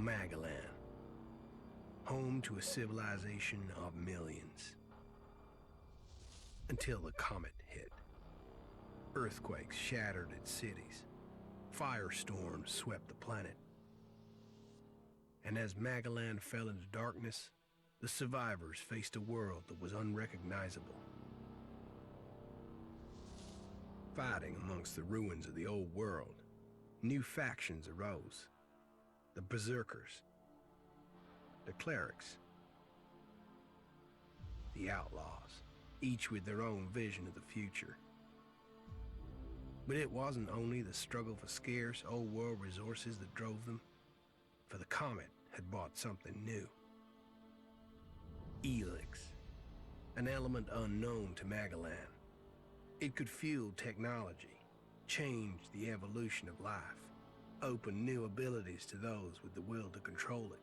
Magalan, home to a civilization of millions. Until the comet hit. Earthquakes shattered its cities. Firestorms swept the planet. And as Magalan fell into darkness, the survivors faced a world that was unrecognizable. Fighting amongst the ruins of the old world, new factions arose. The Berserkers, the Clerics, the Outlaws, each with their own vision of the future. But it wasn't only the struggle for scarce old world resources that drove them, for the comet had brought something new. ELEX, an element unknown to Magalan. It could fuel technology, change the evolution of life, open new abilities to those with the will to control it.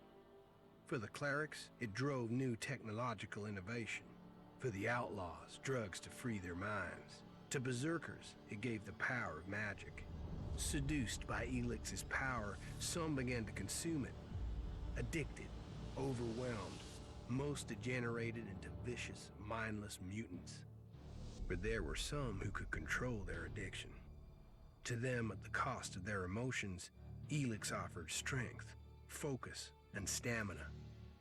For the Clerics, it drove new technological innovation. For the Outlaws, drugs to free their minds. To Berserkers, it gave the power of magic. Seduced by ELEX's power, some began to consume it. Addicted, overwhelmed, most degenerated into vicious, mindless mutants. But there were some who could control their addiction. To them, at the cost of their emotions, ELEX offered strength, focus, and stamina.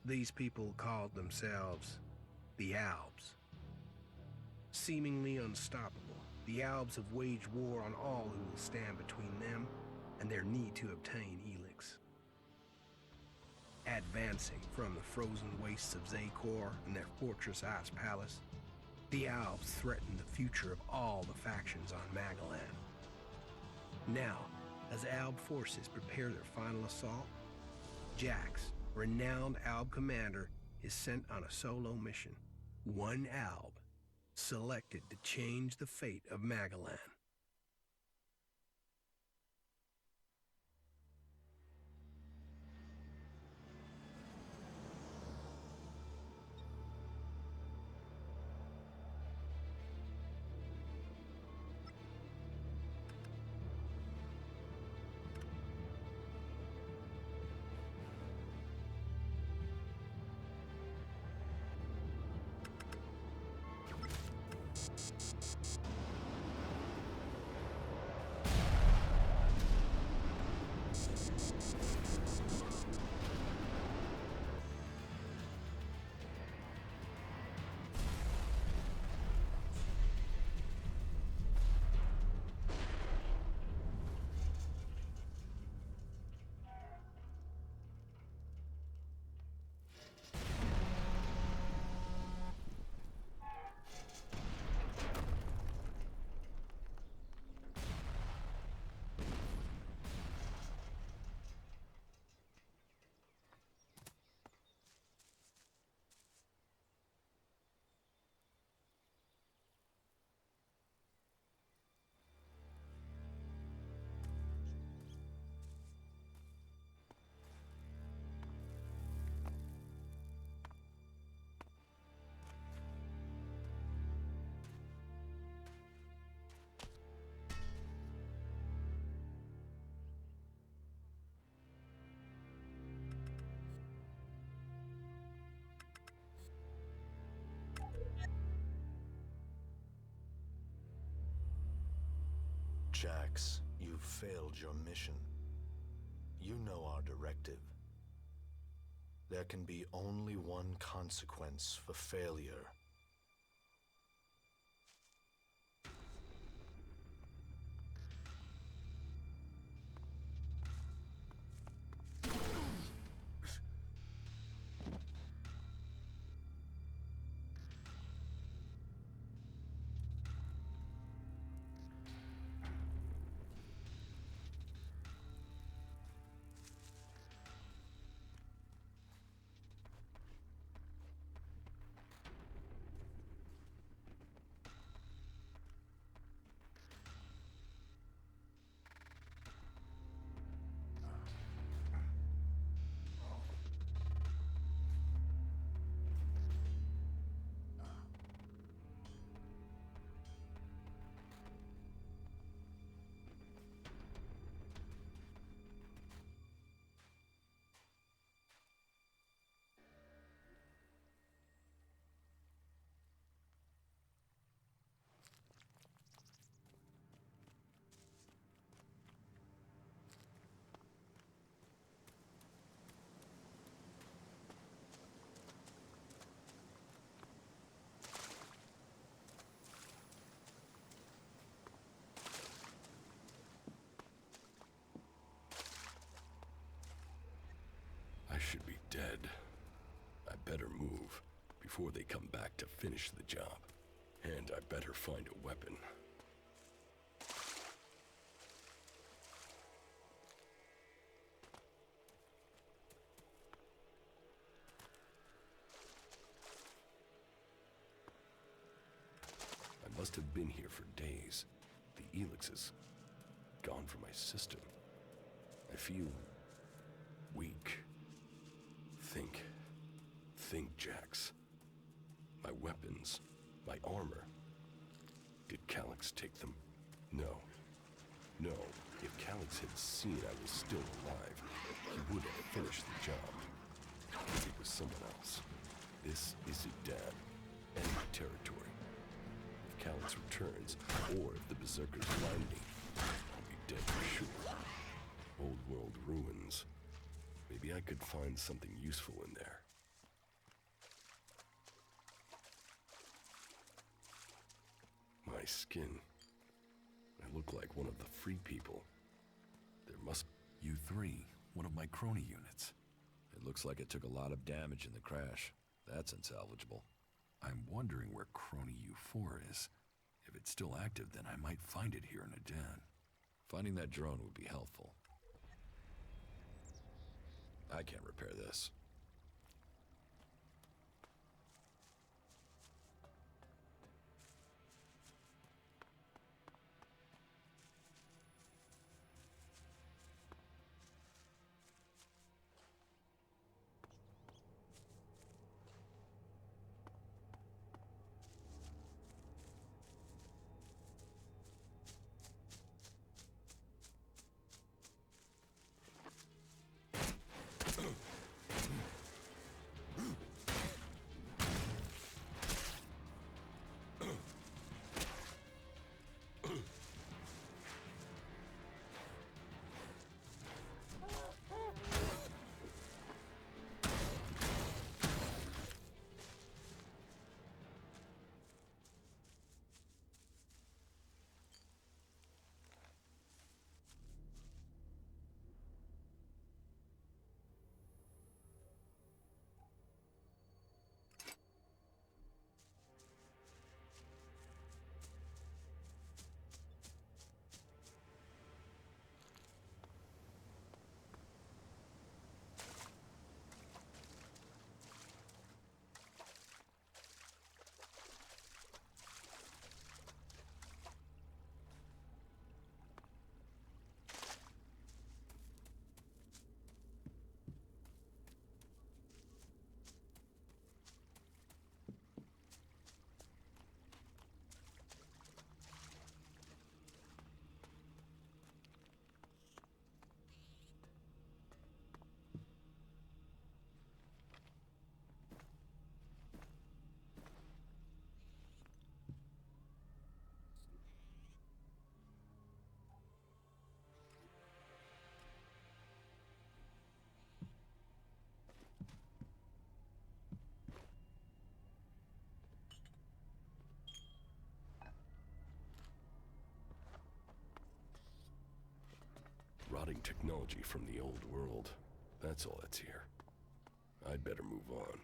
These people called themselves the Albs. Seemingly unstoppable, the Albs have waged war on all who will stand between them and their need to obtain ELEX. Advancing from the frozen wastes of Zakor and their fortress ice palace, the Albs threaten the future of all the factions on Magalan. Now, as Alb forces prepare their final assault, Jax, renowned Alb commander, is sent on a solo mission. One Alb, selected to change the fate of Magalan. Jax, you've failed your mission. You know our directive. There can be only one consequence for failure. should be dead. I better move before they come back to finish the job. And I better find a weapon. I must have been here for days. The ELEX is gone from my system. I feel weak. Think, Jax. My weapons, my armor. Did Calyx take them? No. If Calyx had seen I was still alive, he would have finished the job. It was someone else. This isn't Dad. Enemy territory. If Calyx returns, or if the Berserkers find me, I'll be dead for sure. Old world ruins. Maybe I could find something useful in there. My skin. I look like one of the free people. There must... You three, one of my crony units. It looks like it took a lot of damage in the crash. That's unsalvageable. I'm wondering where crony U4 is. If it's still active, then I might find it here in a den. Finding that drone would be helpful. I can't repair this. Rotting technology from the old world. That's all that's here. I'd better move on.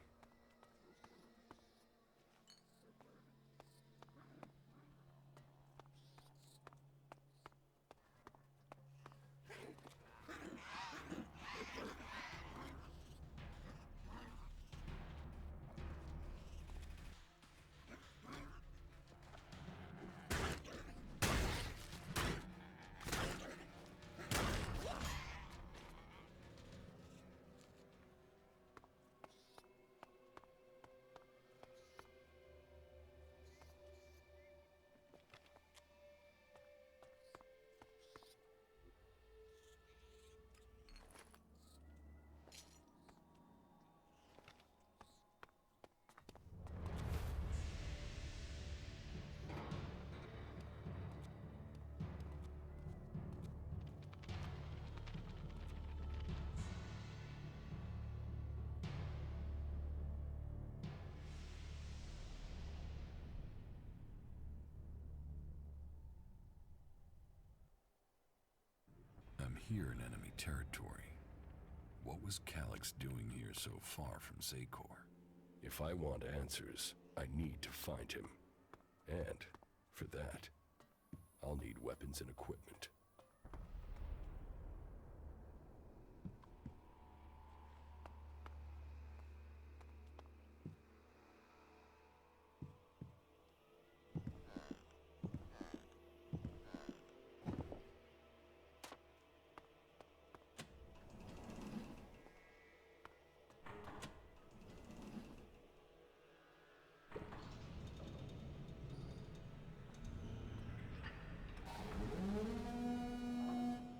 I'm here in enemy territory. What was Calyx doing here so far from Secor? If I want answers, I need to find him. And, for that, I'll need weapons and equipment.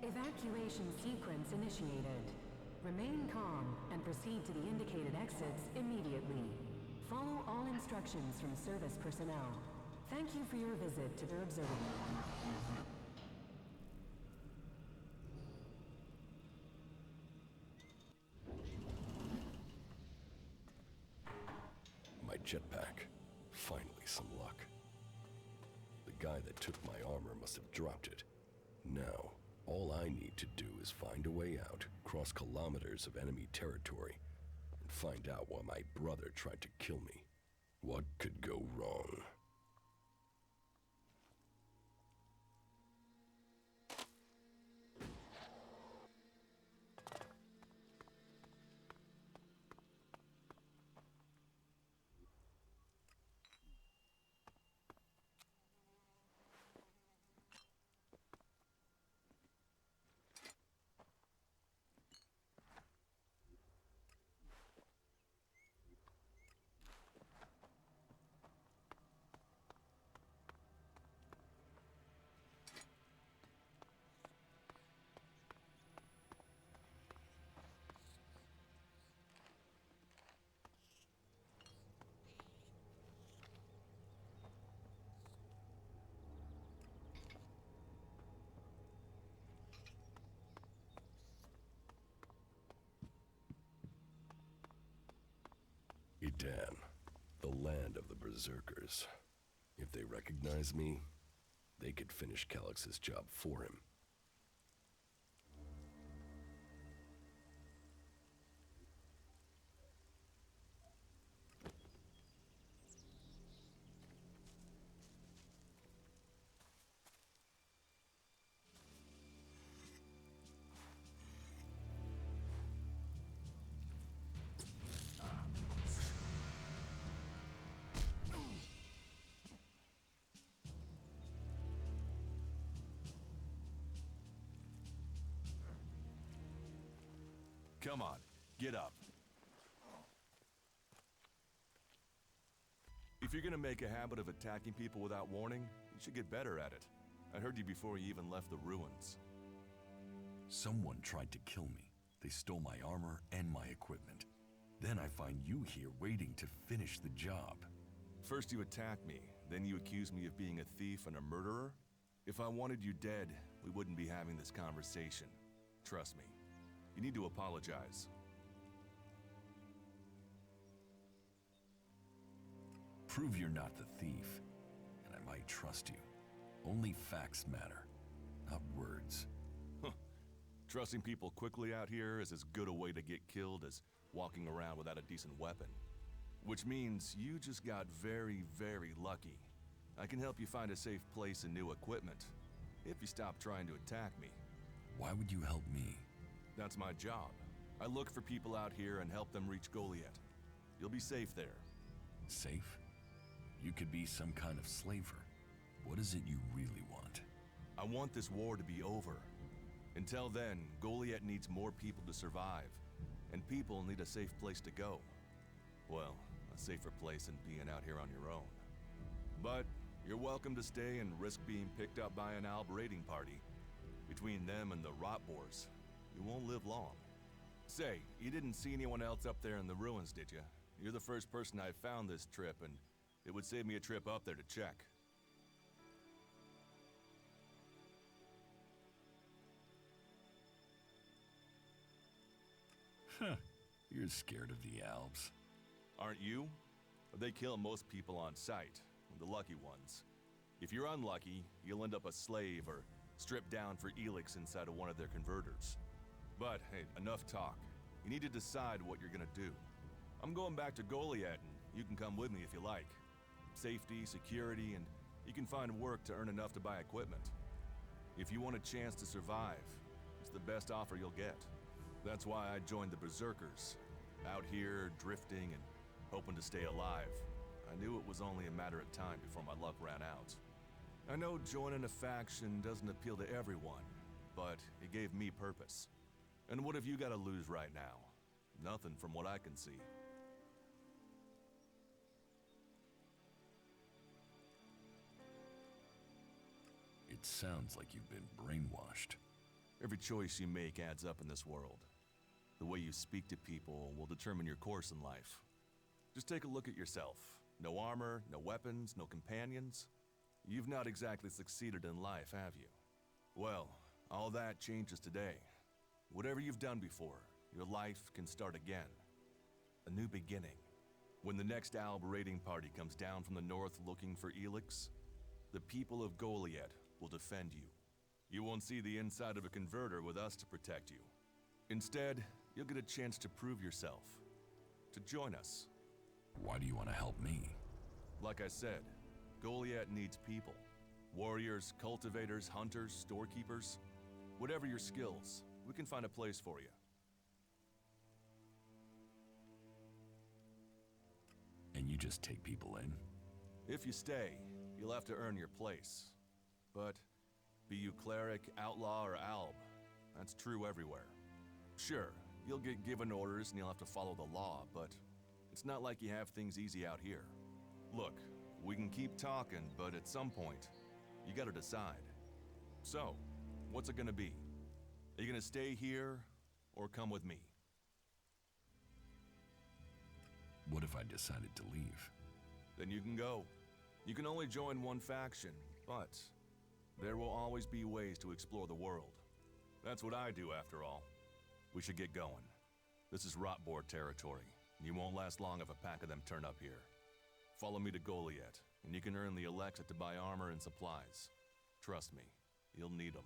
Evacuation sequence initiated. Remain calm and proceed to the indicated exits immediately. Follow all instructions from service personnel. Thank you for your visit to the observatory. My jetpack. Finally, some luck. The guy that took my armor must have dropped it. Now, all I need to do is find a way out, cross kilometers of enemy territory, and find out why my brother tried to kill me. What could go wrong? Edan, the land of the Berserkers. If they recognize me, they could finish Calyx's job for him. Come on, get up. If you're gonna make a habit of attacking people without warning, you should get better at it. I heard you before you even left the ruins. Someone tried to kill me. They stole my armor and my equipment. Then I find you here waiting to finish the job. First you attack me, then you accuse me of being a thief and a murderer? If I wanted you dead, we wouldn't be having this conversation. Trust me. You need to apologize. Prove you're not the thief, and I might trust you. Only facts matter, not words. Trusting people quickly out here is as good a way to get killed as walking around without a decent weapon. Which means you just got very, very lucky. I can help you find a safe place and new equipment, if you stop trying to attack me. Why would you help me? That's my job. I look for people out here and help them reach Goliath. You'll be safe there. Safe? You could be some kind of slaver. What is it you really want? I want this war to be over. Until then, Goliath needs more people to survive, and people need a safe place to go. Well, a safer place than being out here on your own. But you're welcome to stay and risk being picked up by an Alb raiding party. Between them and the rot boars, you won't live long. Say, you didn't see anyone else up there in the ruins, did you? You're the first person I found this trip, and it would save me a trip up there to check. Huh. You're scared of the Albs. Aren't you? They kill most people on sight, the lucky ones. If you're unlucky, you'll end up a slave or stripped down for ELEX inside of one of their converters. But hey, enough talk. You need to decide what you're gonna do. I'm going back to Goliad, and you can come with me if you like. Safety, security, and you can find work to earn enough to buy equipment. If you want a chance to survive, it's the best offer you'll get. That's why I joined the Berserkers. Out here, drifting and hoping to stay alive. I knew it was only a matter of time before my luck ran out. I know joining a faction doesn't appeal to everyone, but it gave me purpose. And what have you got to lose right now? Nothing from what I can see. It sounds like you've been brainwashed. Every choice you make adds up in this world. The way you speak to people will determine your course in life. Just take a look at yourself. No armor, no weapons, no companions. You've not exactly succeeded in life, have you? Well, all that changes today. Whatever you've done before, your life can start again. A new beginning. When the next Alb raiding party comes down from the north looking for ELEX, the people of Goliad will defend you. You won't see the inside of a converter with us to protect you. Instead, you'll get a chance to prove yourself. To join us. Why do you want to help me? Like I said, Goliad needs people. Warriors, cultivators, hunters, storekeepers. Whatever your skills, we can find a place for you. And you just take people in? If you stay, you'll have to earn your place. But be you cleric, outlaw, or alb, that's true everywhere. Sure, you'll get given orders and you'll have to follow the law, but it's not like you have things easy out here. Look, we can keep talking, but at some point, you gotta decide. So, what's it gonna be? Are you gonna stay here, or come with me? What if I decided to leave? Then you can go. You can only join one faction, but there will always be ways to explore the world. That's what I do, after all. We should get going. This is Rotboard territory. You won't last long if a pack of them turn up here. Follow me to Goliad, and you can earn the ELEX to buy armor and supplies. Trust me, you'll need them.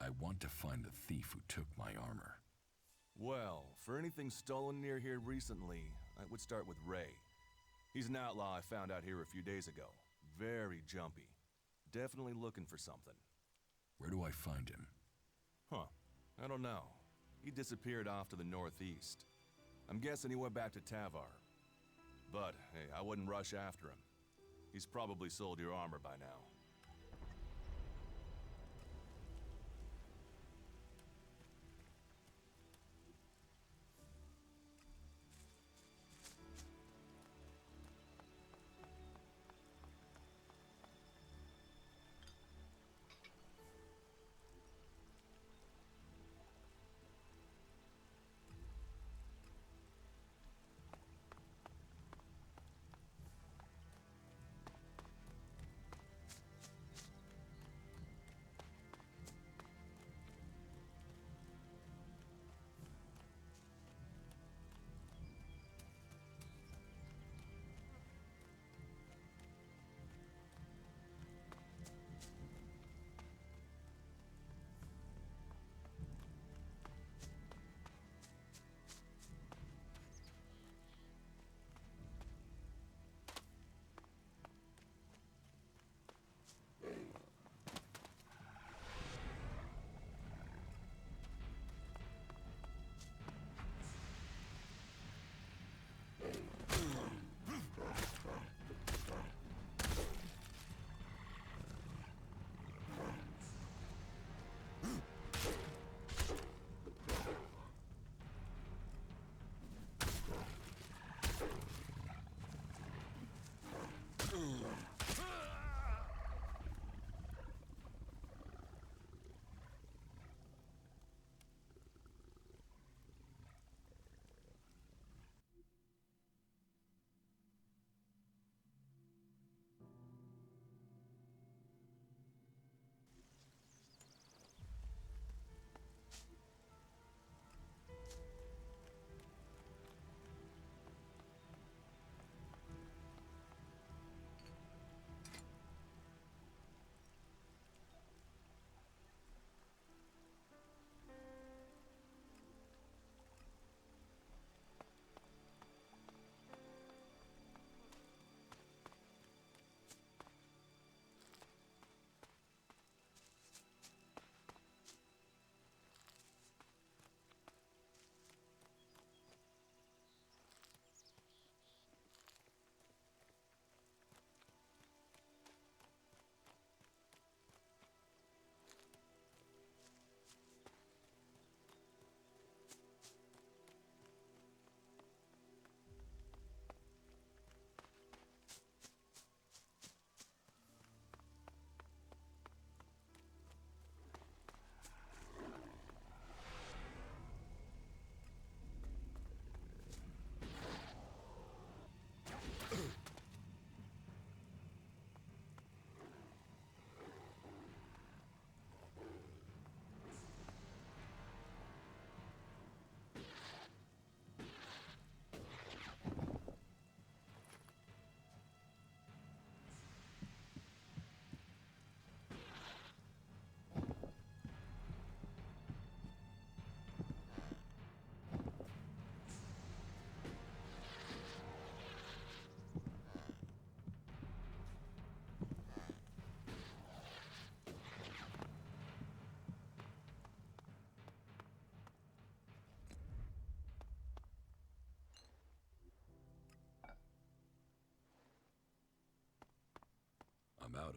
I want to find the thief who took my armor. Well, for anything stolen near here recently, I would start with Ray. He's an outlaw I found out here a few days ago. Very jumpy. Definitely looking for something. Where do I find him? Huh. I don't know. He disappeared off to the northeast. I'm guessing he went back to Tavar. But, hey, I wouldn't rush after him. He's probably sold your armor by now.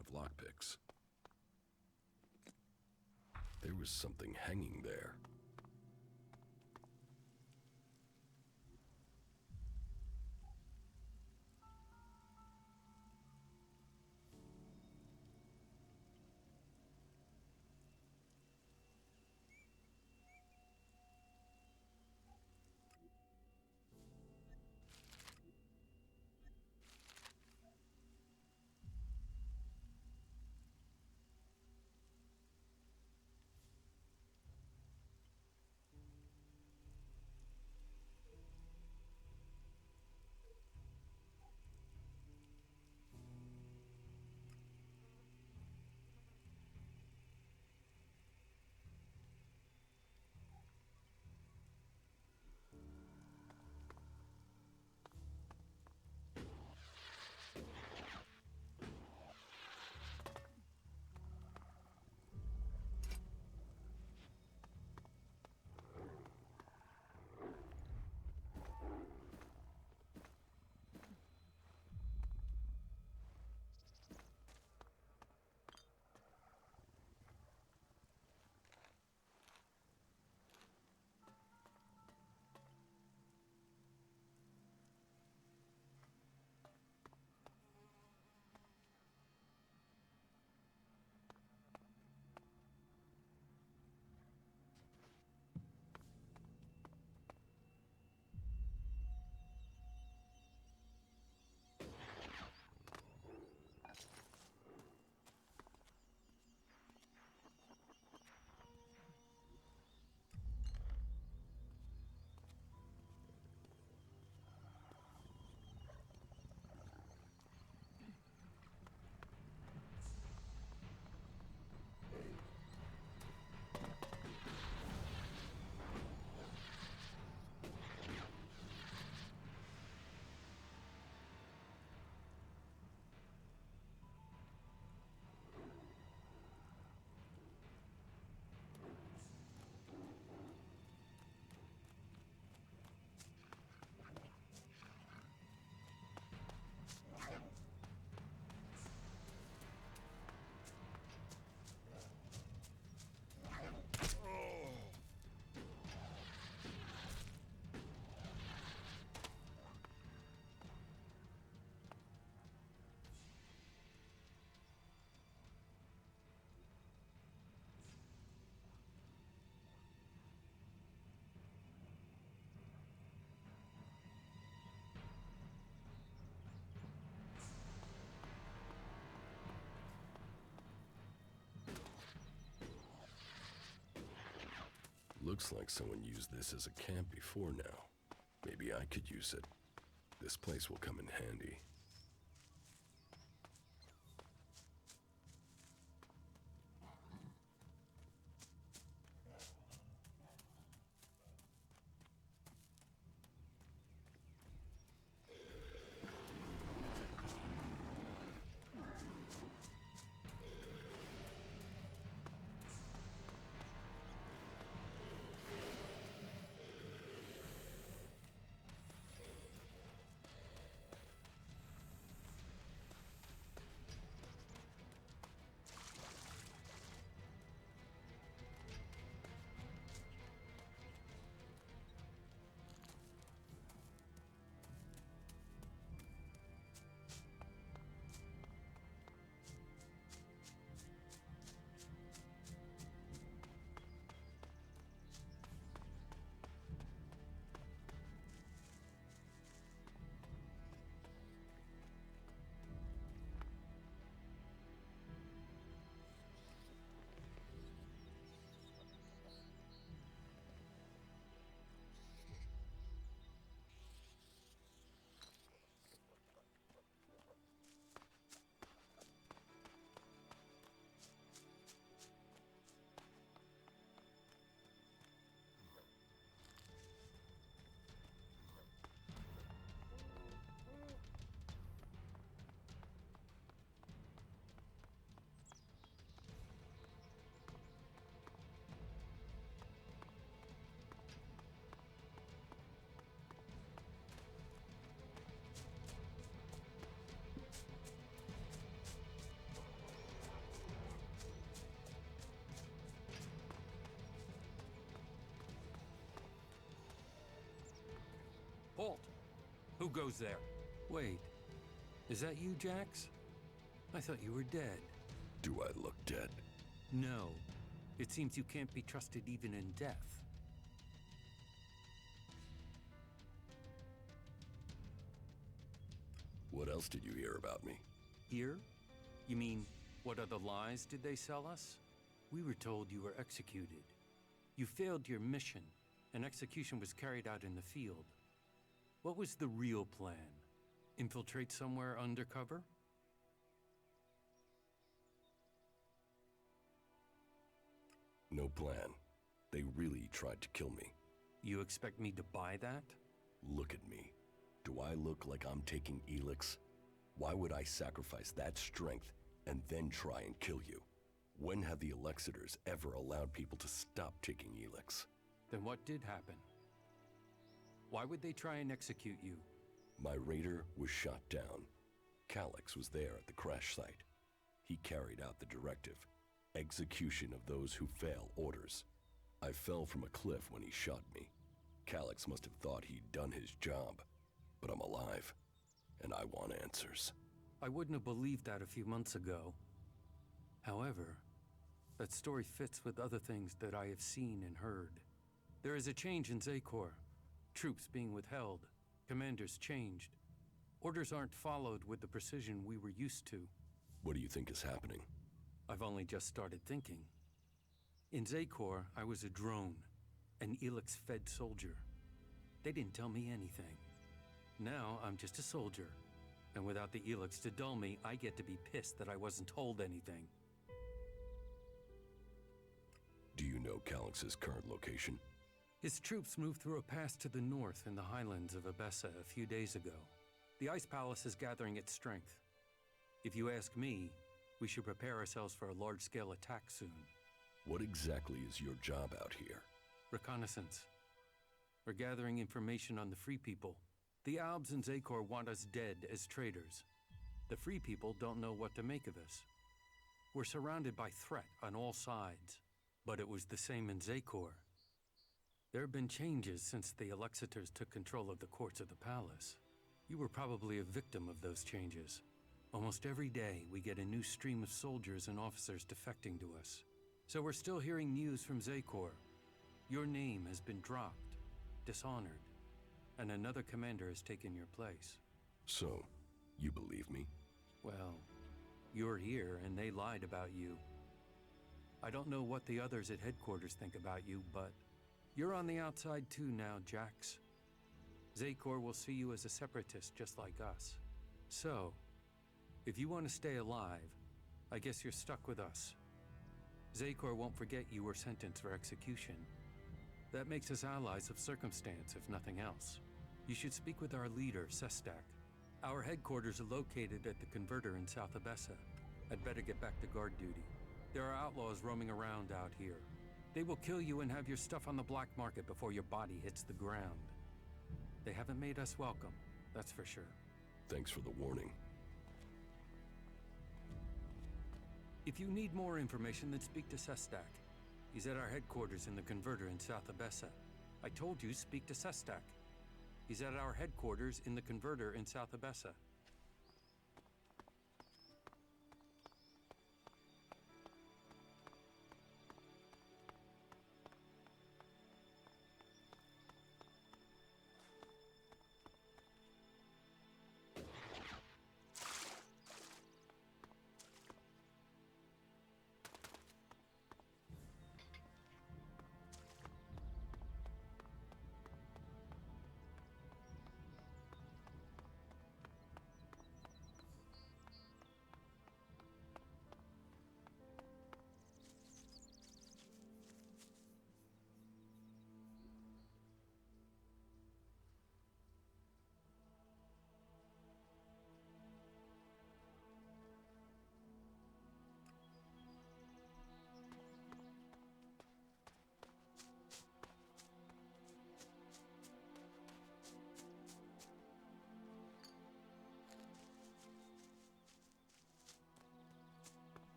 out of lockpicks. There was something hanging there. Looks like someone used this as a camp before now. Maybe I could use it. This place will come in handy. goes there? Wait, is that you, Jax? I thought you were dead. Do I look dead? No. It seems you can't be trusted even in death. What else did you hear about me? Here? You mean, what other lies did they sell us? We were told you were executed. You failed your mission, and execution was carried out in the field. What was the real plan? Infiltrate somewhere undercover? No plan. They really tried to kill me. You expect me to buy that? Look at me. Do I look like I'm taking ELEX? Why would I sacrifice that strength and then try and kill you? When have the Elexitors ever allowed people to stop taking ELEX? Then what did happen? Why would they try and execute you? My raider was shot down. Calix was there at the crash site. He carried out the directive. Execution of those who fail orders. I fell from a cliff when he shot me. Calix must have thought he'd done his job. But I'm alive, and I want answers. I wouldn't have believed that a few months ago. However, that story fits with other things that I have seen and heard. There is a change in Zakor. Troops being withheld. Commanders changed. Orders aren't followed with the precision we were used to. What do you think is happening? I've only just started thinking. In Zakor, I was a drone, an ELEX-fed soldier. They didn't tell me anything. Now, I'm just a soldier. And without the ELEX to dull me, I get to be pissed that I wasn't told anything. Do you know Calix's current location? His troops moved through a pass to the north in the highlands of Abessa a few days ago. The Ice Palace is gathering its strength. If you ask me, we should prepare ourselves for a large-scale attack soon. What exactly is your job out here? Reconnaissance. We're gathering information on the Free People. The Albs and Zakor want us dead as traitors. The Free People don't know what to make of us. We're surrounded by threat on all sides. But it was the same in Zakor. There have been changes since the Elexitors took control of the courts of the palace. You were probably a victim of those changes. Almost every day, we get a new stream of soldiers and officers defecting to us. So we're still hearing news from Zakor. Your name has been dropped, dishonored, and another commander has taken your place. So, you believe me? Well, you're here and they lied about you. I don't know what the others at headquarters think about you, but you're on the outside too now, Jax. Zakor will see you as a separatist just like us. So, if you want to stay alive, I guess you're stuck with us. Zakor won't forget you were sentenced for execution. That makes us allies of circumstance, if nothing else. You should speak with our leader, Sestak. Our headquarters are located at the Converter in South Abessa. I'd better get back to guard duty. There are outlaws roaming around out here. They will kill you and have your stuff on the black market before your body hits the ground. They haven't made us welcome, that's for sure. Thanks for the warning. If you need more information, then speak to Sestak. He's at our headquarters in the Converter in South Abessa. I told you, speak to Sestak. He's at our headquarters in the Converter in South Abessa.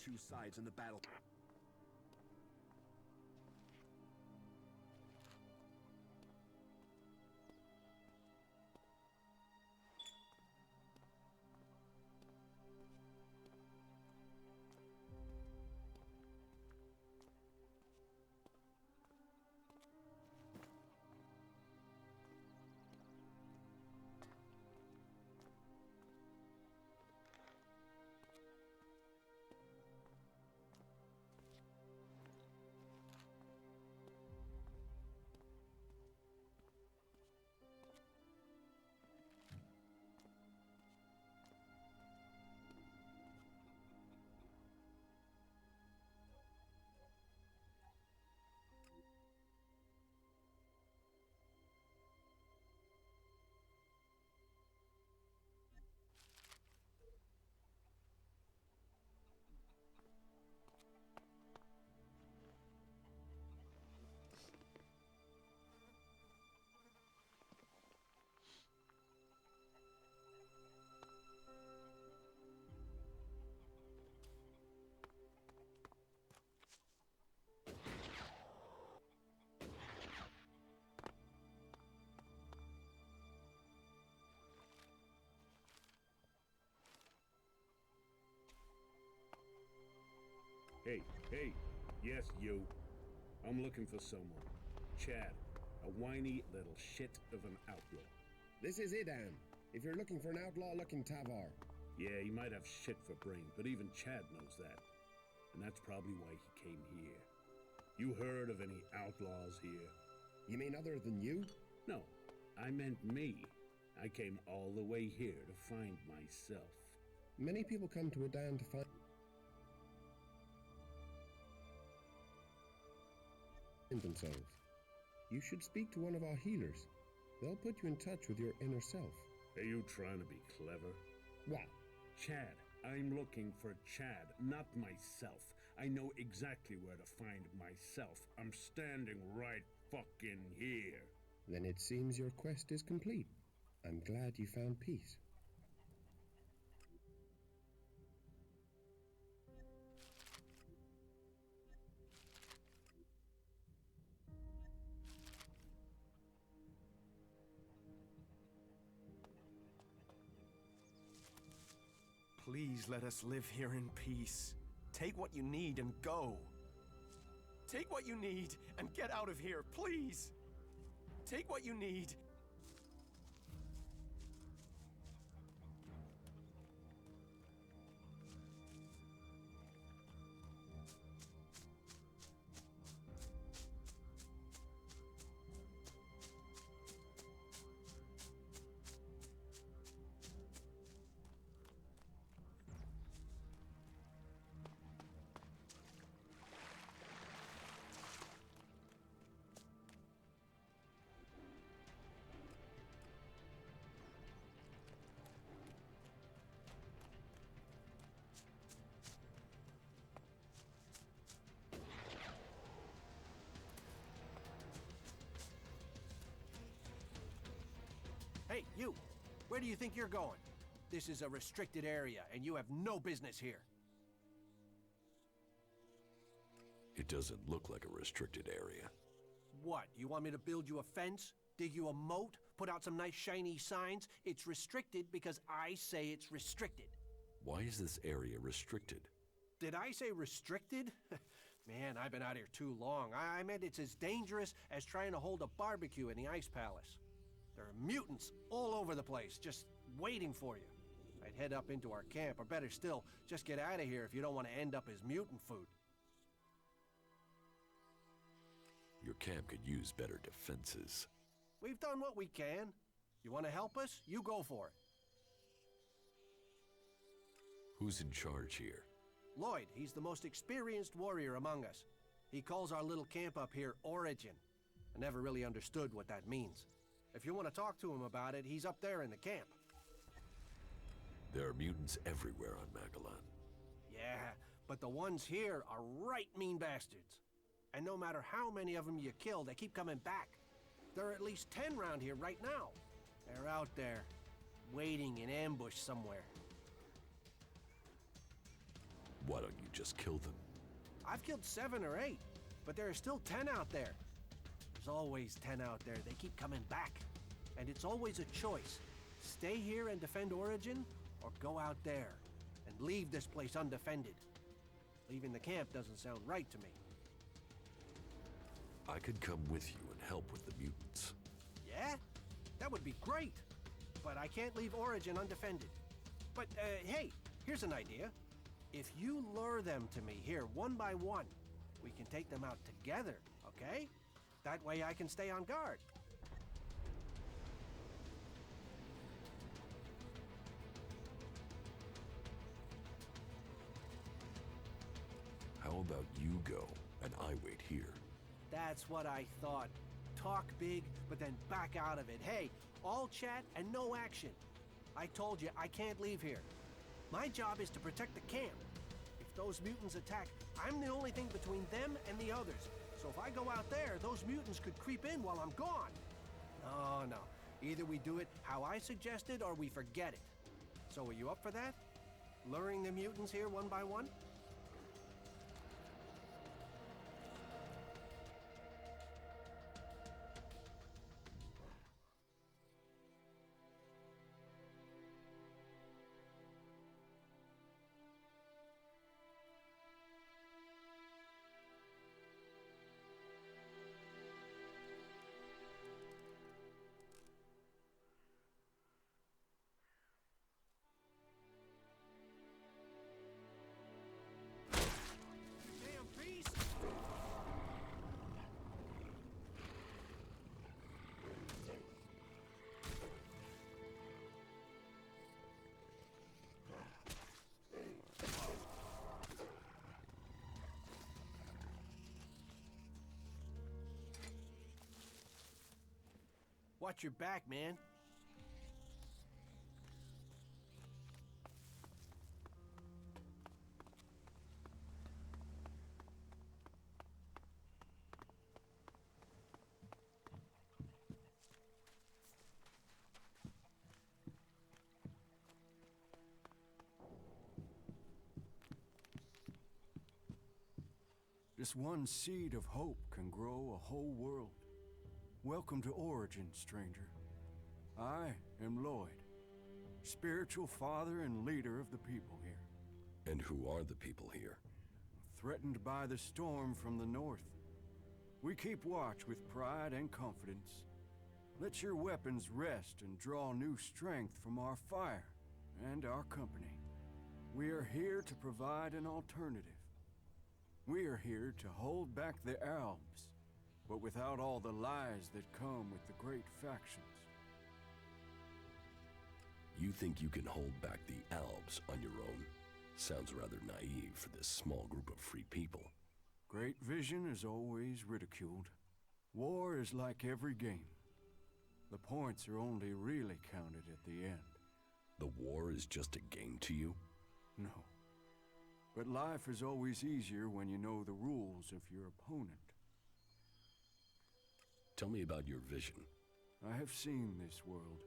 choose sides in the battle. Hey, yes, you. I'm looking for someone. Chad, a whiny little shit of an outlaw. This is Idan. If you're looking for an outlaw-looking Tavar. Yeah, he might have shit for brain, but even Chad knows that. And that's probably why he came here. You heard of any outlaws here? You mean other than you? No, I meant me. I came all the way here to find myself. Many people come to Idan to find themselves. You should speak to one of our healers. They'll put you in touch with your inner self. Are you trying to be clever? What? Chad. I'm looking for Chad, not myself. I know exactly where to find myself. I'm standing right fucking here. Then it seems your quest is complete. I'm glad you found peace. Please let us live here in peace. Take what you need and go. Take what you need and get out of here, please. Take what you need. Hey, you! Where do you think you're going? This is a restricted area, and you have no business here. It doesn't look like a restricted area. What, you want me to build you a fence? Dig you a moat? Put out some nice shiny signs? It's restricted because I say it's restricted. Why is this area restricted? Did I say restricted? Man, I've been out here too long. I meant it's as dangerous as trying to hold a barbecue in the Ice Palace. There are mutants all over the place, just waiting for you. I'd head up into our camp, or better still, just get out of here if you don't want to end up as mutant food. Your camp could use better defenses. We've done what we can. You want to help us? You go for it. Who's in charge here? Lloyd, he's the most experienced warrior among us. He calls our little camp up here Origin. I never really understood what that means. If you want to talk to him about it, he's up there in the camp. There are mutants everywhere on Magellan. Yeah, but the ones here are right mean bastards. And no matter how many of them you kill, they keep coming back. There are at least 10 around here right now. They're out there, waiting in ambush somewhere. Why don't you just kill them? I've killed 7 or 8, but there are still 10 out there. There's always 10 out there. They keep coming back. And it's always a choice. Stay here and defend Origin, or go out there and leave this place undefended. Leaving the camp doesn't sound right to me. I could come with you and help with the mutants. Yeah? That would be great. But I can't leave Origin undefended. But, hey, here's an idea. If you lure them to me here one by one, we can take them out together, okay? That way I can stay on guard. How about you go, and I wait here? That's what I thought. Talk big, but then back out of it. Hey, all chat and no action. I told you, I can't leave here. My job is to protect the camp. If those mutants attack, I'm the only thing between them and the others. So if I go out there, those mutants could creep in while I'm gone. No. Either we do it how I suggested, or we forget it. So are you up for that? Luring the mutants here one by one? Watch your back, man. Just one seed of hope can grow a whole world. Welcome to Origin, stranger. I am Lloyd, spiritual father and leader of the people here. And who are the people here? Threatened by the storm from the north. We keep watch with pride and confidence. Let your weapons rest and draw new strength from our fire and our company. We are here to provide an alternative. We are here to hold back the Alps, but without all the lies that come with the great factions. You think you can hold back the Alps on your own? Sounds rather naive for this small group of free people. Great vision is always ridiculed. War is like every game. The points are only really counted at the end. The war is just a game to you? No. But life is always easier when you know the rules of your opponent. Tell me about your vision. I have seen this world,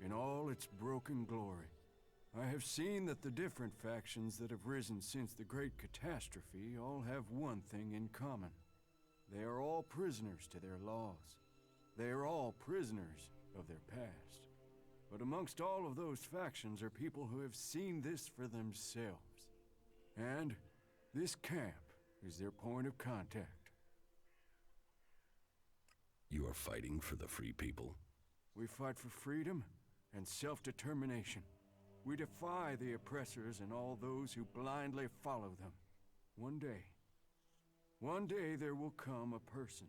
in all its broken glory. I have seen that the different factions that have risen since the Great Catastrophe all have one thing in common. They are all prisoners to their laws. They are all prisoners of their past. But amongst all of those factions are people who have seen this for themselves. And this camp is their point of contact. You are fighting for the free people? We fight for freedom and self-determination. We defy the oppressors and all those who blindly follow them. One day there will come a person,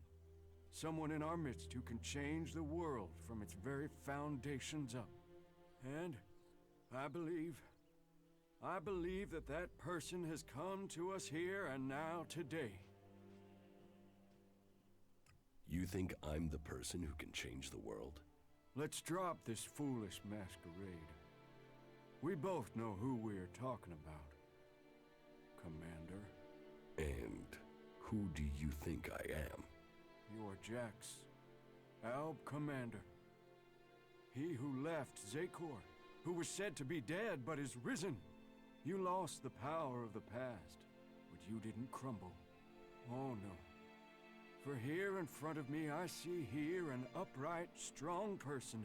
someone in our midst who can change the world from its very foundations up. And I believe that that person has come to us here and now today. You think I'm the person who can change the world? Let's drop this foolish masquerade. We both know who we are talking about, Commander. And who do you think I am? You are Jax, Alb Commander. He who left Zakor, who was said to be dead but is risen. You lost the power of the past, but you didn't crumble. Oh no. For here in front of me I see here an upright, strong person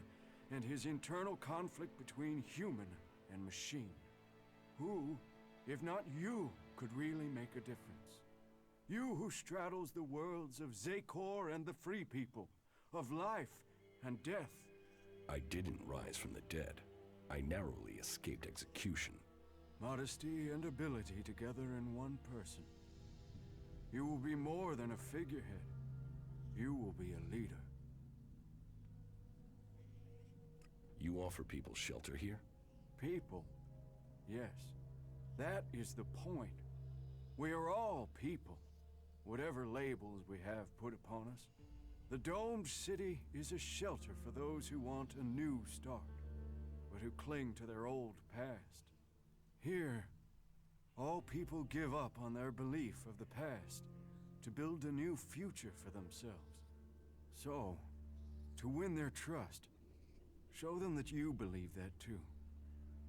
and his internal conflict between human and machine. Who, if not you, could really make a difference? You who straddles the worlds of Zakor and the Free People, of life and death. I didn't rise from the dead. I narrowly escaped execution. Modesty and ability together in one person. You will be more than a figurehead. You will be a leader. You offer people shelter here? People? Yes. That is the point. We are all people, whatever labels we have put upon us. The domed city is a shelter for those who want a new start, but who cling to their old past. Here, all people give up on their belief of the past to build a new future for themselves. So, to win their trust, show them that you believe that too.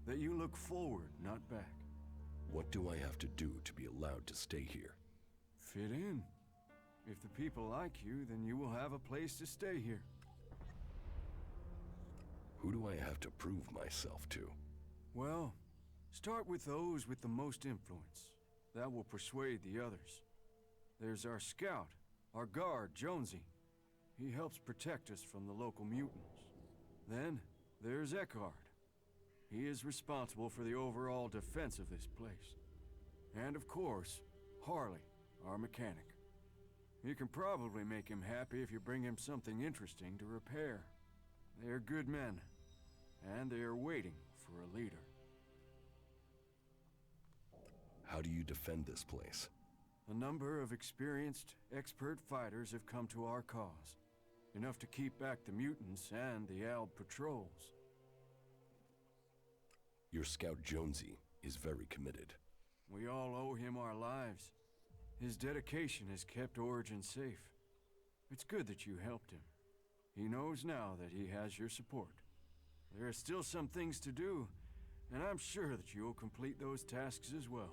That you look forward, not back. What do I have to do to be allowed to stay here? Fit in. If the people like you, then you will have a place to stay here. Who do I have to prove myself to? Well, start with those with the most influence. That will persuade the others. There's our scout, our guard, Jonesy. He helps protect us from the local mutants. Then, there's Eckhart. He is responsible for the overall defense of this place. And of course, Harley, our mechanic. You can probably make him happy if you bring him something interesting to repair. They are good men, and they are waiting for a leader. How do you defend this place? A number of experienced, expert fighters have come to our cause. Enough to keep back the mutants and the Alb patrols. Your scout Jonesy is very committed. We all owe him our lives. His dedication has kept Origin safe. It's good that you helped him. He knows now that he has your support. There are still some things to do, and I'm sure that you'll complete those tasks as well.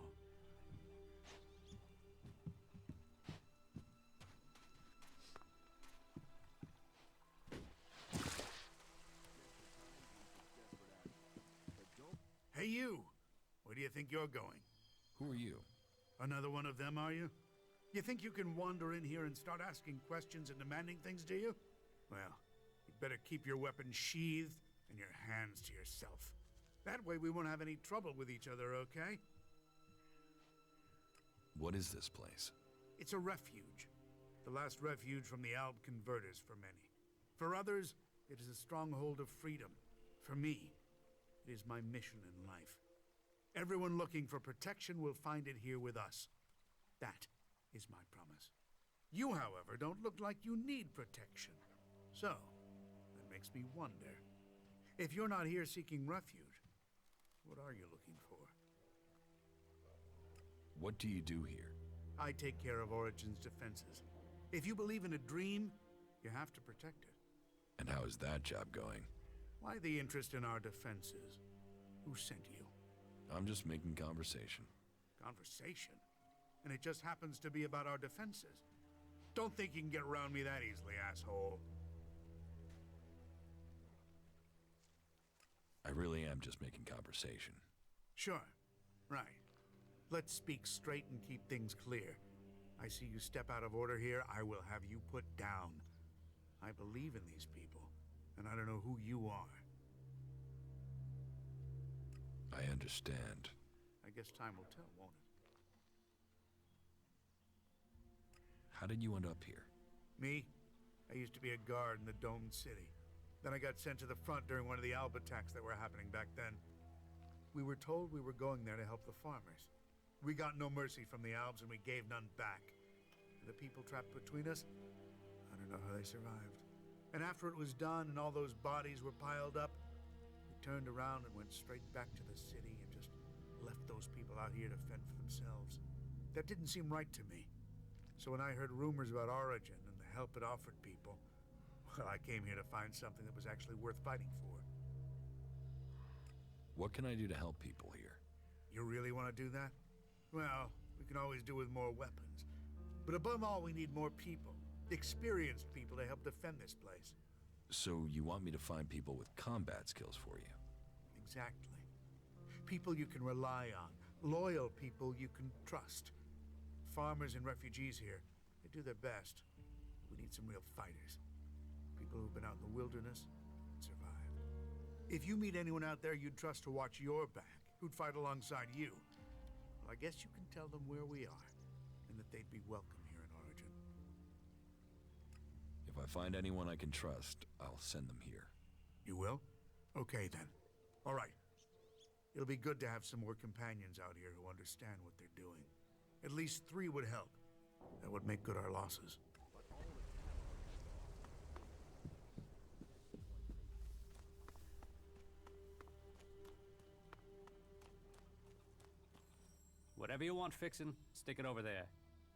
Hey, you! Where do you think you're going? Who are you? Another one of them, are you? You think you can wander in here and start asking questions and demanding things, do you? Well, you'd better keep your weapons sheathed and your hands to yourself. That way we won't have any trouble with each other, okay? What is this place? It's a refuge. The last refuge from the Alb converters for many. For others, it is a stronghold of freedom. For me, it is my mission in life. Everyone looking for protection will find it here with us. That is my promise. You, however, don't look like you need protection. So, that makes me wonder. If you're not here seeking refuge, what are you looking for? What do you do here? I take care of Origin's defenses. If you believe in a dream, you have to protect it. And how is that job going? Why the interest in our defenses? Who sent you? I'm just making conversation. Conversation? And it just happens to be about our defenses. Don't think you can get around me that easily, asshole. I really am just making conversation. Sure. Right. Let's speak straight and keep things clear. I see you step out of order here, I will have you put down. I believe in these people, and I don't know who you are. I understand. I guess time will tell, won't it? How did you end up here? Me? I used to be a guard in the domed city. Then I got sent to the front during one of the Alb attacks that were happening back then. We were told we were going there to help the farmers. We got no mercy from the Albs and we gave none back. The people trapped between us, I don't know how they survived. And after it was done and all those bodies were piled up, we turned around and went straight back to the city and just left those people out here to fend for themselves. That didn't seem right to me. So when I heard rumors about Origin and the help it offered people, well, I came here to find something that was actually worth fighting for. What can I do to help people here? You really want to do that? Well, we can always do with more weapons. But above all, we need more people. Experienced people to help defend this place. So you want me to find people with combat skills for you? Exactly. People you can rely on. Loyal people you can trust. Farmers and refugees here, they do their best. We need some real fighters. People who've been out in the wilderness and survived. If you meet anyone out there you'd trust to watch your back, who'd fight alongside you, well, I guess you can tell them where we are, and that they'd be welcome here in Origin. If I find anyone I can trust, I'll send them here. You will? Okay, then. All right. It'll be good to have some more companions out here who understand what they're doing. At least 3 would help. That would make good our losses. Whatever you want fixing, stick it over there.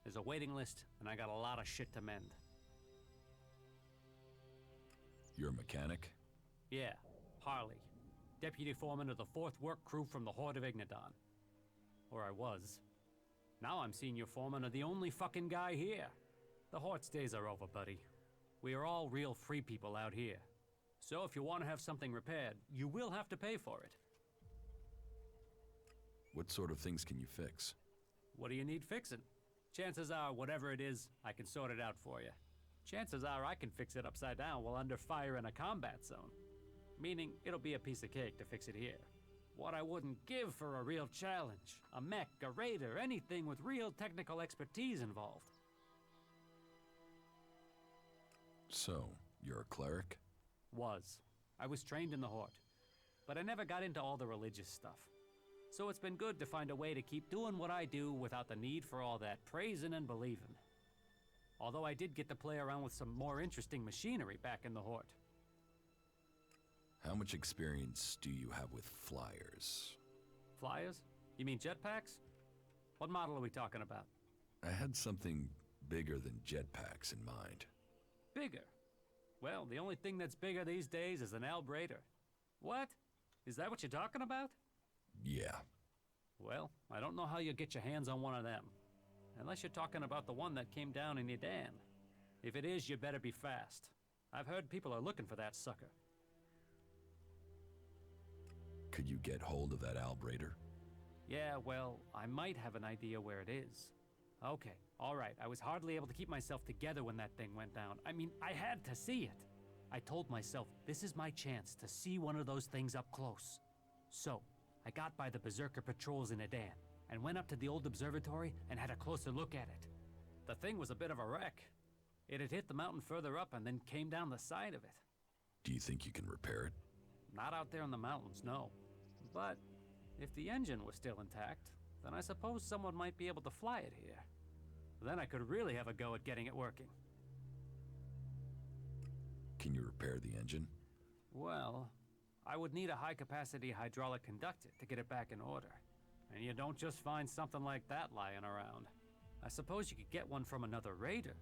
There's a waiting list, and I got a lot of shit to mend. You're a mechanic? Yeah, Harley. Deputy foreman of the 4th work crew from the Horde of Ignadon. Or I was. Now I'm senior foreman of the only fucking guy here. The Horde's days are over, buddy. We are all real free people out here. So if you want to have something repaired, you will have to pay for it. What sort of things can you fix? What do you need fixing? Chances are, whatever it is, I can sort it out for you. Chances are I can fix it upside down while under fire in a combat zone. Meaning, it'll be a piece of cake to fix it here. What I wouldn't give for a real challenge. A mech, a raider, anything with real technical expertise involved. So, you're a cleric? Was. I was trained in the Horde. But I never got into all the religious stuff. So it's been good to find a way to keep doing what I do without the need for all that praising and believing. Although I did get to play around with some more interesting machinery back in the Horde. How much experience do you have with flyers? Flyers? You mean jetpacks? What model are we talking about? I had something bigger than jetpacks in mind. Bigger? Well, the only thing that's bigger these days is an Albrader. What? Is that what you're talking about? Yeah. Well, I don't know how you'll get your hands on one of them. Unless you're talking about the one that came down in Edan. If it is, you better be fast. I've heard people are looking for that sucker. Could you get hold of that Albrader? Yeah, well, I might have an idea where it is. Okay, all right. I was hardly able to keep myself together when that thing went down. I mean, I had to see it. I told myself, this is my chance to see one of those things up close. So, I got by the Berserker patrols in Edan, and went up to the old observatory and had a closer look at it. The thing was a bit of a wreck. It had hit the mountain further up and then came down the side of it. Do you think you can repair it? Not out there in the mountains, no. But if the engine was still intact, then I suppose someone might be able to fly it here. Then I could really have a go at getting it working. Can you repair the engine? Well, I would need a high-capacity hydraulic conductor to get it back in order. And you don't just find something like that lying around. I suppose you could get one from another raider,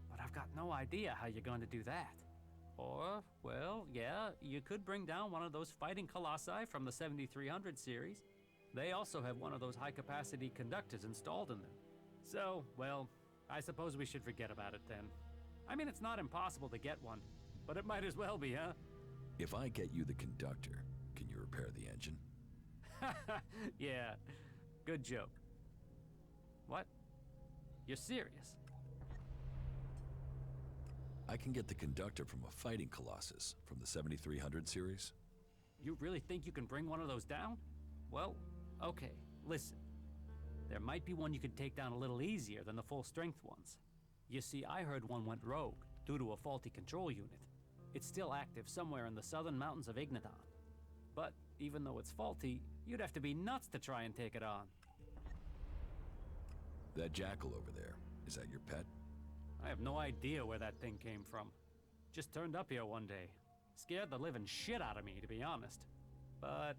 but I've got no idea how you're going to do that. Or, well, yeah, you could bring down one of those fighting colossi from the 7300 series. They also have one of those high-capacity conductors installed in them. So, well, I suppose we should forget about it then. I mean, it's not impossible to get one, but it might as well be, huh? If I get you the conductor, can you repair the engine? Yeah, good joke. What? You're serious? I can get the conductor from a fighting colossus from the 7300 series. You really think you can bring one of those down? Well, okay, listen. There might be one you could take down a little easier than the full-strength ones. You see, I heard one went rogue due to a faulty control unit. It's still active somewhere in the southern mountains of Ignadon. But even though it's faulty, you'd have to be nuts to try and take it on. That jackal over there, is that your pet? I have no idea where that thing came from. Just turned up here one day. Scared the living shit out of me, to be honest. But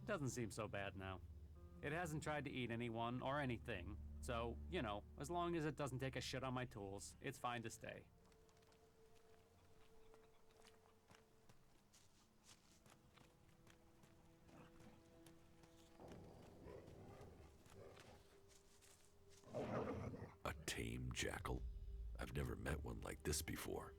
it doesn't seem so bad now. It hasn't tried to eat anyone or anything, so, you know, as long as it doesn't take a shit on my tools, it's fine to stay. jackal. I've never met one like this before.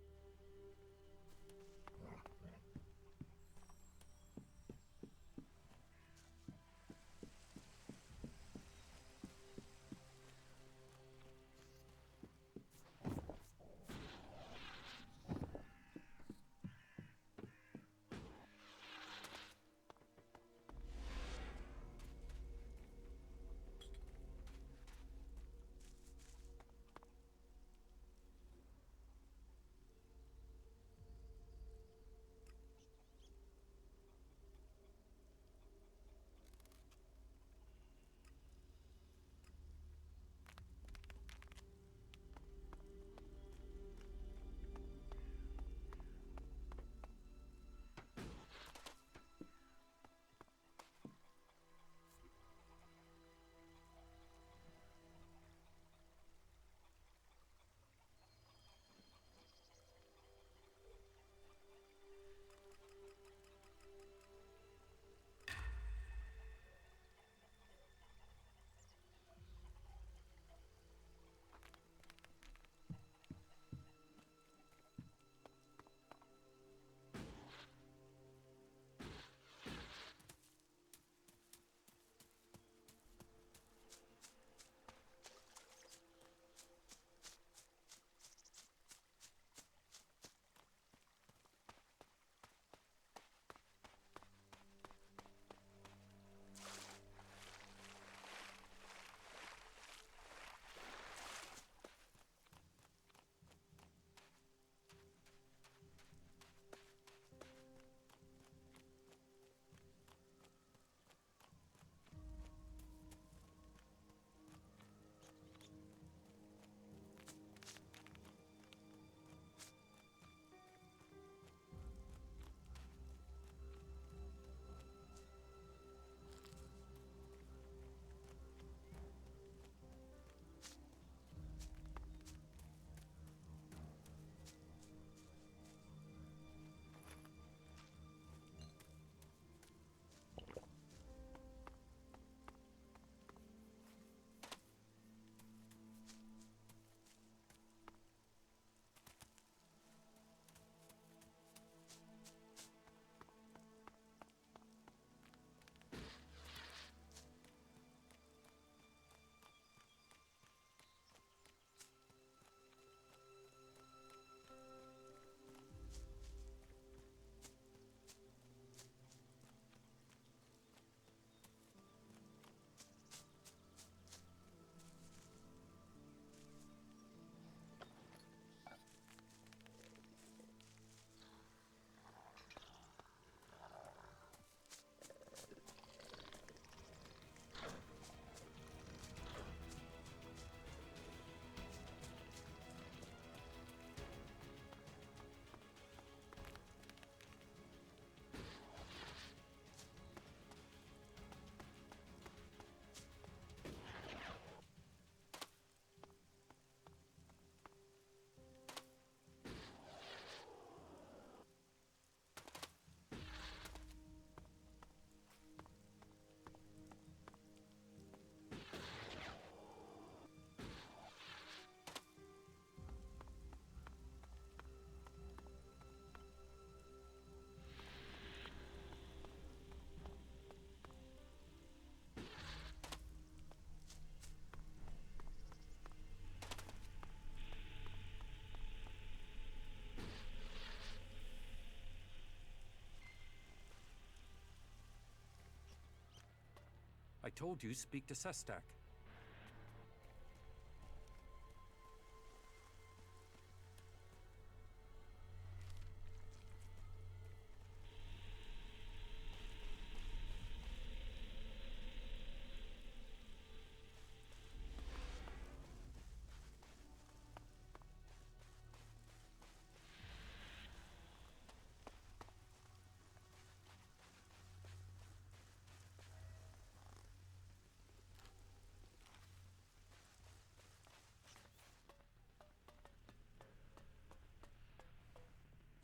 I told you, speak to Sestak.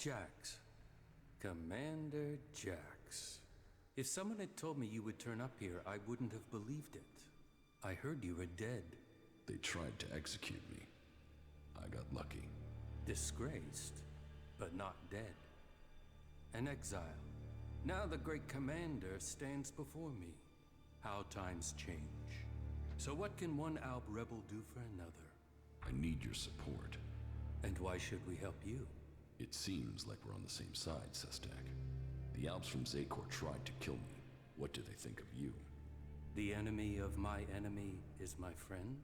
Jax. Commander Jax. If someone had told me you would turn up here, I wouldn't have believed it. I heard you were dead. They tried to execute me. I got lucky. Disgraced, but not dead. An exile. Now the great commander stands before me. How times change. So what can one Alb rebel do for another? I need your support. And why should we help you? It seems like we're on the same side, Sestak. The Alps from Zakor tried to kill me. What do they think of you? The enemy of my enemy is my friend?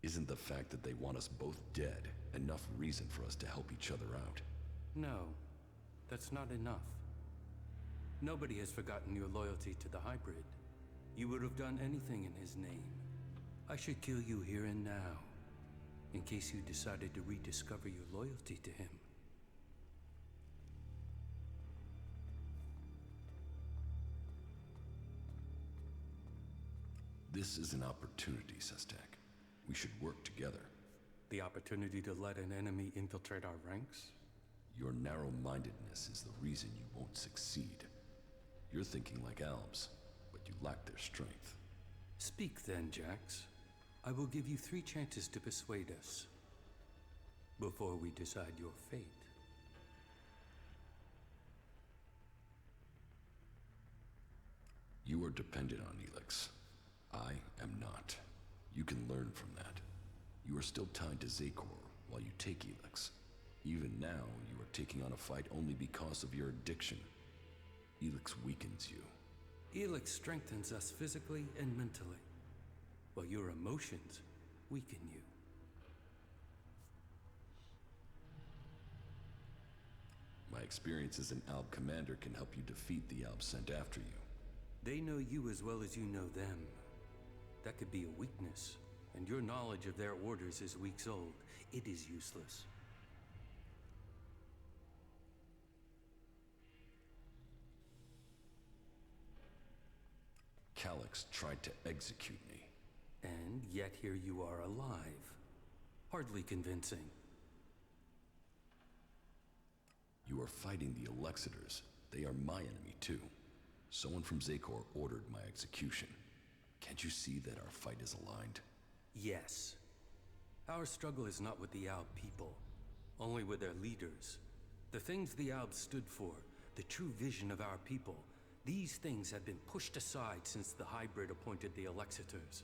Isn't the fact that they want us both dead enough reason for us to help each other out? No, that's not enough. Nobody has forgotten your loyalty to the hybrid. You would have done anything in his name. I should kill you here and now, in case you decided to rediscover your loyalty to him. This is an opportunity, Sestak. We should work together. The opportunity to let an enemy infiltrate our ranks? Your narrow-mindedness is the reason you won't succeed. You're thinking like Albs, but you lack their strength. Speak then, Jax. I will give you 3 chances to persuade us, before we decide your fate. You are dependent on ELEX. I am not. You can learn from that. You are still tied to Zakor while you take ELEX. Even now, you are taking on a fight only because of your addiction. ELEX weakens you. ELEX strengthens us physically and mentally, while your emotions weaken you. My experience as an Alb commander can help you defeat the Alb sent after you. They know you as well as you know them. That could be a weakness, and your knowledge of their orders is weeks old. It is useless. Cleric tried to execute me. And yet here you are alive. Hardly convincing. You are fighting the Elexitors. They are my enemy too. Someone from Zakor ordered my execution. Can't you see that our fight is aligned? Yes. Our struggle is not with the Alb people, only with their leaders. The things the Alb stood for, the true vision of our people, these things have been pushed aside since the hybrid appointed the Elexitors.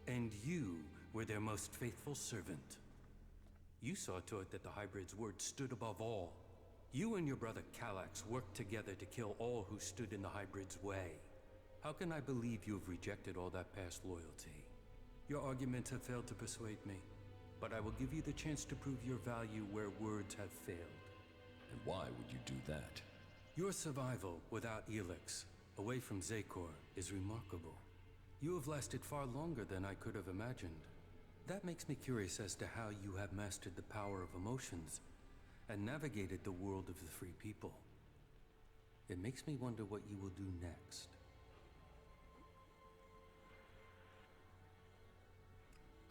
And you were their most faithful servant. You saw to it that the hybrid's word stood above all. You and your brother Calax worked together to kill all who stood in the hybrid's way. How can I believe you have rejected all that past loyalty? Your arguments have failed to persuade me, but I will give you the chance to prove your value where words have failed. And why would you do that? Your survival without ELEX, away from Zakor, is remarkable. You have lasted far longer than I could have imagined. That makes me curious as to how you have mastered the power of emotions and navigated the world of the free people. It makes me wonder what you will do next.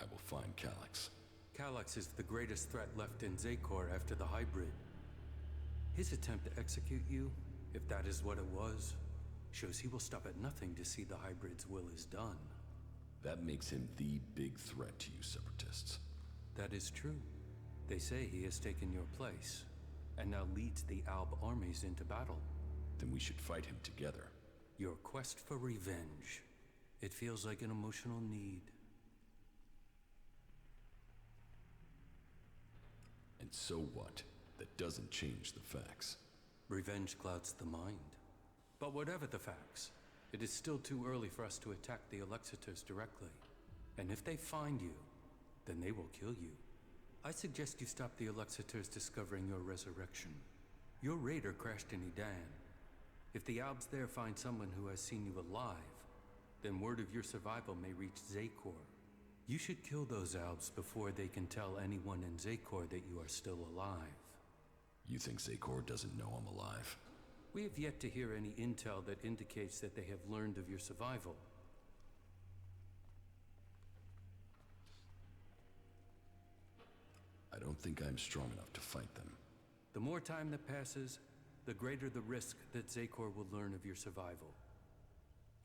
I will find Calax. Calax is the greatest threat left in Zakor after the hybrid. His attempt to execute you, if that is what it was, shows he will stop at nothing to see the hybrid's will is done. That makes him the big threat to you separatists. That is true. They say he has taken your place, and now leads the Alb armies into battle. Then we should fight him together. Your quest for revenge. It feels like an emotional need. And so what? That doesn't change the facts. Revenge clouds the mind. But whatever the facts, it is still too early for us to attack the Elexitors directly. And if they find you, then they will kill you. I suggest you stop the Elexitors discovering your resurrection. Your raider crashed in Edan. If the Albs there find someone who has seen you alive, then word of your survival may reach Zakor. You should kill those Albs before they can tell anyone in Zakor that you are still alive. You think Zakor doesn't know I'm alive? We have yet to hear any intel that indicates that they have learned of your survival. I don't think I'm strong enough to fight them. The more time that passes, the greater the risk that Zakor will learn of your survival.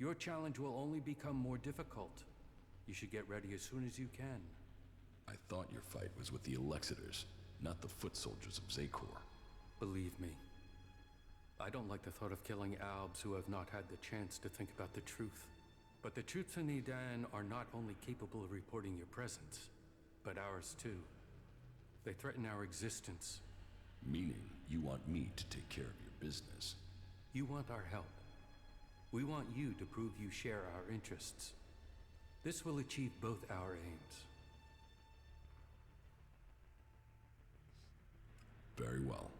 Your challenge will only become more difficult. You should get ready as soon as you can. I thought your fight was with the Elexitors, not the foot soldiers of Zakor. Believe me, I don't like the thought of killing Albs who have not had the chance to think about the truth. But the troops in Edan are not only capable of reporting your presence, but ours too. They threaten our existence. Meaning, you want me to take care of your business. You want our help. We want you to prove you share our interests. This will achieve both our aims. Very well.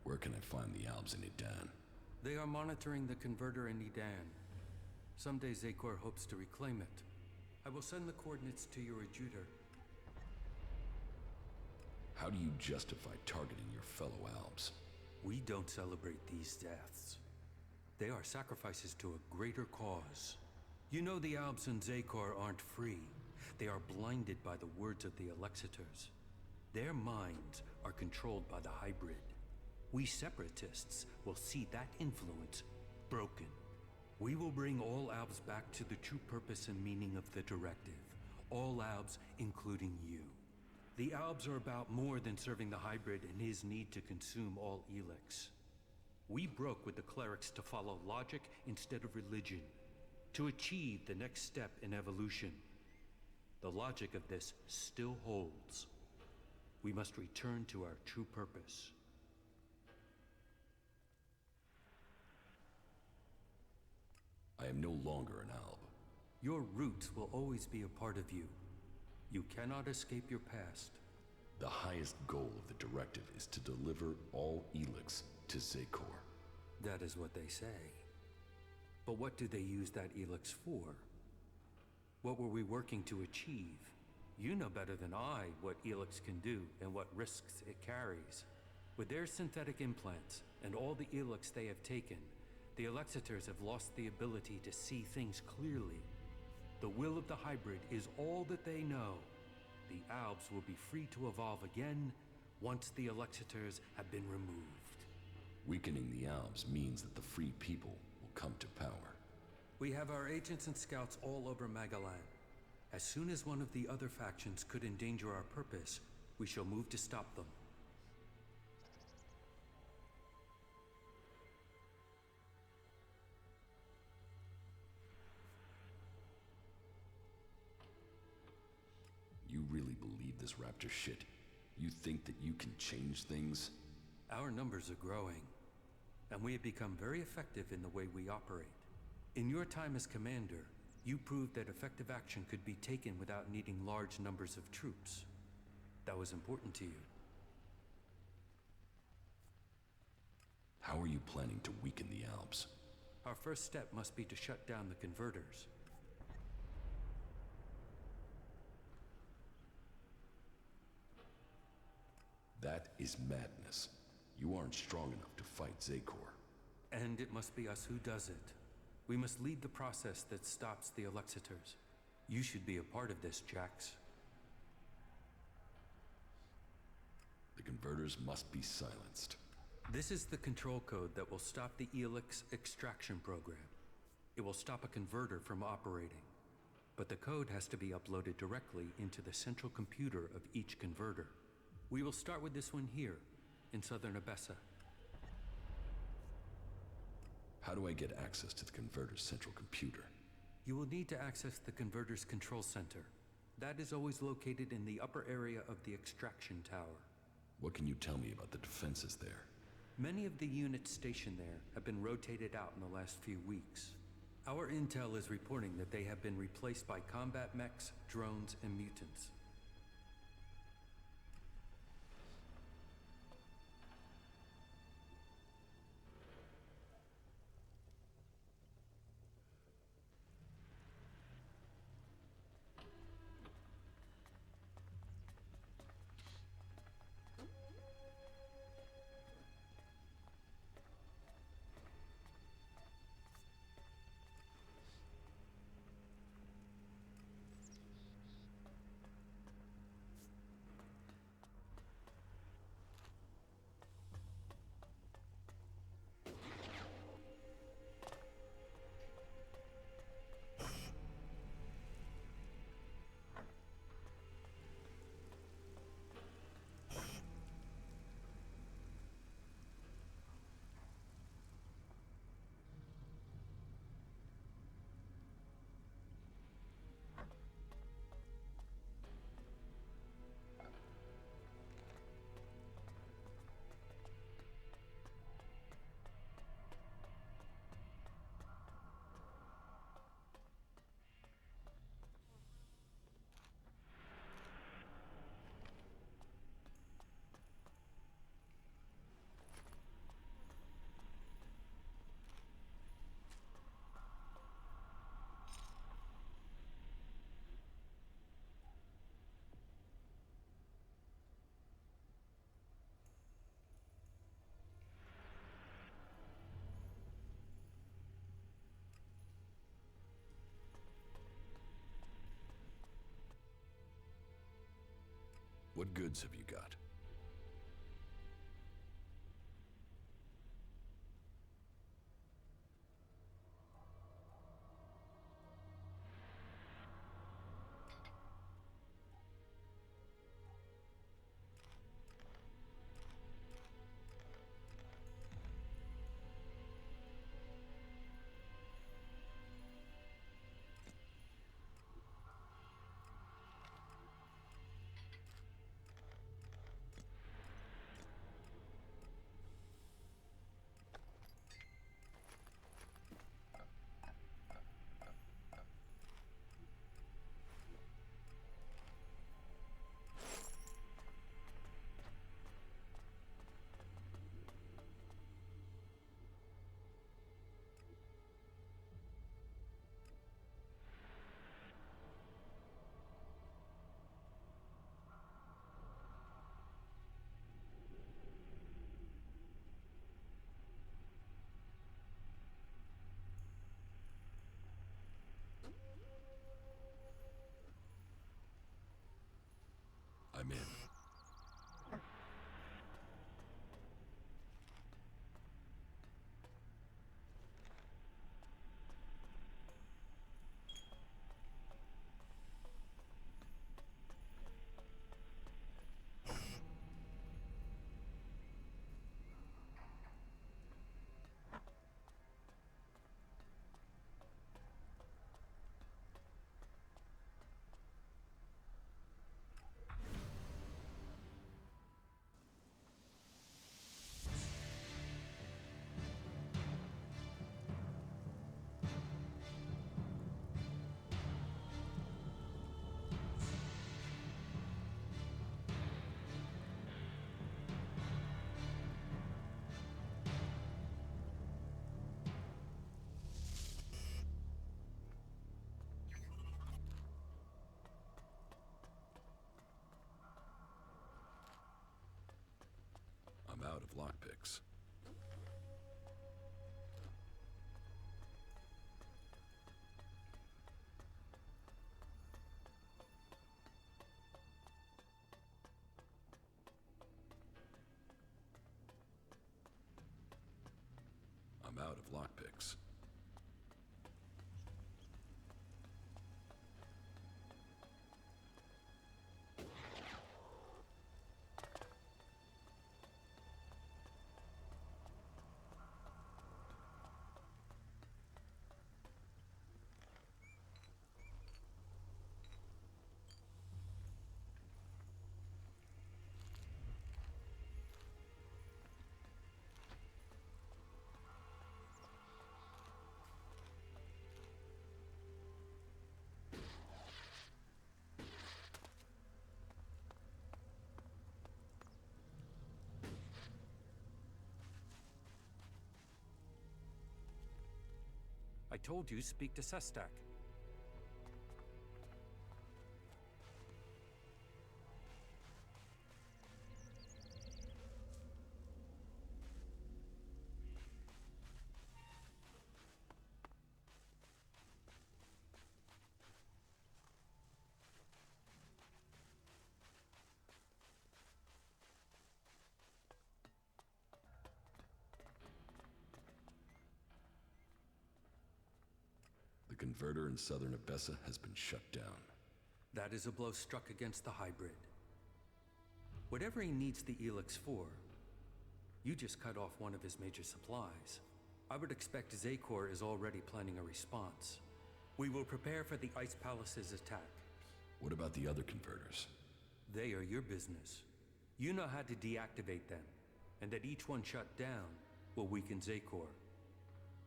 Where can I find the Albs in Edan? They are monitoring the converter in Edan. Someday Zakor hopes to reclaim it. I will send the coordinates to your adjutor. How do you justify targeting your fellow Albs? We don't celebrate these deaths. They are sacrifices to a greater cause. You know the Albs in Zakor aren't free. They are blinded by the words of the Elexitors. Their minds are controlled by the hybrid. We separatists will see that influence broken. We will bring all Albs back to the true purpose and meaning of the directive. All Albs, including you. The Albs are about more than serving the hybrid and his need to consume all ELEX. We broke with the Clerics to follow logic instead of religion, to achieve the next step in evolution. The logic of this still holds. We must return to our true purpose. I am no longer an Alb. Your roots will always be a part of you. You cannot escape your past. The highest goal of the directive is to deliver all ELEX to Zakor. That is what they say. But what do they use that ELEX for? What were we working to achieve? You know better than I what ELEX can do and what risks it carries. With their synthetic implants and all the ELEX they have taken, the Elexitors have lost the ability to see things clearly. The will of the hybrid is all that they know. The Albs will be free to evolve again once the Elexitors have been removed. Weakening the Albs means that the free people will come to power. We have our agents and scouts all over Magalan. As soon as one of the other factions could endanger our purpose, we shall move to stop them. You really believe this Raptor shit? You think that you can change things? Our numbers are growing, and we have become very effective in the way we operate. In your time as commander, you proved that effective action could be taken without needing large numbers of troops. That was important to you. How are you planning to weaken the Albs? Our first step must be to shut down the converters. That is madness. You aren't strong enough to fight Zakor. And it must be us who does it. We must lead the process that stops the Elexitors. You should be a part of this, Jax. The converters must be silenced. This is the control code that will stop the ELEX extraction program. It will stop a converter from operating. But the code has to be uploaded directly into the central computer of each converter. We will start with this one here, in southern Abessa. How do I get access to the converter's central computer? You will need to access the converter's control center. That is always located in the upper area of the extraction tower. What can you tell me about the defenses there? Many of the units stationed there have been rotated out in the last few weeks. Our intel is reporting that they have been replaced by combat mechs, drones, and mutants. What goods have you got? I'm in. I'm out of lockpicks. I'm out of lockpicks. I told you, speak to Sestak. The converter in southern Abessa has been shut down. That is a blow struck against the hybrid. Whatever he needs the ELEX for, you just cut off one of his major supplies. I would expect Zakor is already planning a response. We will prepare for the Ice Palace's attack. What about the other converters? They are your business. You know how to deactivate them, and that each one shut down will weaken Zakor.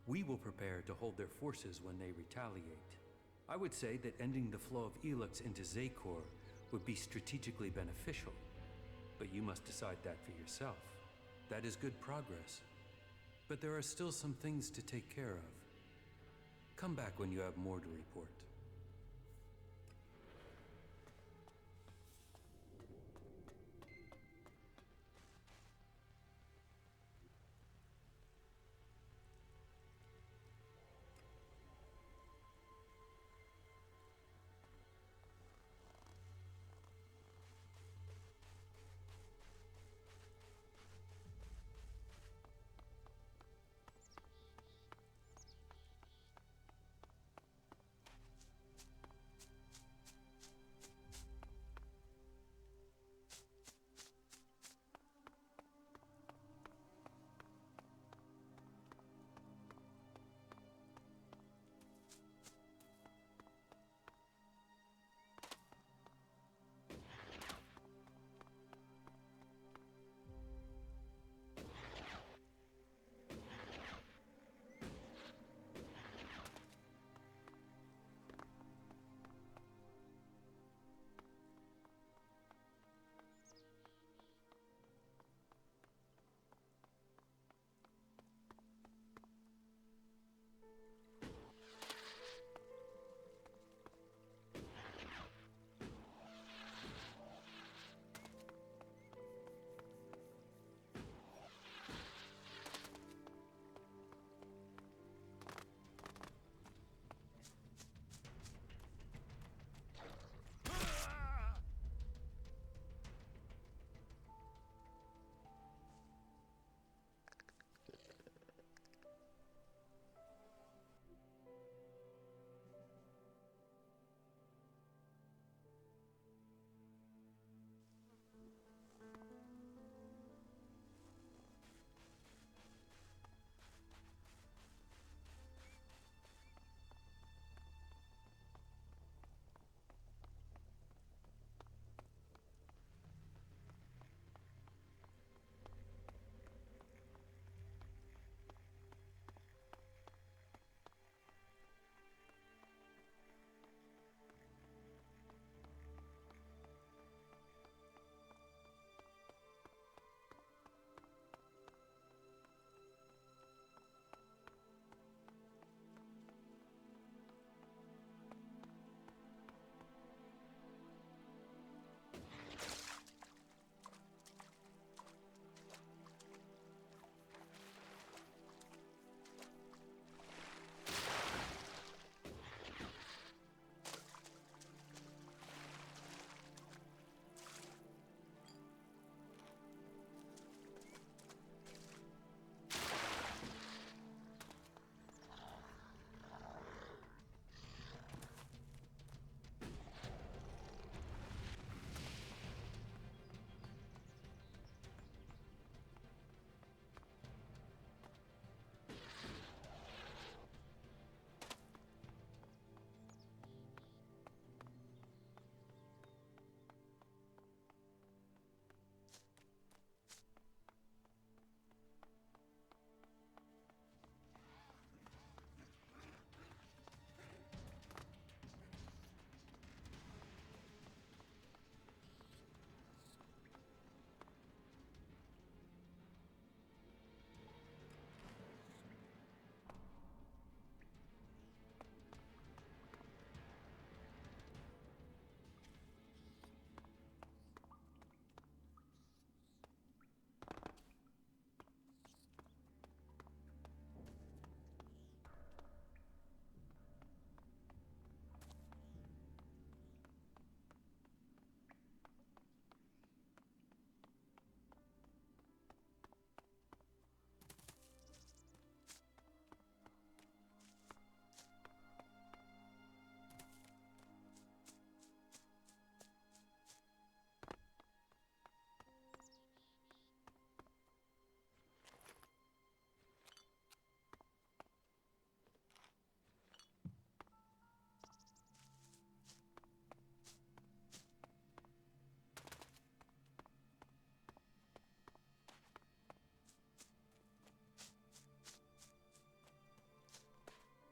We will prepare to hold their forces when they retaliate. I would say that ending the flow of ELEX into Zakor would be strategically beneficial, but you must decide that for yourself. That is good progress, but there are still some things to take care of. Come back when you have more to report.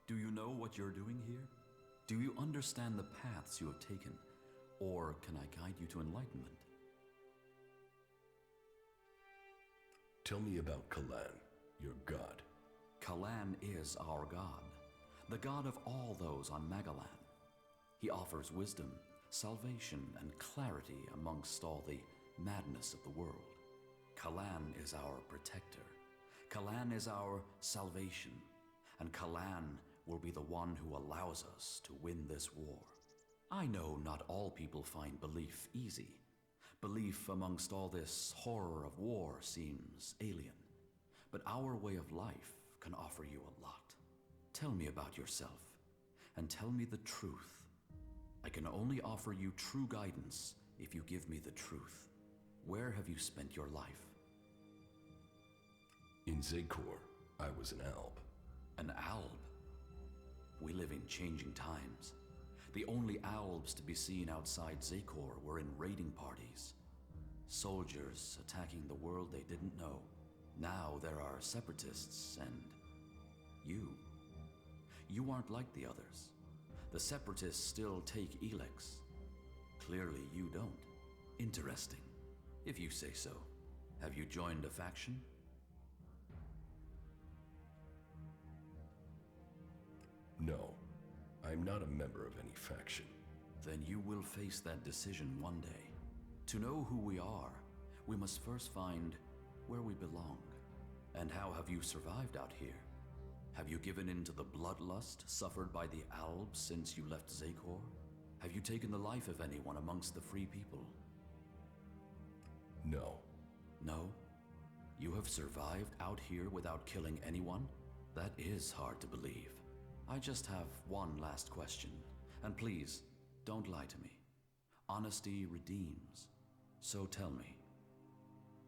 Do you know what you're doing here? Do you understand the paths you have taken? Or can I guide you to enlightenment? Tell me about Kalan, your god. Kalan is our god, the god of all those on Magalan. He offers wisdom, salvation, and clarity amongst all the madness of the world. Kalan is our protector. Kalan is our salvation. And Kalan will be the one who allows us to win this war. I know not all people find belief easy. Belief amongst all this horror of war seems alien. But our way of life can offer you a lot. Tell me about yourself, and tell me the truth. I can only offer you true guidance if you give me the truth. Where have you spent your life? In Zakor, I was an alb. An alb? We live in changing times. The only albs to be seen outside Zakor were in raiding parties. Soldiers attacking the world they didn't know. Now there are separatists and you. You aren't like the others. The separatists still take ELEX. Clearly you don't. Interesting, if you say so. Have you joined a faction? No, I'm not a member of any faction. Then you will face that decision one day. To know who we are, we must first find where we belong. And how have you survived out here? Have you given in to the bloodlust suffered by the Albs since you left Zakor? Have you taken the life of anyone amongst the free people? No. No? You have survived out here without killing anyone? That is hard to believe. I just have one last question, and please, don't lie to me. Honesty redeems. So tell me,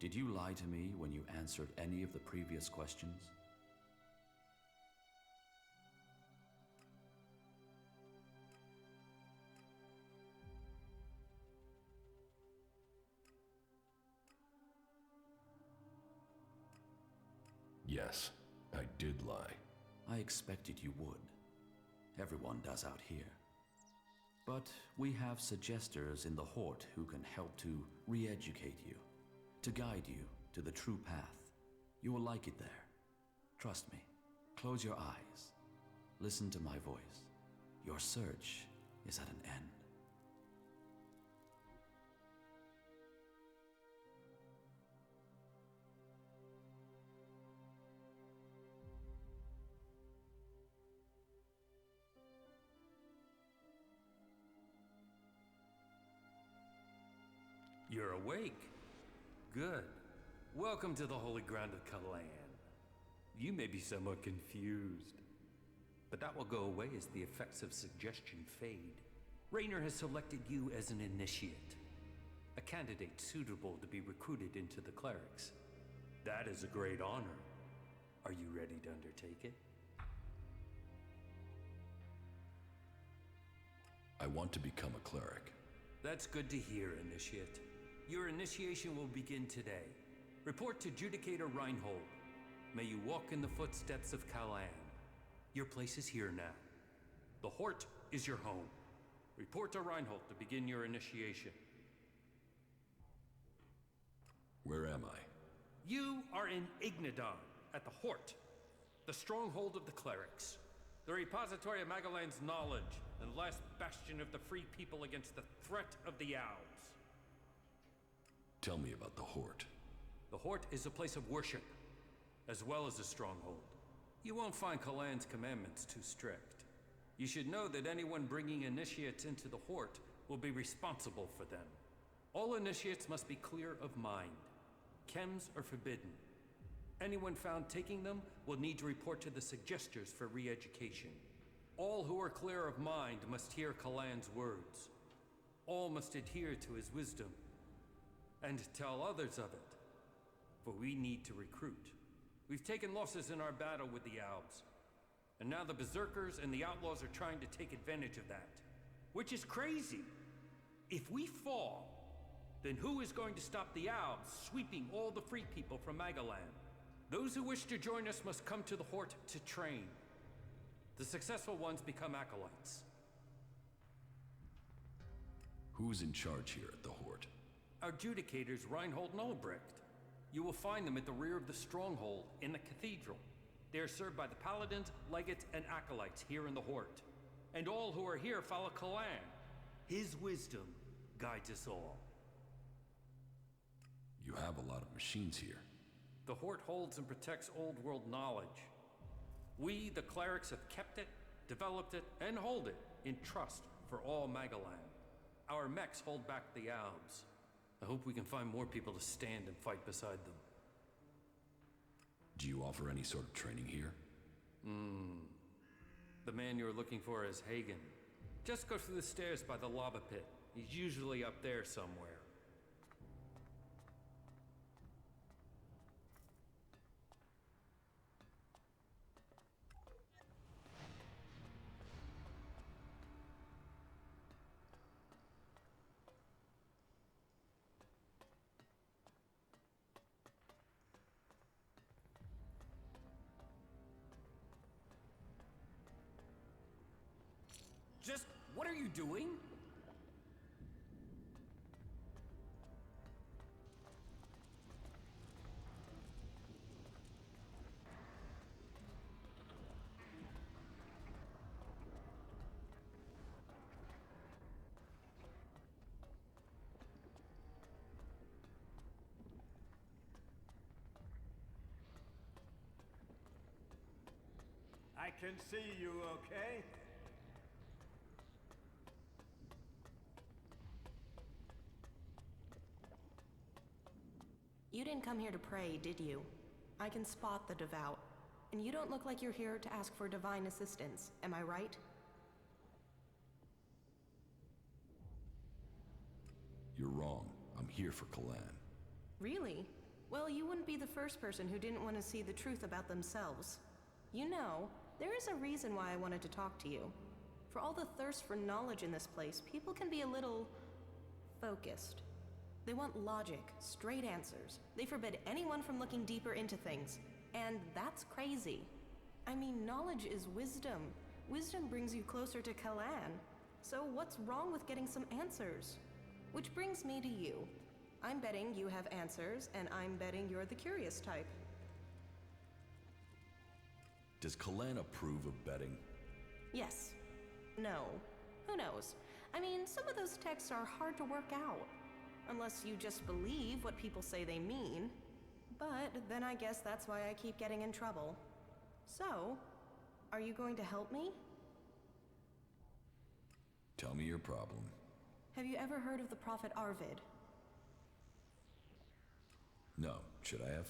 did you lie to me when you answered any of the previous questions? Yes, I did lie. I expected you would. Everyone does out here. But we have suggesters in the Hort who can help to re-educate you, to guide you to the true path. You will like it there. Trust me. Close your eyes. Listen to my voice. Your search is at an end. You're awake. Good. Welcome to the holy ground of Kalan. You may be somewhat confused, but that will go away as the effects of suggestion fade. Raynor has selected you as an initiate, a candidate suitable to be recruited into the Clerics. That is a great honor. Are you ready to undertake it? I want to become a cleric. That's good to hear, Initiate. Your initiation will begin today. Report to Judicator Reinhold. May you walk in the footsteps of Kalan. Your place is here now. The Hort is your home. Report to Reinhold to begin your initiation. Where am I? You are in Ignadon, at the Hort, the stronghold of the Clerics, the repository of Magalan's knowledge, and last bastion of the free people against the threat of the Owls. Tell me about the Hort. The Hort is a place of worship, as well as a stronghold. You won't find Kalan's commandments too strict. You should know that anyone bringing initiates into the Hort will be responsible for them. All initiates must be clear of mind. Chems are forbidden. Anyone found taking them will need to report to the suggesters for re-education. All who are clear of mind must hear Kalan's words. All must adhere to his wisdom, and tell others of it. For we need to recruit. We've taken losses in our battle with the Albs, and now the Berserkers and the Outlaws are trying to take advantage of that. Which is crazy. If we fall, then who is going to stop the Albs sweeping all the free people from Magalan? Those who wish to join us must come to the Hort to train. The successful ones become acolytes. Who's in charge here at the Horde? Our adjudicators, Reinhold and Ulbricht. You will find them at the rear of the stronghold in the cathedral. They are served by the paladins, legates, and acolytes here in the Horde. And all who are here follow Kalan. His wisdom guides us all. You have a lot of machines here. The Horde holds and protects old world knowledge. We, the clerics, have kept it, developed it, and hold it in trust for all Magalan. Our mechs hold back the Albs. I hope we can find more people to stand and fight beside them. Do you offer any sort of training here? The man you're looking for is Hagen. Just go through the stairs by the lava pit. He's usually up there somewhere. Just, what are you doing? I can see you, okay? You didn't come here to pray, did you? I can spot the devout. And you don't look like you're here to ask for divine assistance, am I right? You're wrong. I'm here for Kalan. Really? Well, you wouldn't be the first person who didn't want to see the truth about themselves. You know, there is a reason why I wanted to talk to you. For all the thirst for knowledge in this place, people can be a little focused. They want logic, straight answers. They forbid anyone from looking deeper into things. And that's crazy. I mean, knowledge is wisdom. Wisdom brings you closer to Kalan. So what's wrong with getting some answers? Which brings me to you. I'm betting you have answers, and I'm betting you're the curious type. Does Kalan approve of betting? Yes. No. Who knows? I mean, some of those texts are hard to work out. Unless you just believe what people say they mean. But then I guess that's why I keep getting in trouble. So, are you going to help me? Tell me your problem. Have you ever heard of the prophet Arvid? No. Should I have?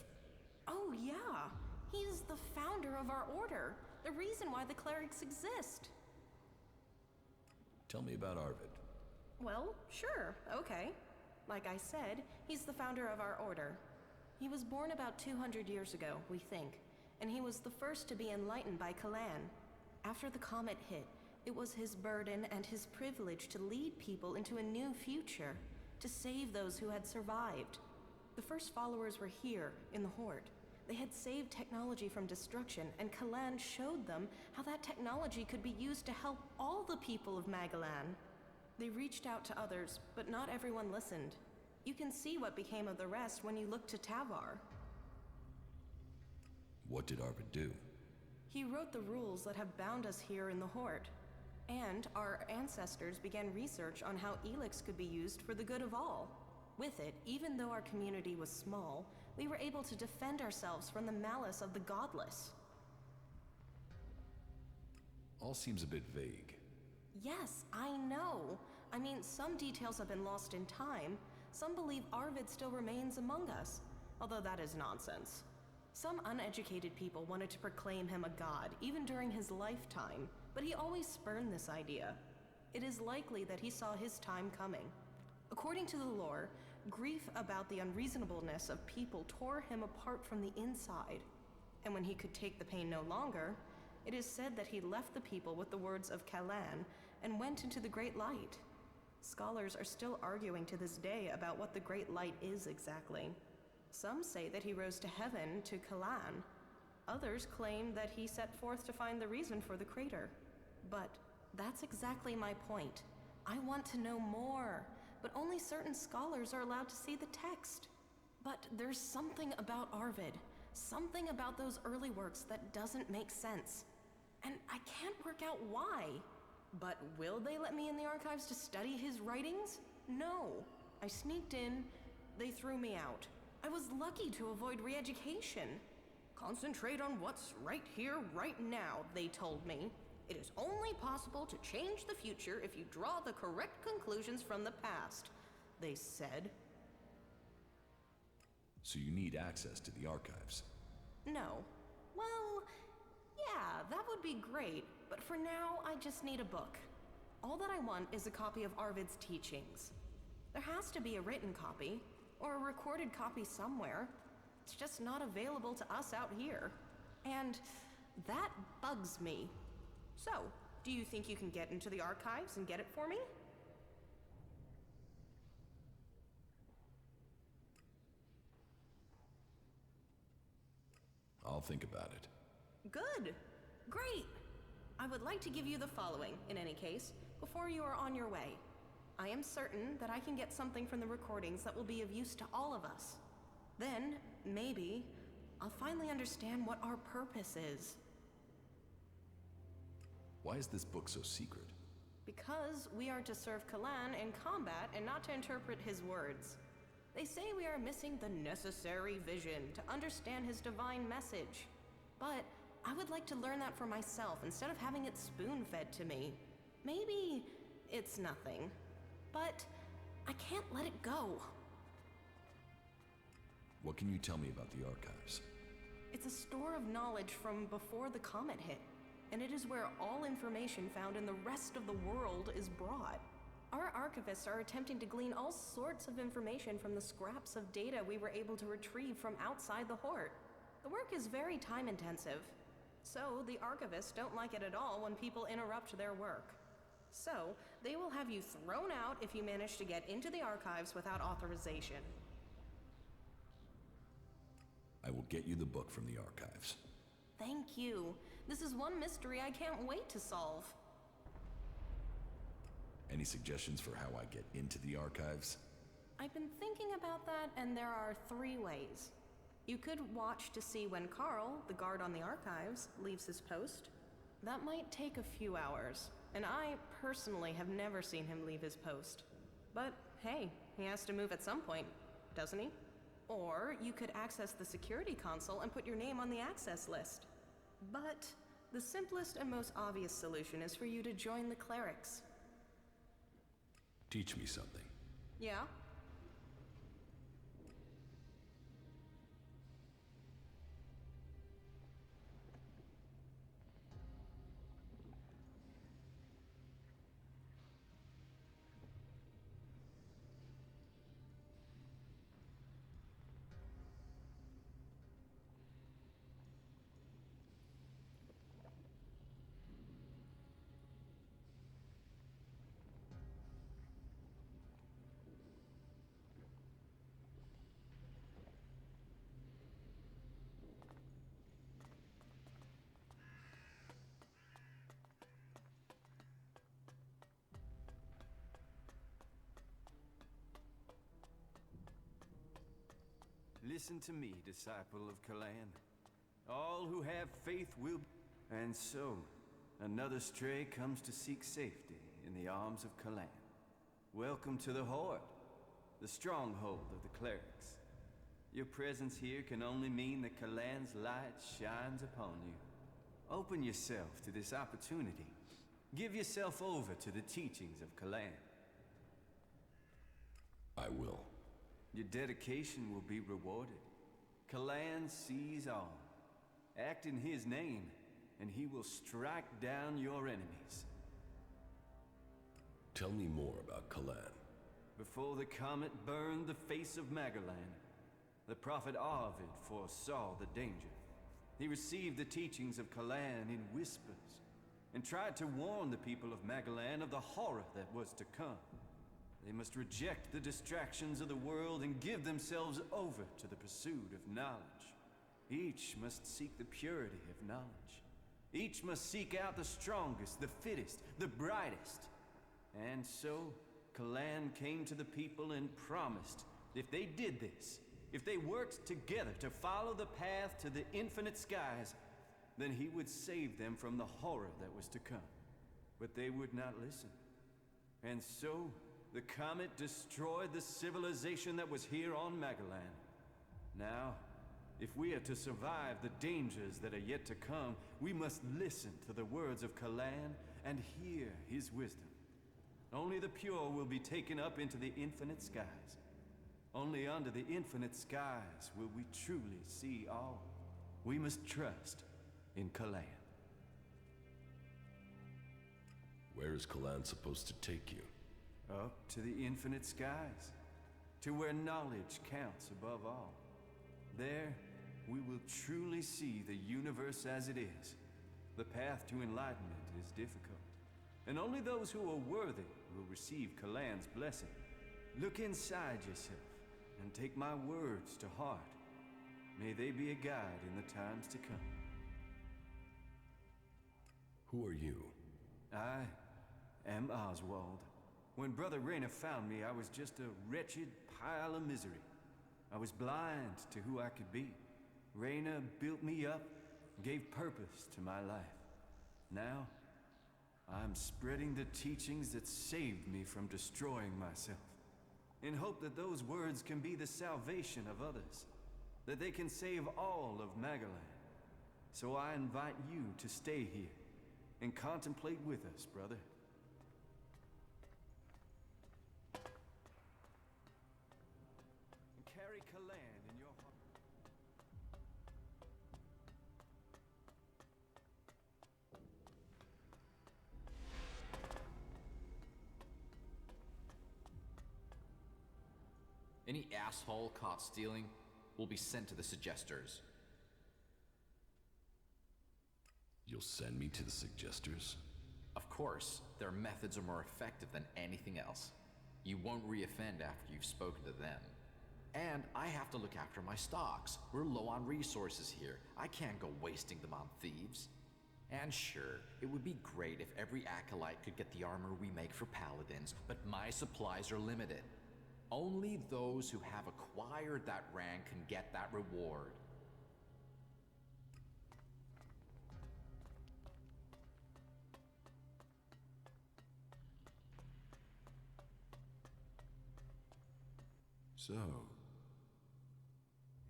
Oh yeah! He's the founder of our order. The reason why the clerics exist. Tell me about Arvid. Well, sure, okay. Like I said, he's the founder of our order. He was born about 200 years ago, we think, and he was the first to be enlightened by Kalan. After the comet hit, it was his burden and his privilege to lead people into a new future, to save those who had survived. The first followers were here, in the Horde. They had saved technology from destruction, and Kalan showed them how that technology could be used to help all the people of Magalan. They reached out to others, but not everyone listened. You can see what became of the rest when you look to Tavar. What did Arvid do? He wrote the rules that have bound us here in the Horde. And our ancestors began research on how ELEX could be used for the good of all. With it, even though our community was small, we were able to defend ourselves from the malice of the godless. All seems a bit vague. Yes, I know. I mean, some details have been lost in time. Some believe Arvid still remains among us, although that is nonsense. Some uneducated people wanted to proclaim him a god, even during his lifetime, but he always spurned this idea. It is likely that he saw his time coming. According to the lore, grief about the unreasonableness of people tore him apart from the inside. And when he could take the pain no longer, it is said that he left the people with the words of Kalan and went into the Great Light. Scholars are still arguing to this day about what the Great Light is exactly. Some say that he rose to heaven, to Kalan. Others claim that he set forth to find the reason for the crater. But that's exactly my point. I want to know more, but only certain scholars are allowed to see the text. But there's something about Arvid, something about those early works that doesn't make sense. And I can't work out why. But will they let me in the archives to study his writings? No. I sneaked in, they threw me out. I was lucky to avoid re-education. Concentrate on what's right here, right now, they told me. It is only possible to change the future if you draw the correct conclusions from the past, they said. So you need access to the archives? No. Well, yeah, that would be great, but for now, I just need a book. All that I want is a copy of Arvid's teachings. There has to be a written copy, or a recorded copy somewhere. It's just not available to us out here. And that bugs me. So, do you think you can get into the archives and get it for me? I'll think about it. Good. Great. I would like to give you the following, in any case, before you are on your way. I am certain that I can get something from the recordings that will be of use to all of us. Then, maybe, I'll finally understand what our purpose is. Why is this book so secret? Because we are to serve Kalan in combat and not to interpret his words. They say we are missing the necessary vision to understand his divine message. But I would like to learn that for myself instead of having it spoon-fed to me. Maybe it's nothing, but I can't let it go. What can you tell me about the archives? It's a store of knowledge from before the comet hit, and it is where all information found in the rest of the world is brought. Our archivists are attempting to glean all sorts of information from the scraps of data we were able to retrieve from outside the Hort. The work is very time-intensive, so the archivists don't like it at all when people interrupt their work. So, they will have you thrown out if you manage to get into the archives without authorization. I will get you the book from the archives. Thank you. This is one mystery I can't wait to solve. Any suggestions for how I get into the archives? I've been thinking about that, and there are 3 ways. You could watch to see when Carl, the guard on the archives, leaves his post. That might take a few hours, and I personally have never seen him leave his post. But hey, he has to move at some point, doesn't he? Or you could access the security console and put your name on the access list. But the simplest and most obvious solution is for you to join the Clerics. Teach me something. Yeah? Listen to me, disciple of Kalan. All who have faith will... And so, another stray comes to seek safety in the arms of Kalan. Welcome to the Horde, the stronghold of the Clerics. Your presence here can only mean that Kalan's light shines upon you. Open yourself to this opportunity. Give yourself over to the teachings of Kalan. I will. Your dedication will be rewarded. Kalan sees all. Act in his name, and he will strike down your enemies. Tell me more about Kalan. Before the comet burned the face of Magalan, the prophet Arvid foresaw the danger. He received the teachings of Kalan in whispers, and tried to warn the people of Magalan of the horror that was to come. They must reject the distractions of the world and give themselves over to the pursuit of knowledge. Each must seek the purity of knowledge. Each must seek out the strongest, the fittest, the brightest. And so, Kalan came to the people and promised if they did this, if they worked together to follow the path to the infinite skies, then he would save them from the horror that was to come. But they would not listen. And so, the comet destroyed the civilization that was here on Magalan. Now, if we are to survive the dangers that are yet to come, we must listen to the words of Kalan and hear his wisdom. Only the pure will be taken up into the infinite skies. Only under the infinite skies will we truly see all. We must trust in Kalan. Where is Kalan supposed to take you? Up to the infinite skies, to where knowledge counts above all. There, we will truly see the universe as it is. The path to enlightenment is difficult, and only those who are worthy will receive Kalan's blessing. Look inside yourself, and take my words to heart. May they be a guide in the times to come. Who are you? I am Oswald. When Brother Rayner found me, I was just a wretched pile of misery. I was blind to who I could be. Rayner built me up, gave purpose to my life. Now, I'm spreading the teachings that saved me from destroying myself, in hope that those words can be the salvation of others, that they can save all of Magalan. So I invite you to stay here and contemplate with us, brother. And carry Kalan in your heart. Any asshole caught stealing will be sent to the Suggesters. You'll send me to the Suggesters? Of course, their methods are more effective than anything else. You won't re-offend after you've spoken to them. And I have to look after my stocks. We're low on resources here. I can't go wasting them on thieves. And sure, it would be great if every acolyte could get the armor we make for paladins, but my supplies are limited. Only those who have acquired that rank can get that reward. So,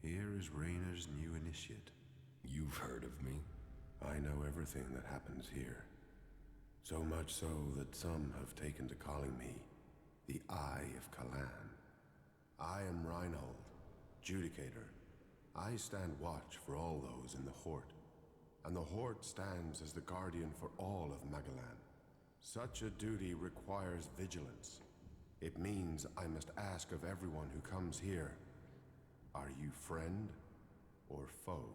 here is Rayner's new initiate. You've heard of me? I know everything that happens here. So much so that some have taken to calling me the Eye of Kalan. I am Reinhold, Judicator. I stand watch for all those in the Hort, and the Hort stands as the guardian for all of Magalan. Such a duty requires vigilance. It means I must ask of everyone who comes here, are you friend or foe?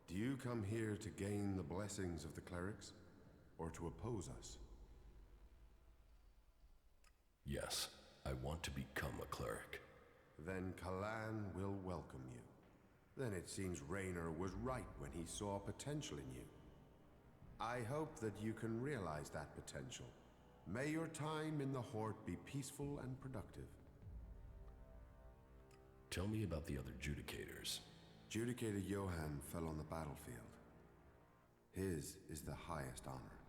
Do you come here to gain the blessings of the clerics, or to oppose us? Yes, I want to become a cleric. Then Kalan will welcome you. Then it seems Rayner was right when he saw potential in you. I hope that you can realize that potential. May your time in the Hort be peaceful and productive. Tell me about the other Judicators. Judicator Johann fell on the battlefield. His is the highest honor.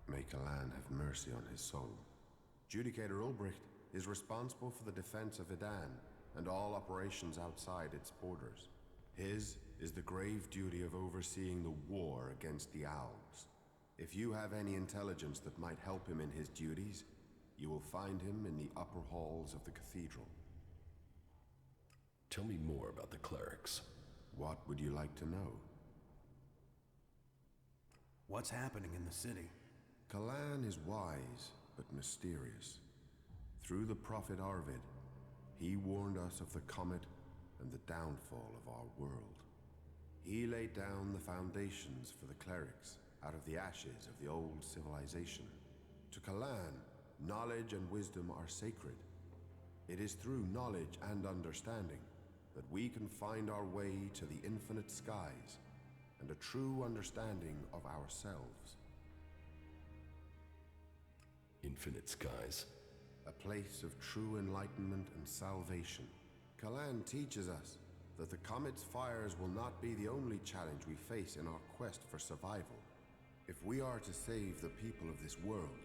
May Kalan have mercy on his soul. Judicator Ulbricht is responsible for the defense of Idan and all operations outside its borders. His is the grave duty of overseeing the war against the Owls. If you have any intelligence that might help him in his duties, you will find him in the upper halls of the cathedral. Tell me more about the clerics. What would you like to know? What's happening in the city? Kalan is wise, but mysterious. Through the prophet Arvid, he warned us of the comet and the downfall of our world. He laid down the foundations for the clerics out of the ashes of the old civilization. To Kalan, knowledge and wisdom are sacred. It is through knowledge and understanding that we can find our way to the infinite skies and a true understanding of ourselves. Infinite skies? A place of true enlightenment and salvation. Kalan teaches us that the comet's fires will not be the only challenge we face in our quest for survival. If we are to save the people of this world,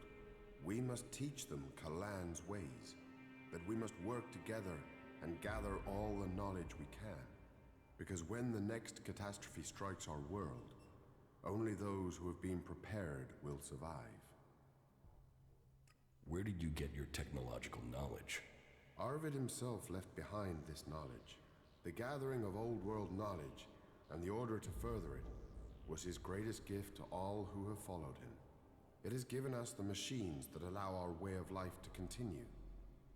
we must teach them Kalan's ways, that we must work together and gather all the knowledge we can. Because when the next catastrophe strikes our world, only those who have been prepared will survive. Where did you get your technological knowledge? Arvid himself left behind this knowledge. The gathering of old world knowledge and the order to further it was his greatest gift to all who have followed him. It has given us the machines that allow our way of life to continue.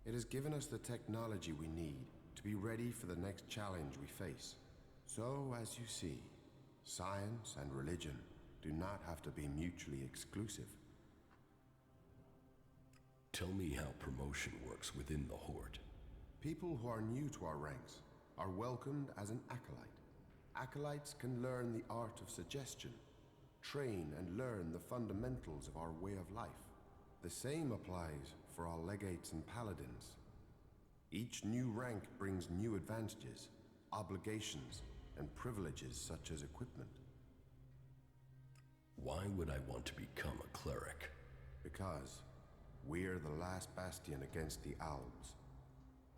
It has given us the technology we need to be ready for the next challenge we face. So, as you see, science and religion do not have to be mutually exclusive. Tell me how promotion works within the Horde. People who are new to our ranks are welcomed as an acolyte. Acolytes can learn the art of suggestion, train and learn the fundamentals of our way of life. The same applies for our legates and paladins. Each new rank brings new advantages, obligations, and privileges such as equipment. Why would I want to become a cleric? Because we're the last bastion against the Alps.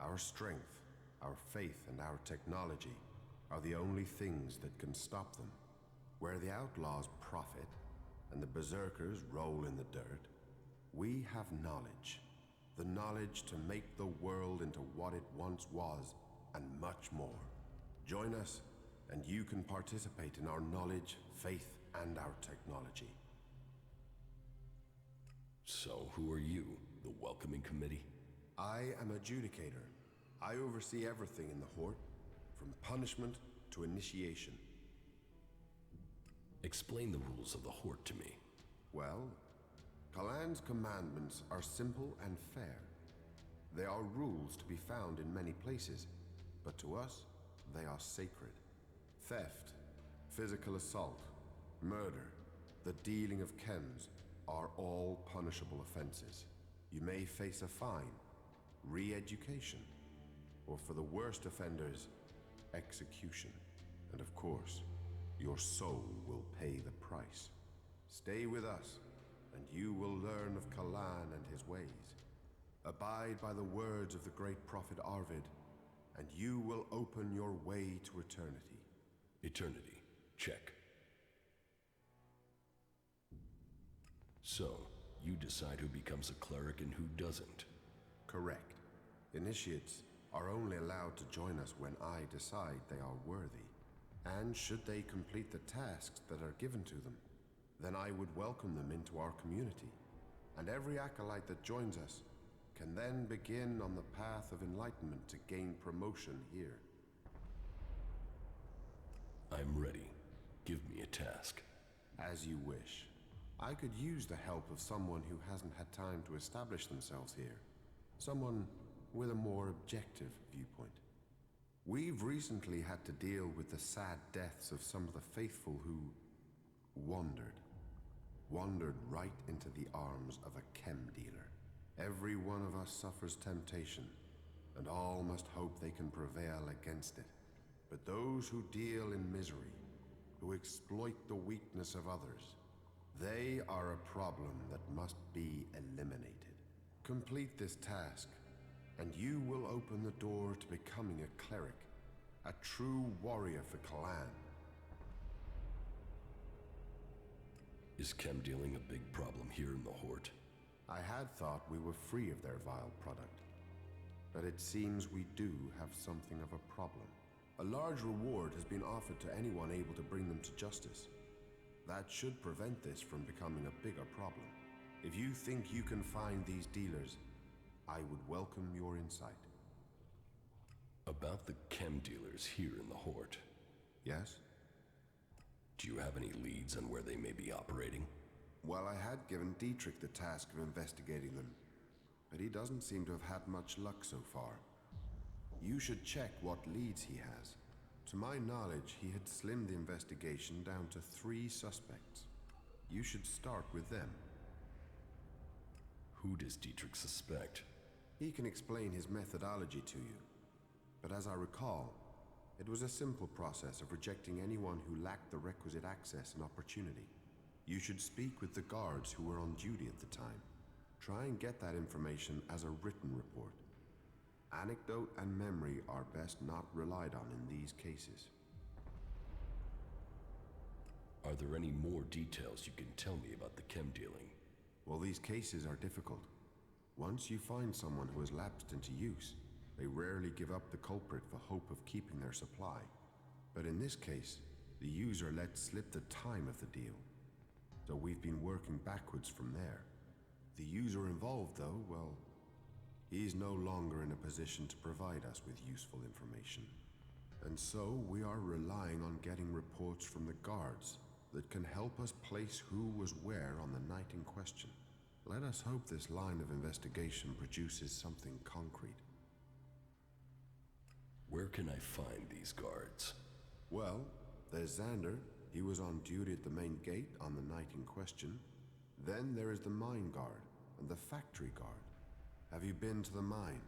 Our strength, our faith, and our technology are the only things that can stop them. Where the outlaws profit and the berserkers roll in the dirt, we have knowledge. The knowledge to make the world into what it once was, and much more. Join us, and you can participate in our knowledge, faith, and our technology. So, who are you? The welcoming committee? I am adjudicator. I oversee everything in the Horde, from punishment to initiation. Explain the rules of the Horde to me. Well, Kalan's commandments are simple and fair. They are rules to be found in many places, but to us, they are sacred. Theft, physical assault, murder, the dealing of chems are all punishable offenses. You may face a fine, re-education, or for the worst offenders, execution. And of course, your soul will pay the price. Stay with us, and you will learn of Kalan and his ways. Abide by the words of the great prophet Arvid, and you will open your way to eternity. Eternity. Check. So, you decide who becomes a cleric and who doesn't. Correct. Initiates are only allowed to join us when I decide they are worthy. And should they complete the tasks that are given to them, then I would welcome them into our community. And every acolyte that joins us can then begin on the path of enlightenment to gain promotion here. I'm ready. Give me a task. As you wish. I could use the help of someone who hasn't had time to establish themselves here. Someone with a more objective viewpoint. We've recently had to deal with the sad deaths of some of the faithful who wandered right into the arms of a chem dealer. Every one of us suffers temptation, and all must hope they can prevail against it. But those who deal in misery, who exploit the weakness of others, they are a problem that must be eliminated. Complete this task, and you will open the door to becoming a cleric, a true warrior for Kalan. Is chem dealing a big problem here in the Horde? I had thought we were free of their vile product, but it seems we do have something of a problem. A large reward has been offered to anyone able to bring them to justice. That should prevent this from becoming a bigger problem. If you think you can find these dealers, I would welcome your insight. About the chem dealers here in the Horde. Yes? Do you have any leads on where they may be operating? Well, I had given Dietrich the task of investigating them, but he doesn't seem to have had much luck so far. You should check what leads he has. To my knowledge, he had slimmed the investigation down to 3 suspects. You should start with them. Who does Dietrich suspect? He can explain his methodology to you. But as I recall, it was a simple process of rejecting anyone who lacked the requisite access and opportunity. You should speak with the guards who were on duty at the time. Try and get that information as a written report. Anecdote and memory are best not relied on in these cases. Are there any more details you can tell me about the chem dealing? Well, these cases are difficult. Once you find someone who has lapsed into use, they rarely give up the culprit for hope of keeping their supply. But in this case, the user let slip the time of the deal. So we've been working backwards from there. The user involved, though, well, he's no longer in a position to provide us with useful information. And so we are relying on getting reports from the guards that can help us place who was where on the night in question. Let us hope this line of investigation produces something concrete. Where can I find these guards? Well, there's Xander. He was on duty at the main gate on the night in question. Then there is the mine guard and the factory guard. Have you been to the mine?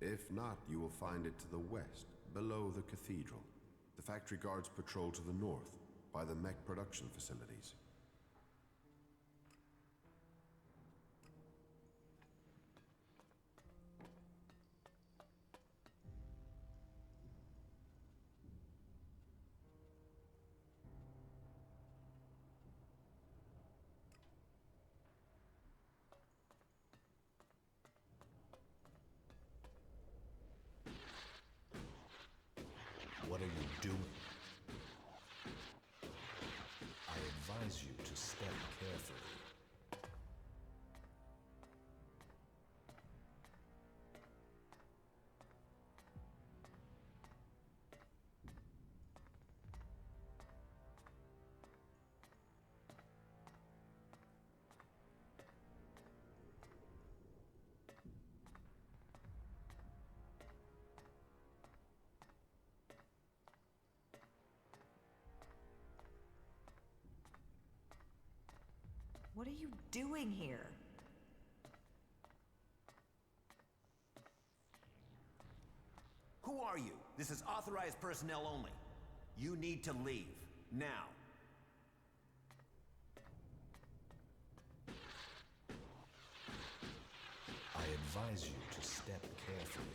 If not, you will find it to the west, below the cathedral. The factory guards patrol to the north, by the mech production facilities. What are you doing? I advise you to step carefully. What are you doing here? Who are you? This is authorized personnel only. You need to leave. Now. I advise you to step carefully.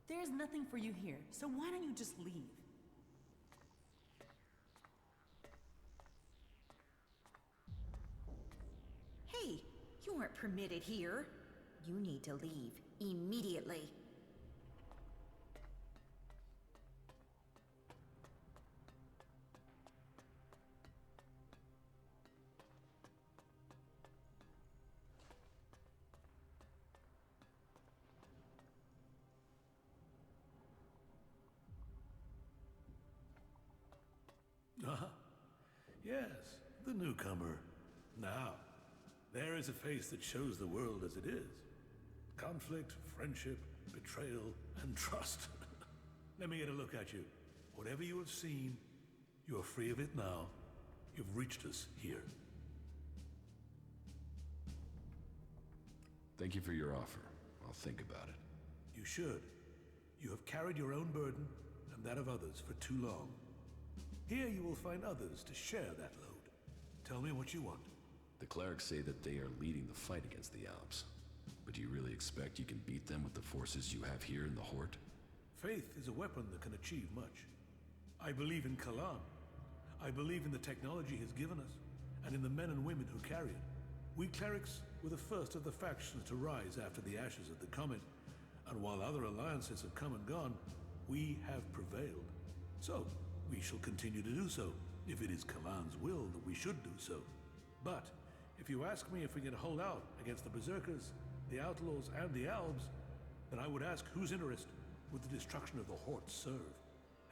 There's nothing for you here, so why don't you just leave? Hey, you aren't permitted here. You need to leave immediately. Yes, the newcomer. Now, there is a face that shows the world as it is. Conflict, friendship, betrayal, and trust. Let me get a look at you. Whatever you have seen, you are free of it now. You've reached us here. Thank you for your offer. I'll think about it. You should. You have carried your own burden and that of others for too long. Here you will find others to share that load. Tell me what you want. The clerics say that they are leading the fight against the Alps. But do you really expect you can beat them with the forces you have here in the Horde? Faith is a weapon that can achieve much. I believe in Kalan. I believe in the technology he's given us, and in the men and women who carry it. We clerics were the first of the factions to rise after the ashes of the Comet, and while other alliances have come and gone, we have prevailed. So, we shall continue to do so, if it is Kalan's will that we should do so. But, if you ask me if we can hold out against the Berserkers, the Outlaws, and the Albs, then I would ask whose interest would the destruction of the Horde serve?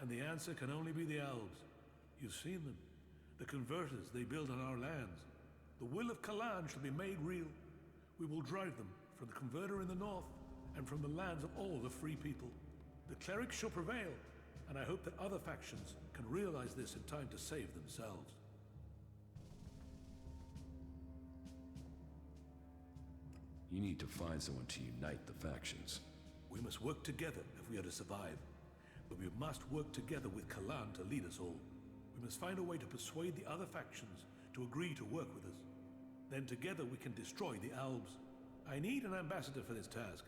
And the answer can only be the Albs. You've seen them. The converters they build on our lands. The will of Kalan shall be made real. We will drive them from the converter in the north and from the lands of all the free people. The clerics shall prevail, and I hope that other factions can realize this in time to save themselves. You need to find someone to unite the factions. We must work together if we are to survive. But we must work together with Kalan to lead us all. We must find a way to persuade the other factions to agree to work with us. Then together we can destroy the Albs. I need an ambassador for this task.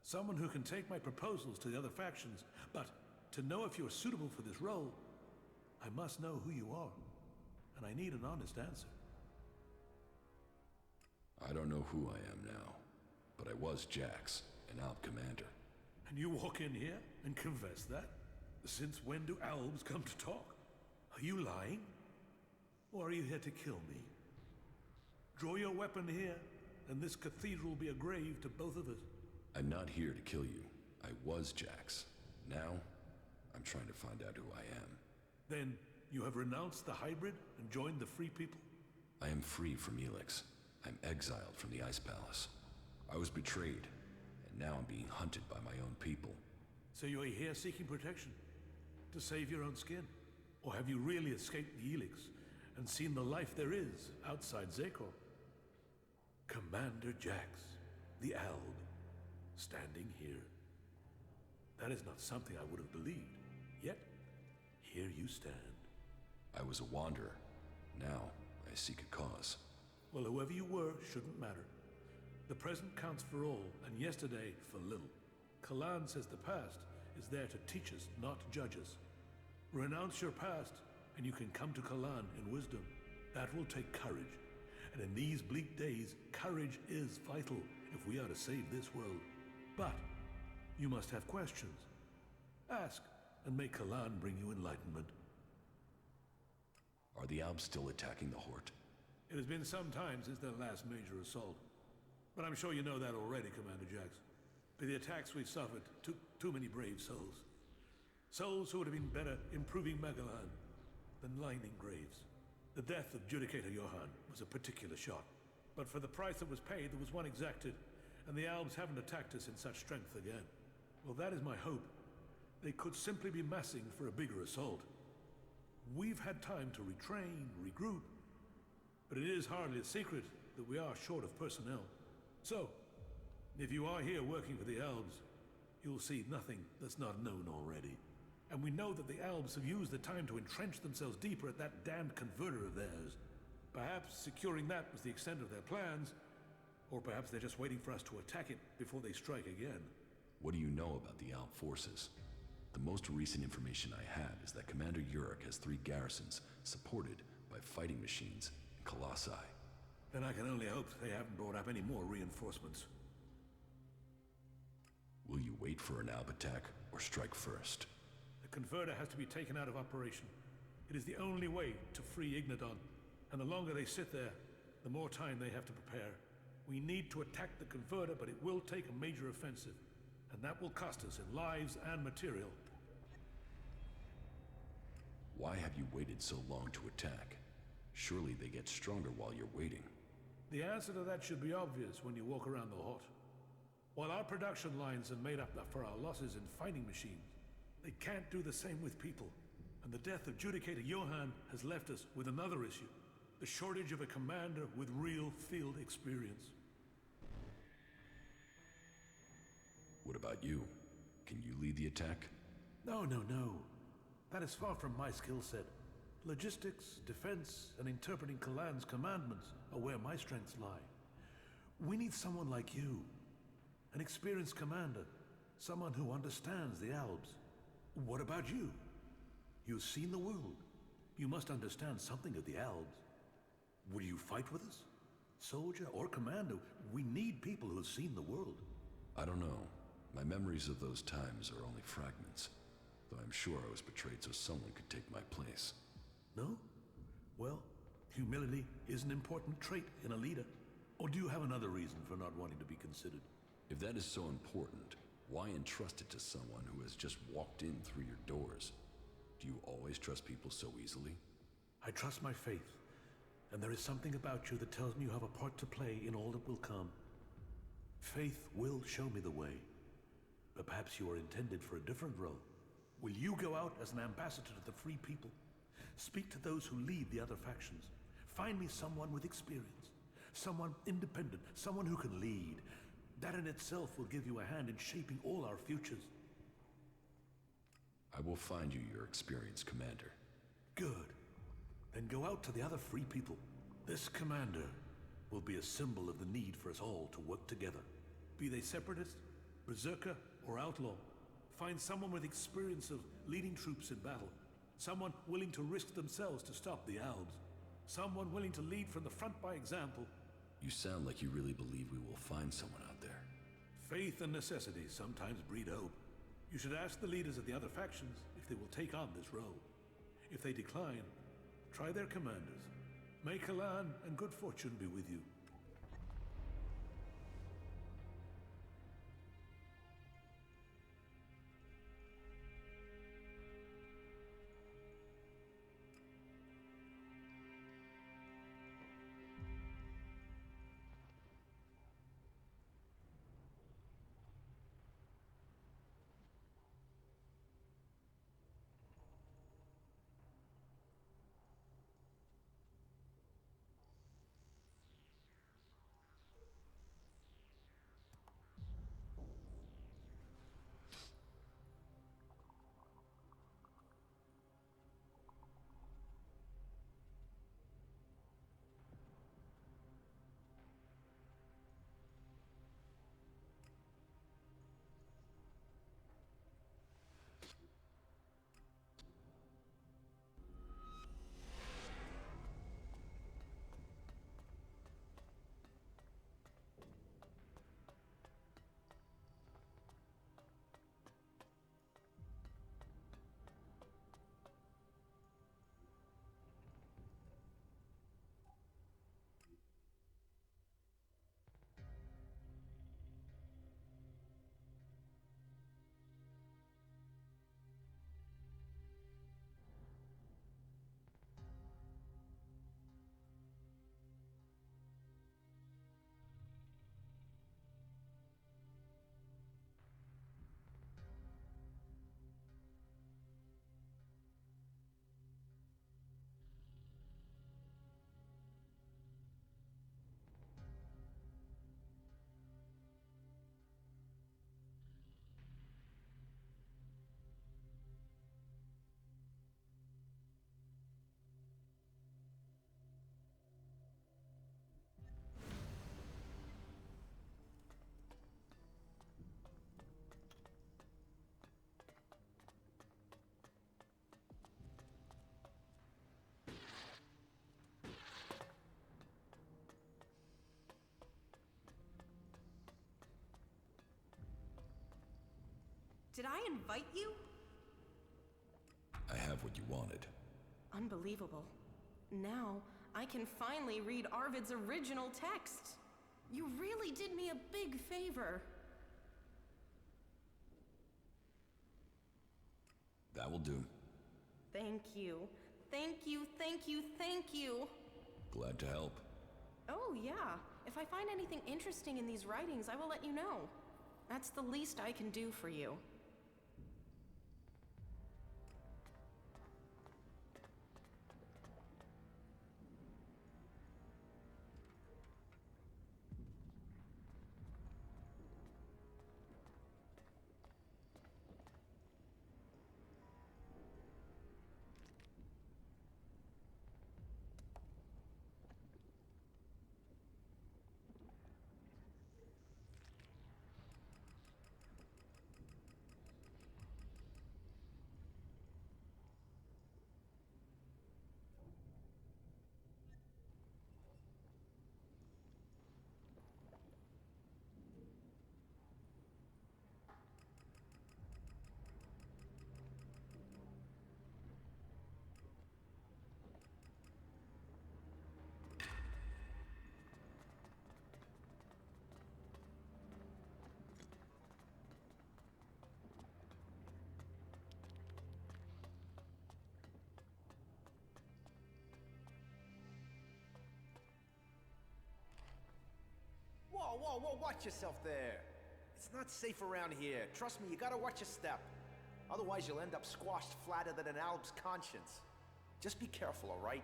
Someone who can take my proposals to the other factions, but to know if you are suitable for this role, I must know who you are. And I need an honest answer. I don't know who I am now, but I was Jax, an Alp commander. And you walk in here and confess that? Since when do Albs come to talk? Are you lying? Or are you here to kill me? Draw your weapon here, and this cathedral will be a grave to both of us. I'm not here to kill you. I was Jax. Now, I'm trying to find out who I am. Then, you have renounced the hybrid and joined the Free People? I am free from ELEX. I'm exiled from the Ice Palace. I was betrayed, and now I'm being hunted by my own people. So you're here seeking protection? To save your own skin? Or have you really escaped the ELEX and seen the life there is outside Zakor? Commander Jax, the Alb, standing here. That is not something I would have believed. Yet, here you stand. I was a wanderer. Now, I seek a cause. Well, whoever you were shouldn't matter. The present counts for all, and yesterday for little. Kalan says the past is there to teach us, not judge us. Renounce your past, and you can come to Kalan in wisdom. That will take courage. And in these bleak days, courage is vital if we are to save this world. But you must have questions. Ask, and may Kalan bring you enlightenment. Are the Alps still attacking the Horde? It has been some time since their last major assault. But I'm sure you know that already, Commander Jax. The attacks we've suffered took too many brave souls. Souls who would have been better improving Magalan than lining graves. The death of Judicator Johann was a particular shock. But for the price that was paid, there was one exacted, and the Albs haven't attacked us in such strength again. Well, that is my hope. They could simply be massing for a bigger assault. We've had time to retrain, regroup, but it is hardly a secret that we are short of personnel. So, if you are here working for the Albs, you'll see nothing that's not known already. And we know that the Albs have used the time to entrench themselves deeper at that damned converter of theirs. Perhaps securing that was the extent of their plans, or perhaps they're just waiting for us to attack it before they strike again. What do you know about the Alp forces? The most recent information I have is that Commander Uruk has 3 garrisons supported by fighting machines and colossi. Then I can only hope they haven't brought up any more reinforcements. Will you wait for an Alp attack or strike first? The converter has to be taken out of operation. It is the only way to free Ignadon, and the longer they sit there, the more time they have to prepare. We need to attack the converter, but it will take a major offensive, and that will cost us in lives and material. Why have you waited so long to attack? Surely they get stronger while you're waiting. The answer to that should be obvious when you walk around the Horde. While our production lines have made up for our losses in fighting machines, they can't do the same with people. And the death of Judicator Johann has left us with another issue: the shortage of a commander with real field experience. What about you? Can you lead the attack? No, no, no. That is far from my skill set. Logistics, defense, and interpreting Kalan's commandments are where my strengths lie. We need someone like you. An experienced commander. Someone who understands the Alps. What about you? You've seen the world. You must understand something of the Alps. Will you fight with us? Soldier or commander, we need people who've seen the world. I don't know. My memories of those times are only fragments. Though I'm sure I was betrayed so someone could take my place. No? Well, humility is an important trait in a leader. Or do you have another reason for not wanting to be considered? If that is so important, why entrust it to someone who has just walked in through your doors? Do you always trust people so easily? I trust my faith, and there is something about you that tells me you have a part to play in all that will come. Faith will show me the way. But perhaps you are intended for a different role. Will you go out as an ambassador to the free people? Speak to those who lead the other factions. Find me someone with experience. Someone independent. Someone who can lead. That in itself will give you a hand in shaping all our futures. I will find you your experienced commander. Good. Then go out to the other free people. This commander will be a symbol of the need for us all to work together. Be they separatist, berserker, or outlaw. Find someone with experience of leading troops in battle. Someone willing to risk themselves to stop the Alps. Someone willing to lead from the front by example. You sound like you really believe we will find someone out there. Faith and necessity sometimes breed hope. You should ask the leaders of the other factions if they will take on this role. If they decline, try their commanders. May Kalan and good fortune be with you. Did I invite you? I have what you wanted. Unbelievable. Now, I can finally read Arvid's original text. You really did me a big favor. That will do. Thank you. Thank you, thank you, thank you. Glad to help. Oh, yeah. If I find anything interesting in these writings, I will let you know. That's the least I can do for you. Whoa, whoa, watch yourself there. It's not safe around here. Trust me, you gotta watch your step. Otherwise, you'll end up squashed flatter than an Alp's conscience. Just be careful, all right?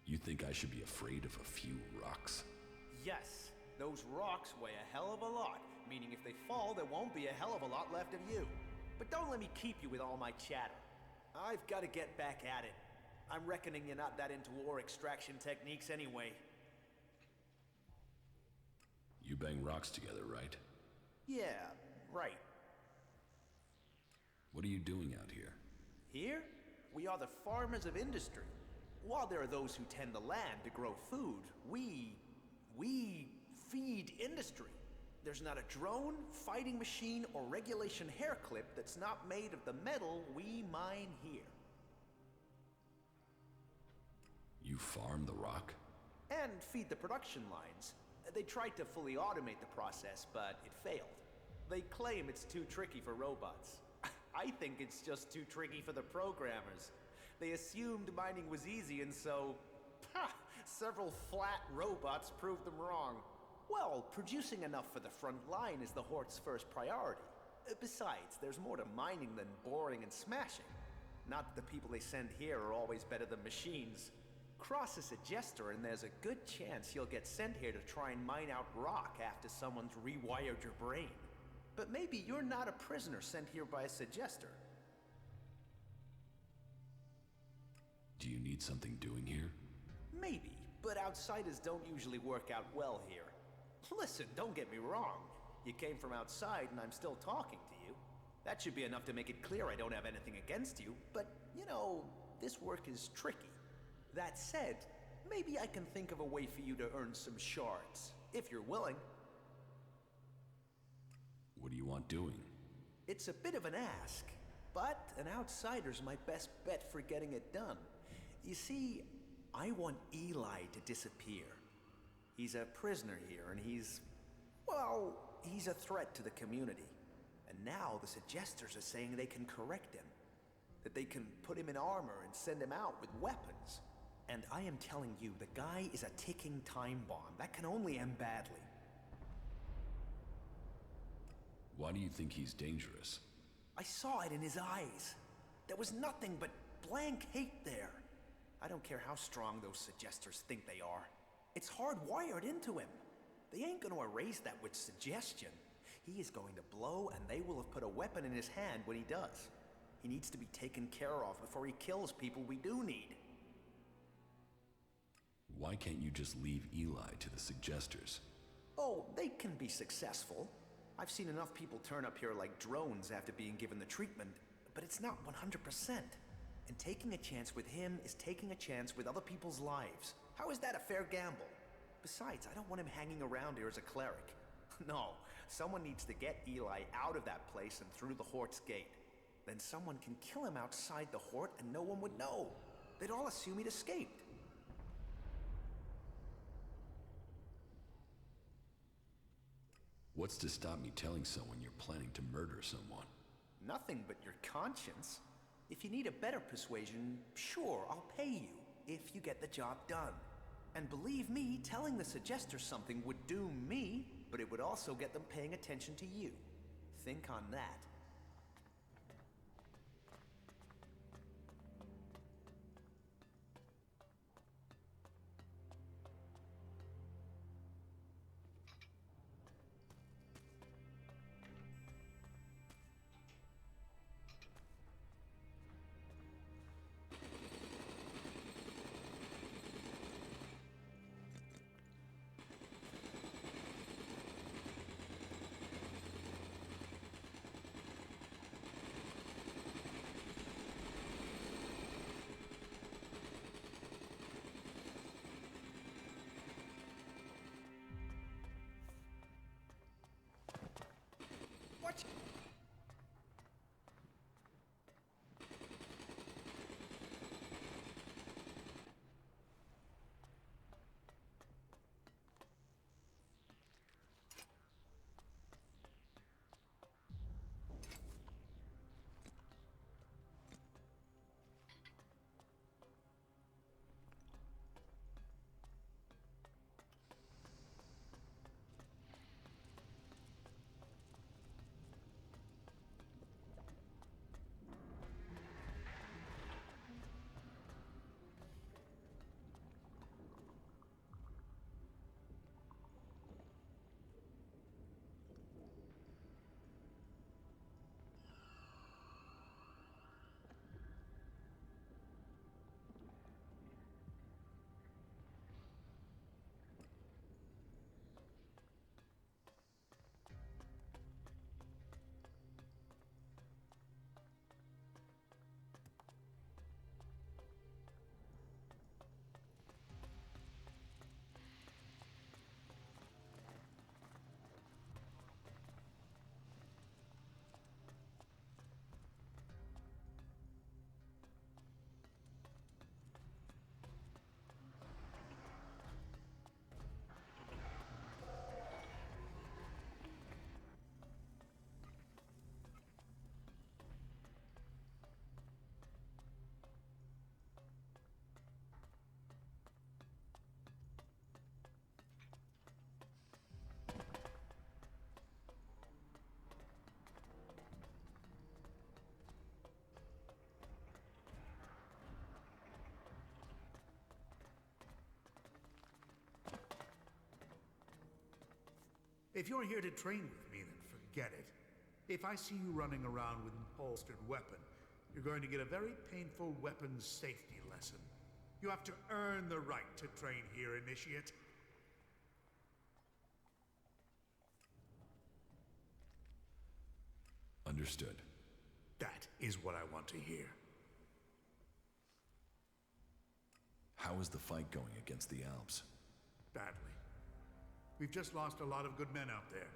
You think I should be afraid of a few rocks? Yes, those rocks weigh a hell of a lot, meaning if they fall, there won't be a hell of a lot left of you. But don't let me keep you with all my chatter. I've got to get back at it. I'm reckoning you're not that into ore extraction techniques anyway. You bang rocks together, right? Yeah, right. What are you doing out here? Here, we are the farmers of industry. While there are those who tend the land to grow food, we feed industry. There's not a drone, fighting machine, or regulation hair clip that's not made of the metal we mine here. You farm the rock? And feed the production lines. They tried to fully automate the process, but it failed. They claim it's too tricky for robots. I think it's just too tricky for the programmers. They assumed mining was easy, and so, several flat robots proved them wrong. Well, producing enough for the front line is the Hort's first priority. Besides, there's more to mining than boring and smashing. Not that the people they send here are always better than machines. Cross a suggester and there's a good chance you'll get sent here to try and mine out rock after someone's rewired your brain. But maybe you're not a prisoner sent here by a suggester. Do you need something doing here? Maybe, but outsiders don't usually work out well here. Listen, don't get me wrong. You came from outside and I'm still talking to you. That should be enough to make it clear I don't have anything against you, but, you know, this work is tricky. That said, maybe I can think of a way for you to earn some shards, if you're willing. What do you want doing? It's a bit of an ask, but an outsider's my best bet for getting it done. You see, I want Eli to disappear. He's a prisoner here, and he's a threat to the community. And now the suggesters are saying they can correct him. That they can put him in armor and send him out with weapons. And I am telling you, the guy is a ticking time bomb. That can only end badly. Why do you think he's dangerous? I saw it in his eyes. There was nothing but blank hate there. I don't care how strong those suggesters think they are. It's hardwired into him. They ain't gonna erase that with suggestion. He is going to blow, and they will have put a weapon in his hand when he does. He needs to be taken care of before he kills people we do need. Why can't you just leave Eli to the suggesters? Oh, they can be successful. I've seen enough people turn up here like drones after being given the treatment, but it's not 100%. And taking a chance with him is taking a chance with other people's lives. How is that a fair gamble? Besides, I don't want him hanging around here as a cleric. No, someone needs to get Eli out of that place and through the Hort's gate. Then someone can kill him outside the Hort and no one would know. They'd all assume he'd escaped. What's to stop me telling someone you're planning to murder someone? Nothing but your conscience. If you need a better persuasion, sure, I'll pay you, if you get the job done. And believe me, telling the suggester something would doom me, but it would also get them paying attention to you. Think on that. What? If you're here to train with me, then forget it. If I see you running around with an holstered weapon, you're going to get a very painful weapons safety lesson. You have to earn the right to train here, Initiate. Understood. That is what I want to hear. How is the fight going against the Alps? Badly. We've just lost a lot of good men out there.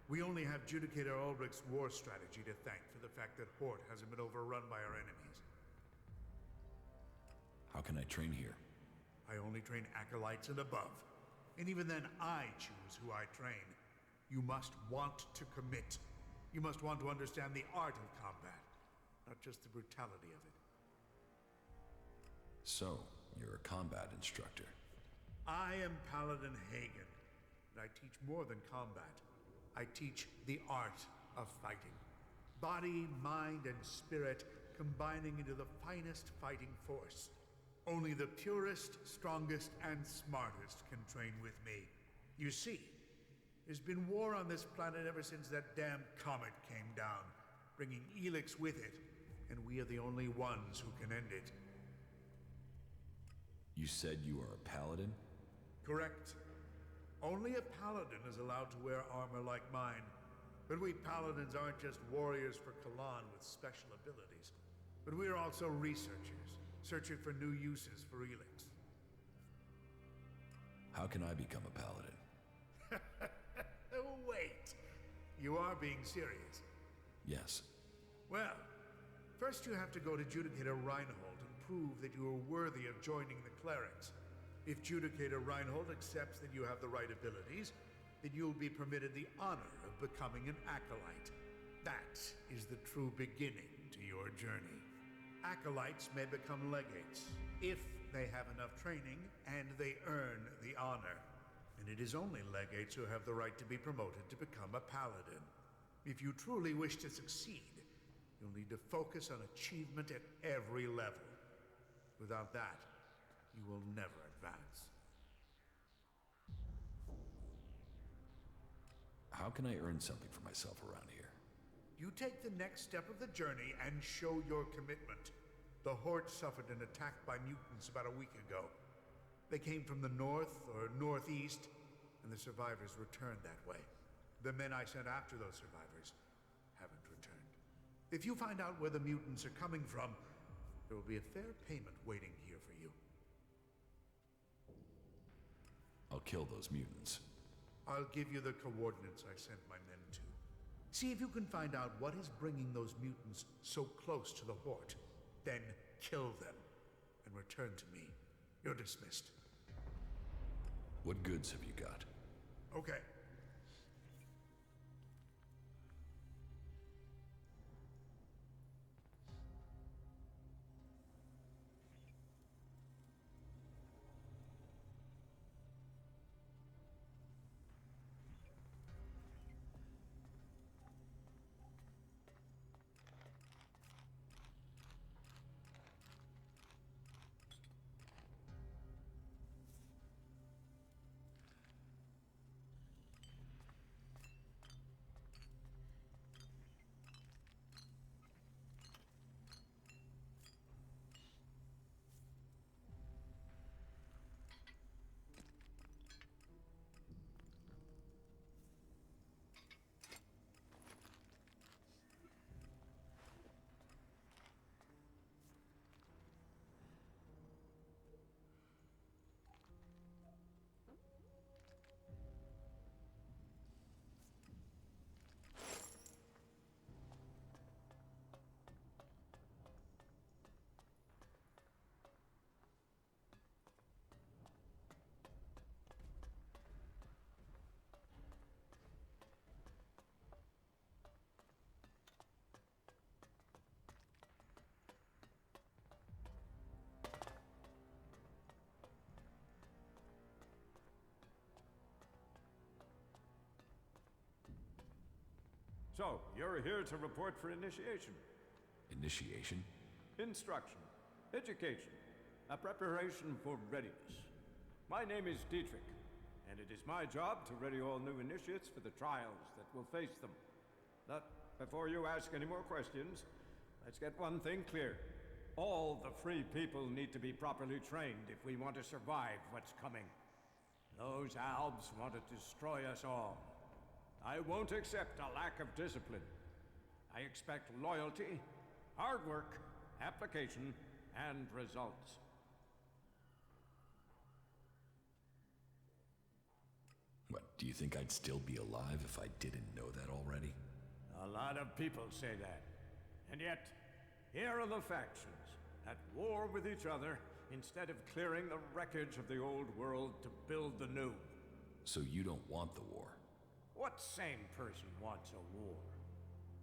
We only have Judicator Ulrich's war strategy to thank for the fact that Hort hasn't been overrun by our enemies. How can I train here? I only train acolytes and above. And even then, I choose who I train. You must want to commit. You must want to understand the art of combat, not just the brutality of it. So, you're a combat instructor. I am Paladin Hagen, and I teach more than combat. I teach the art of fighting. Body, mind, and spirit combining into the finest fighting force. Only the purest, strongest, and smartest can train with me. You see, there's been war on this planet ever since that damn comet came down, bringing ELEX with it, and we are the only ones who can end it. You said you are a paladin? Correct. Only a paladin is allowed to wear armor like mine. But we paladins aren't just warriors for Kalan with special abilities, but we are also researchers, searching for new uses for ELEX. How can I become a paladin? Wait, you are being serious? Yes. Well, first you have to go to Judicator Reinhold and prove that you are worthy of joining the Clerics. If Judicator Reinhold accepts that you have the right abilities, then you'll be permitted the honor of becoming an acolyte. That is the true beginning to your journey. Acolytes may become legates, if they have enough training and they earn the honor. And it is only legates who have the right to be promoted to become a paladin. If you truly wish to succeed, you'll need to focus on achievement at every level. Without that, you will never advance. How can I earn something for myself around here? You take the next step of the journey and show your commitment. The Horde suffered an attack by mutants about a week ago. They came from the north or northeast, and the survivors returned that way. The men I sent after those survivors haven't returned. If you find out where the mutants are coming from, there will be a fair payment waiting here for you. I'll kill those mutants. I'll give you the coordinates I sent my men to. See if you can find out what is bringing those mutants so close to the Horde. Then kill them and return to me. You're dismissed. What goods have you got? Okay. So, you're here to report for initiation. Initiation? Instruction, education, a preparation for readiness. My name is Dietrich. and it is my job to ready all new initiates for the trials that will face them. But before you ask any more questions, let's get one thing clear. All the free people need to be properly trained if we want to survive what's coming. Those Albs want to destroy us all. I won't accept a lack of discipline. I expect loyalty, hard work, application, and results. What, do you think I'd still be alive if I didn't know that already? A lot of people say that. And yet, here are the factions, at war with each other, instead of clearing the wreckage of the old world to build the new. So you don't want the war? What sane person wants a war?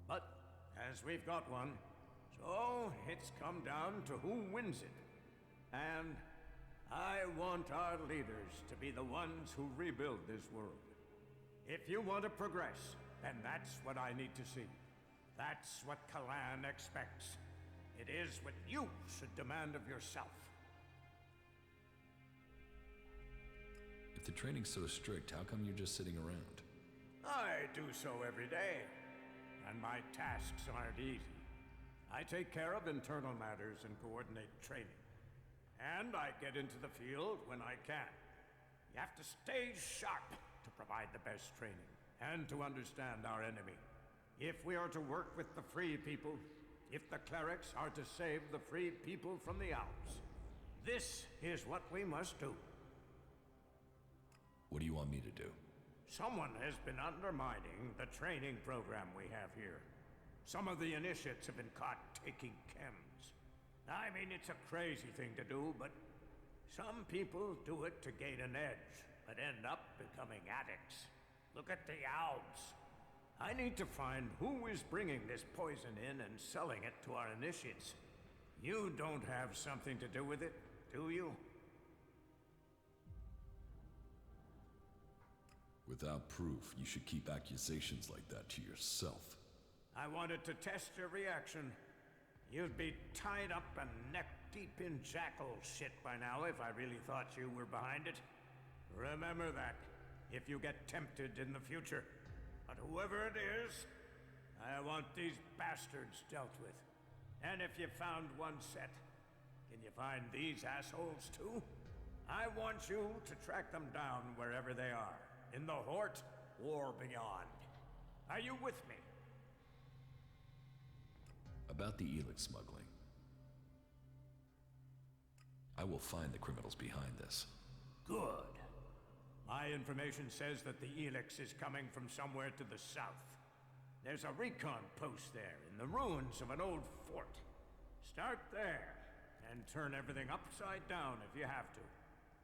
But, as we've got one, so it's come down to who wins it. And I want our leaders to be the ones who rebuild this world. If you want to progress, then that's what I need to see. That's what Kalan expects. It is what you should demand of yourself. If the training's so strict, how come you're just sitting around? I do so every day, and my tasks aren't easy. I take care of internal matters and coordinate training. And I get into the field when I can. You have to stay sharp to provide the best training, and to understand our enemy. If we are to work with the free people, if the clerics are to save the free people from the Alps, this is what we must do. What do you want me to do? Someone has been undermining the training program we have here. Some of the initiates have been caught taking chems. I mean, it's a crazy thing to do, but some people do it to gain an edge, but end up becoming addicts. Look at the Alps. I need to find who is bringing this poison in and selling it to our initiates. You don't have something to do with it, do you? Without proof, you should keep accusations like that to yourself. I wanted to test your reaction. You'd be tied up and neck-deep in jackal shit by now if I really thought you were behind it. Remember that, if you get tempted in the future. But whoever it is, I want these bastards dealt with. And if you found one set, can you find these assholes too? I want you to track them down wherever they are. In the Hort or beyond. Are you with me? About the ELEX smuggling. I will find the criminals behind this. Good. My information says that the ELEX is coming from somewhere to the south. There's a recon post there, in the ruins of an old fort. Start there, and turn everything upside down if you have to.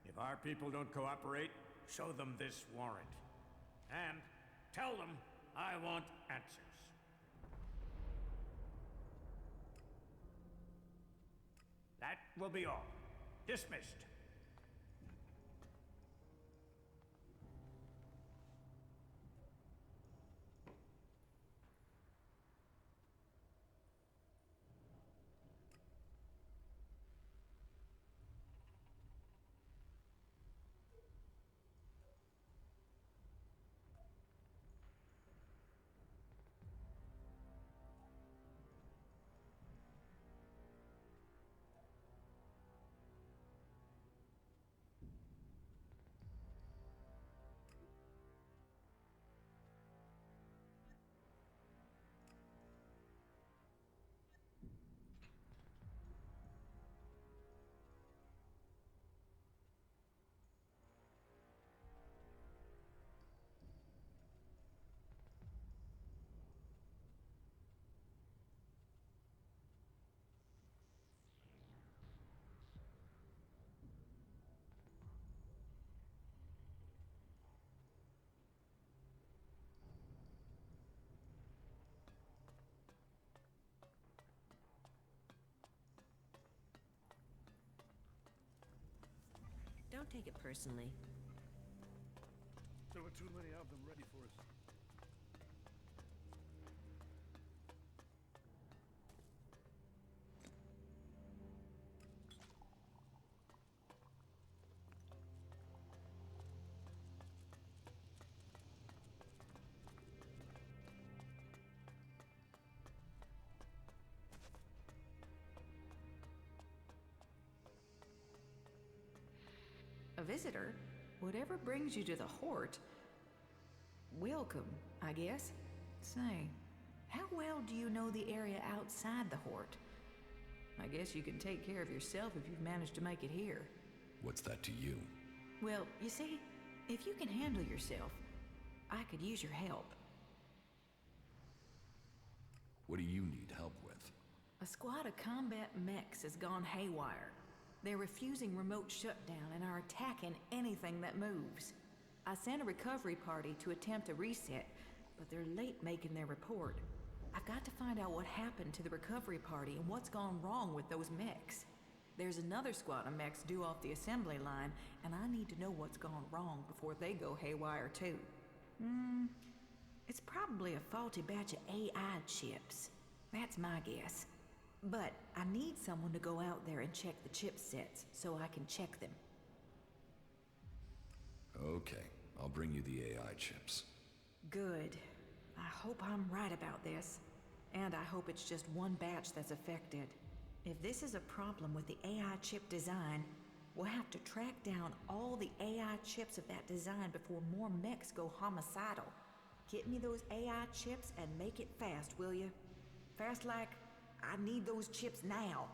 If our people don't cooperate, show them this warrant. And tell them I want answers. That will be all. Dismissed. Don't take it personally. There were too many of them ready for us. A visitor? Whatever brings you to the Hort? Welcome, I guess. Say, how well do you know the area outside the Hort? I guess you can take care of yourself if you've managed to make it here. What's that to you? Well, you see, if you can handle yourself, I could use your help. What do you need help with? A squad of combat mechs has gone haywire. They're refusing remote shutdown and are attacking anything that moves. I sent a recovery party to attempt a reset, but they're late making their report. I've got to find out what happened to the recovery party and what's gone wrong with those mechs. There's another squad of mechs due off the assembly line, and I need to know what's gone wrong before they go haywire too. It's probably a faulty batch of AI chips. That's my guess. But I need someone to go out there and check the chipsets so I can check them. Okay, I'll bring you the AI chips. Good. I hope I'm right about this. And I hope it's just one batch that's affected. If this is a problem with the AI chip design, we'll have to track down all the AI chips of that design before more mechs go homicidal. Get me those AI chips and make it fast, will you? Fast like, I need those chips now.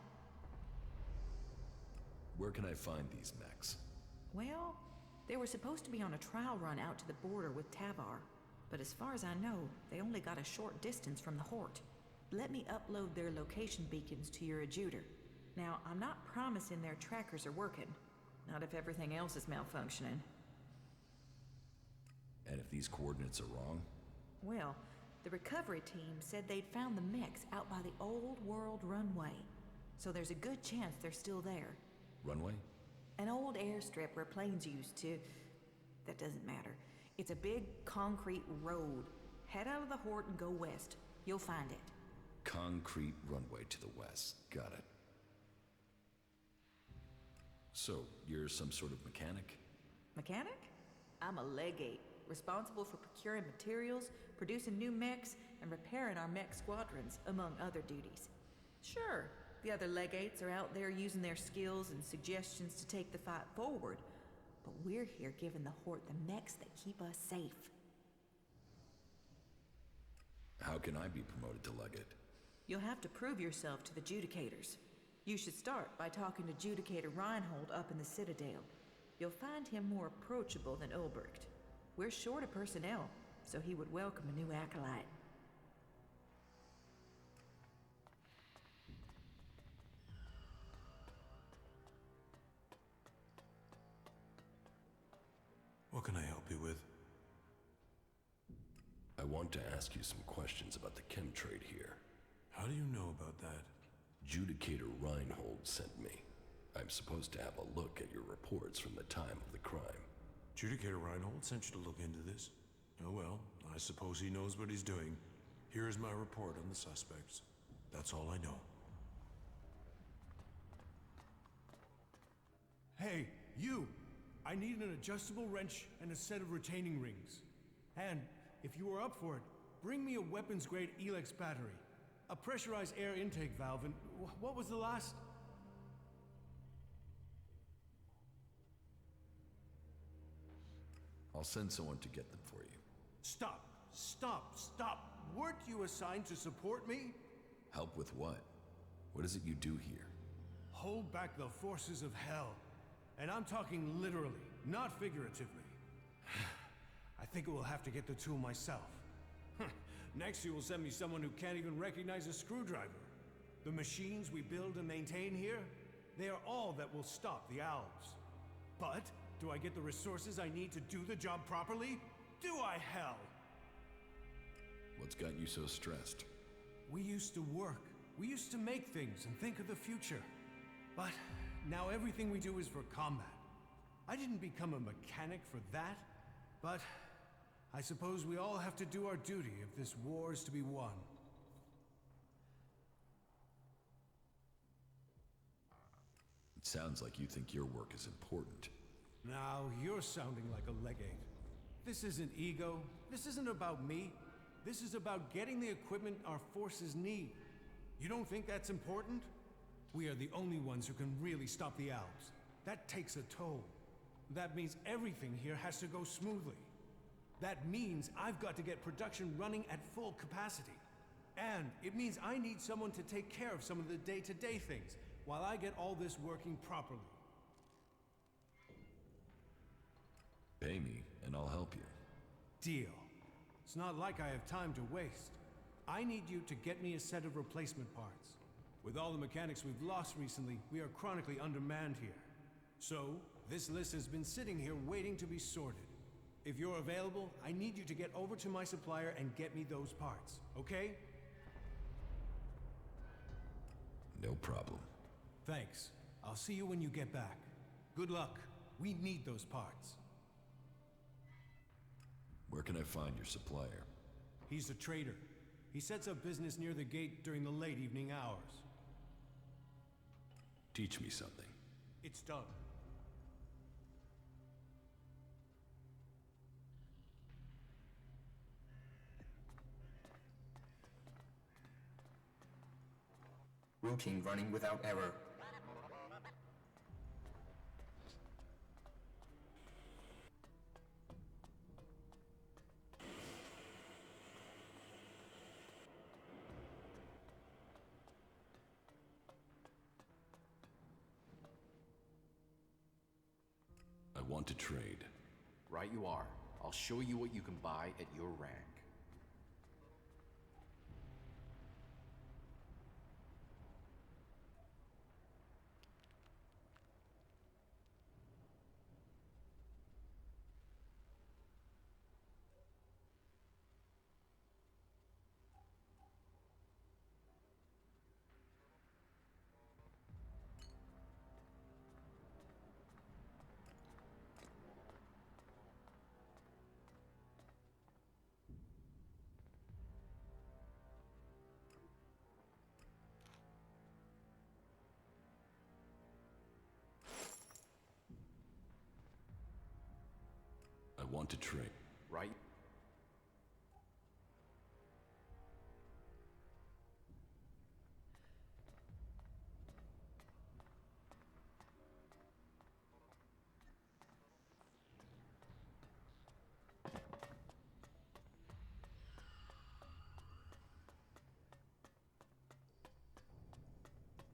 Where can I find these mechs? Well, they were supposed to be on a trial run out to the border with Tavar. But as far as I know, they only got a short distance from the Hort. Let me upload their location beacons to your adjuter. Now, I'm not promising their trackers are working. Not if everything else is malfunctioning. And if these coordinates are wrong? Well, the recovery team said they'd found the mechs out by the old world runway. So there's a good chance they're still there. Runway? An old airstrip where planes used to... That doesn't matter. It's a big concrete road. Head out of the Hort and go west. You'll find it. Concrete runway to the west. Got it. So, you're some sort of mechanic? Mechanic? I'm a legate, responsible for procuring materials, producing new mechs, and repairing our mech squadrons, among other duties. Sure, the other legates are out there using their skills and suggestions to take the fight forward, but we're here giving the Hort the mechs that keep us safe. How can I be promoted to legate? You'll have to prove yourself to the Judicators. You should start by talking to Judicator Reinhold up in the Citadel. You'll find him more approachable than Ulbricht. We're short of personnel, so he would welcome a new acolyte. What can I help you with? I want to ask you some questions about the chem trade here. How do you know about that? Judicator Reinhold sent me. I'm supposed to have a look at your reports from the time of the crime. Judicator Reinhold sent you to look into this? Oh well, I suppose he knows what he's doing. Here is my report on the suspects. That's all I know. Hey, you! I need an adjustable wrench and a set of retaining rings. And, if you are up for it, bring me a weapons-grade ELEX battery, a pressurized air intake valve, and what was the last? I'll send someone to get them for you. Stop! Stop! Stop! Weren't you assigned to support me? Help with what? What is it you do here? Hold back the forces of hell. And I'm talking literally, not figuratively. I think I will have to get the tool myself. Next, you will send me someone who can't even recognize a screwdriver. The machines we build and maintain here, they are all that will stop the owls. But, do I get the resources I need to do the job properly? Do I, hell? What's got you so stressed? We used to work. We used to make things and think of the future. But now everything we do is for combat. I didn't become a mechanic for that, but I suppose we all have to do our duty if this war is to be won. It sounds like you think your work is important. Now, you're sounding like a legate. This isn't ego. This isn't about me. This is about getting the equipment our forces need. You don't think that's important? We are the only ones who can really stop the owls. That takes a toll. That means everything here has to go smoothly. That means I've got to get production running at full capacity. And it means I need someone to take care of some of the day-to-day things, while I get all this working properly. Pay me, and I'll help you. Deal. It's not like I have time to waste. I need you to get me a set of replacement parts. With all the mechanics we've lost recently, we are chronically undermanned here. So, this list has been sitting here waiting to be sorted. If you're available, I need you to get over to my supplier and get me those parts, okay? No problem. Thanks. I'll see you when you get back. Good luck. We need those parts. Where can I find your supplier? He's a trader. He sets up business near the gate during the late evening hours. Teach me something. It's done. Routine running without error. I want to trade. Right you are. I'll show you what you can buy at your rank. I want to trade. Right?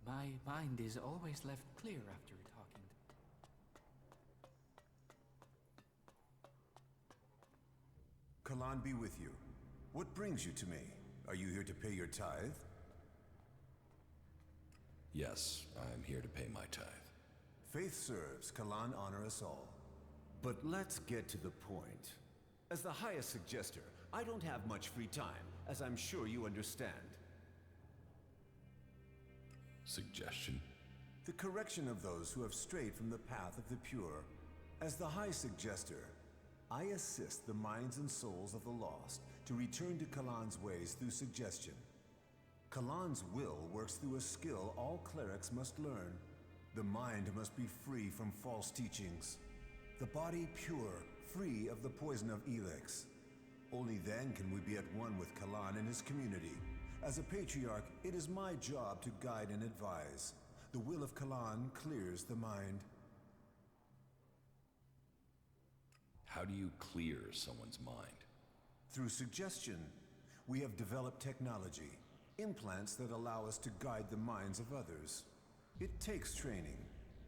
My mind is always left clear after talking. Kalan be with you. What brings you to me? Are you here to pay your tithe? Yes, I am here to pay my tithe. Faith serves, Kalan honor us all. But let's get to the point. As the highest suggester, I don't have much free time, as I'm sure you understand. Suggestion? The correction of those who have strayed from the path of the pure. As the high suggester, I assist the minds and souls of the lost to return to Kalan's ways through suggestion. Kalan's will works through a skill all clerics must learn. The mind must be free from false teachings. The body pure, free of the poison of ELEX. Only then can we be at one with Kalan and his community. As a patriarch, it is my job to guide and advise. The will of Kalan clears the mind. How do you clear someone's mind? Through suggestion. We have developed technology, implants that allow us to guide the minds of others. It takes training,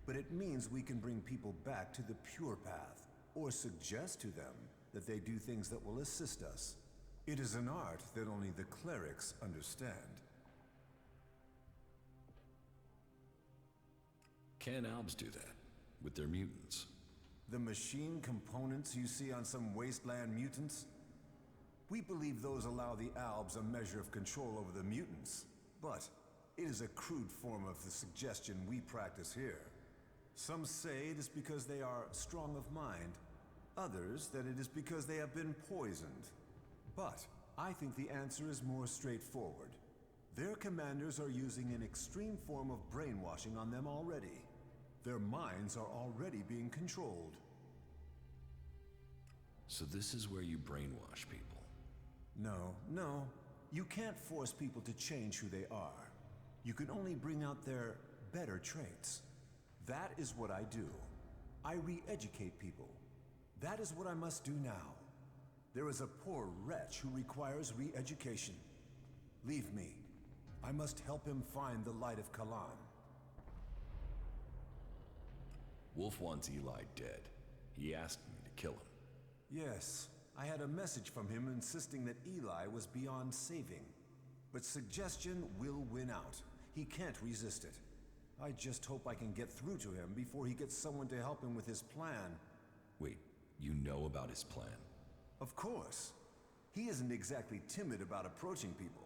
but it means we can bring people back to the pure path, or suggest to them that they do things that will assist us. It is an art that only the clerics understand. Can Albs do that with their mutants? The machine components you see on some wasteland mutants? We believe those allow the Albs a measure of control over the mutants, but it is a crude form of the suggestion we practice here. Some say it is because they are strong of mind, others that it is because they have been poisoned. But I think the answer is more straightforward. Their commanders are using an extreme form of brainwashing on them already. Their minds are already being controlled. So this is where you brainwash people? No. You can't force people to change who they are. You can only bring out their better traits. That is what I do. I re-educate people. That is what I must do now. There is a poor wretch who requires re-education. Leave me. I must help him find the light of Kalan. Wolf wants Eli dead. He asked me to kill him. Yes, I had a message from him insisting that Eli was beyond saving. But suggestion will win out. He can't resist it. I just hope I can get through to him before he gets someone to help him with his plan. Wait, you know about his plan? Of course. He isn't exactly timid about approaching people.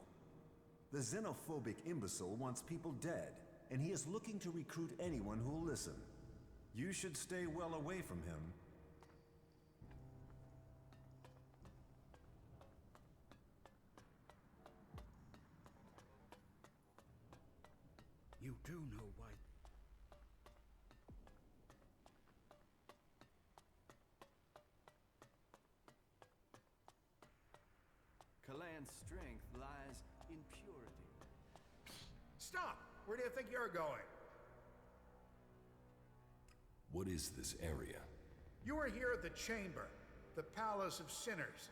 The xenophobic imbecile wants people dead, and he is looking to recruit anyone who'll listen. You should stay well away from him. You do know why. Kalan's strength lies in purity. Stop! Where do you think you're going? What is this area? You are here at the Chamber, the Palace of Sinners.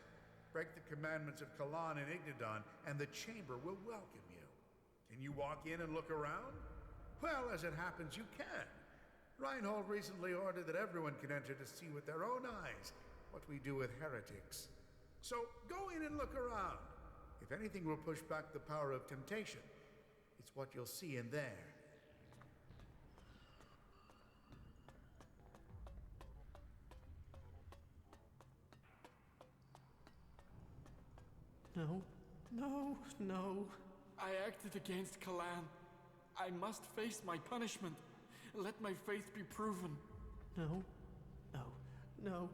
Break the commandments of Kalan and Ignadon, and the Chamber will welcome you. Can you walk in and look around? Well, as it happens, you can. Reinhold recently ordered that everyone can enter to see with their own eyes what we do with heretics. So go in and look around. If anything will push back the power of temptation, it's what you'll see in there. No, no, no. I acted against Kalan. I must face my punishment. Let my faith be proven. No, no, no,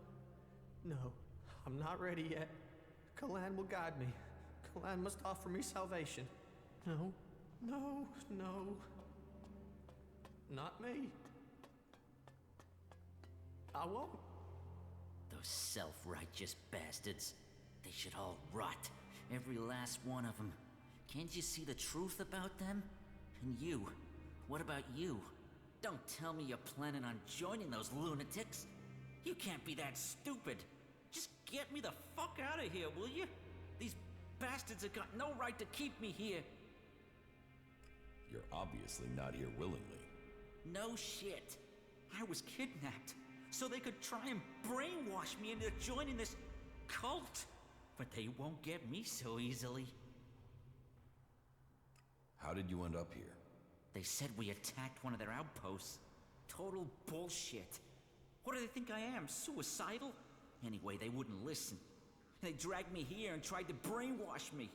no. I'm not ready yet. Kalan will guide me. Kalan must offer me salvation. No, no, no. Not me. I won't. Those self-righteous bastards. They should all rot. Every last one of them. Can't you see the truth about them? And you? What about you? Don't tell me you're planning on joining those lunatics. You can't be that stupid. Just get me the fuck out of here, will you? These bastards have got no right to keep me here. You're obviously not here willingly. No shit. I was kidnapped, so they could try and brainwash me into joining this cult. But they won't get me so easily. How did you end up here? They said we attacked one of their outposts. Total bullshit. What do they think I am, suicidal? Anyway, they wouldn't listen. They dragged me here and tried to brainwash me.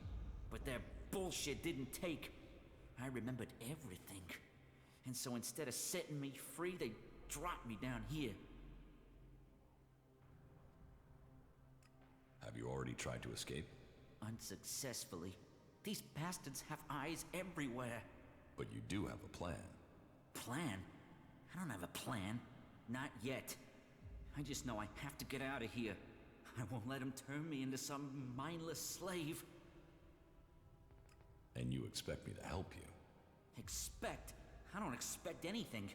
But their bullshit didn't take. I remembered everything. And so instead of setting me free, they dropped me down here. Have you already tried to escape? Unsuccessfully. These bastards have eyes everywhere. But you do have a plan. Plan? I don't have a plan. Not yet. I just know I have to get out of here. I won't let them turn me into some mindless slave. And you expect me to help you? Expect? I don't expect anything.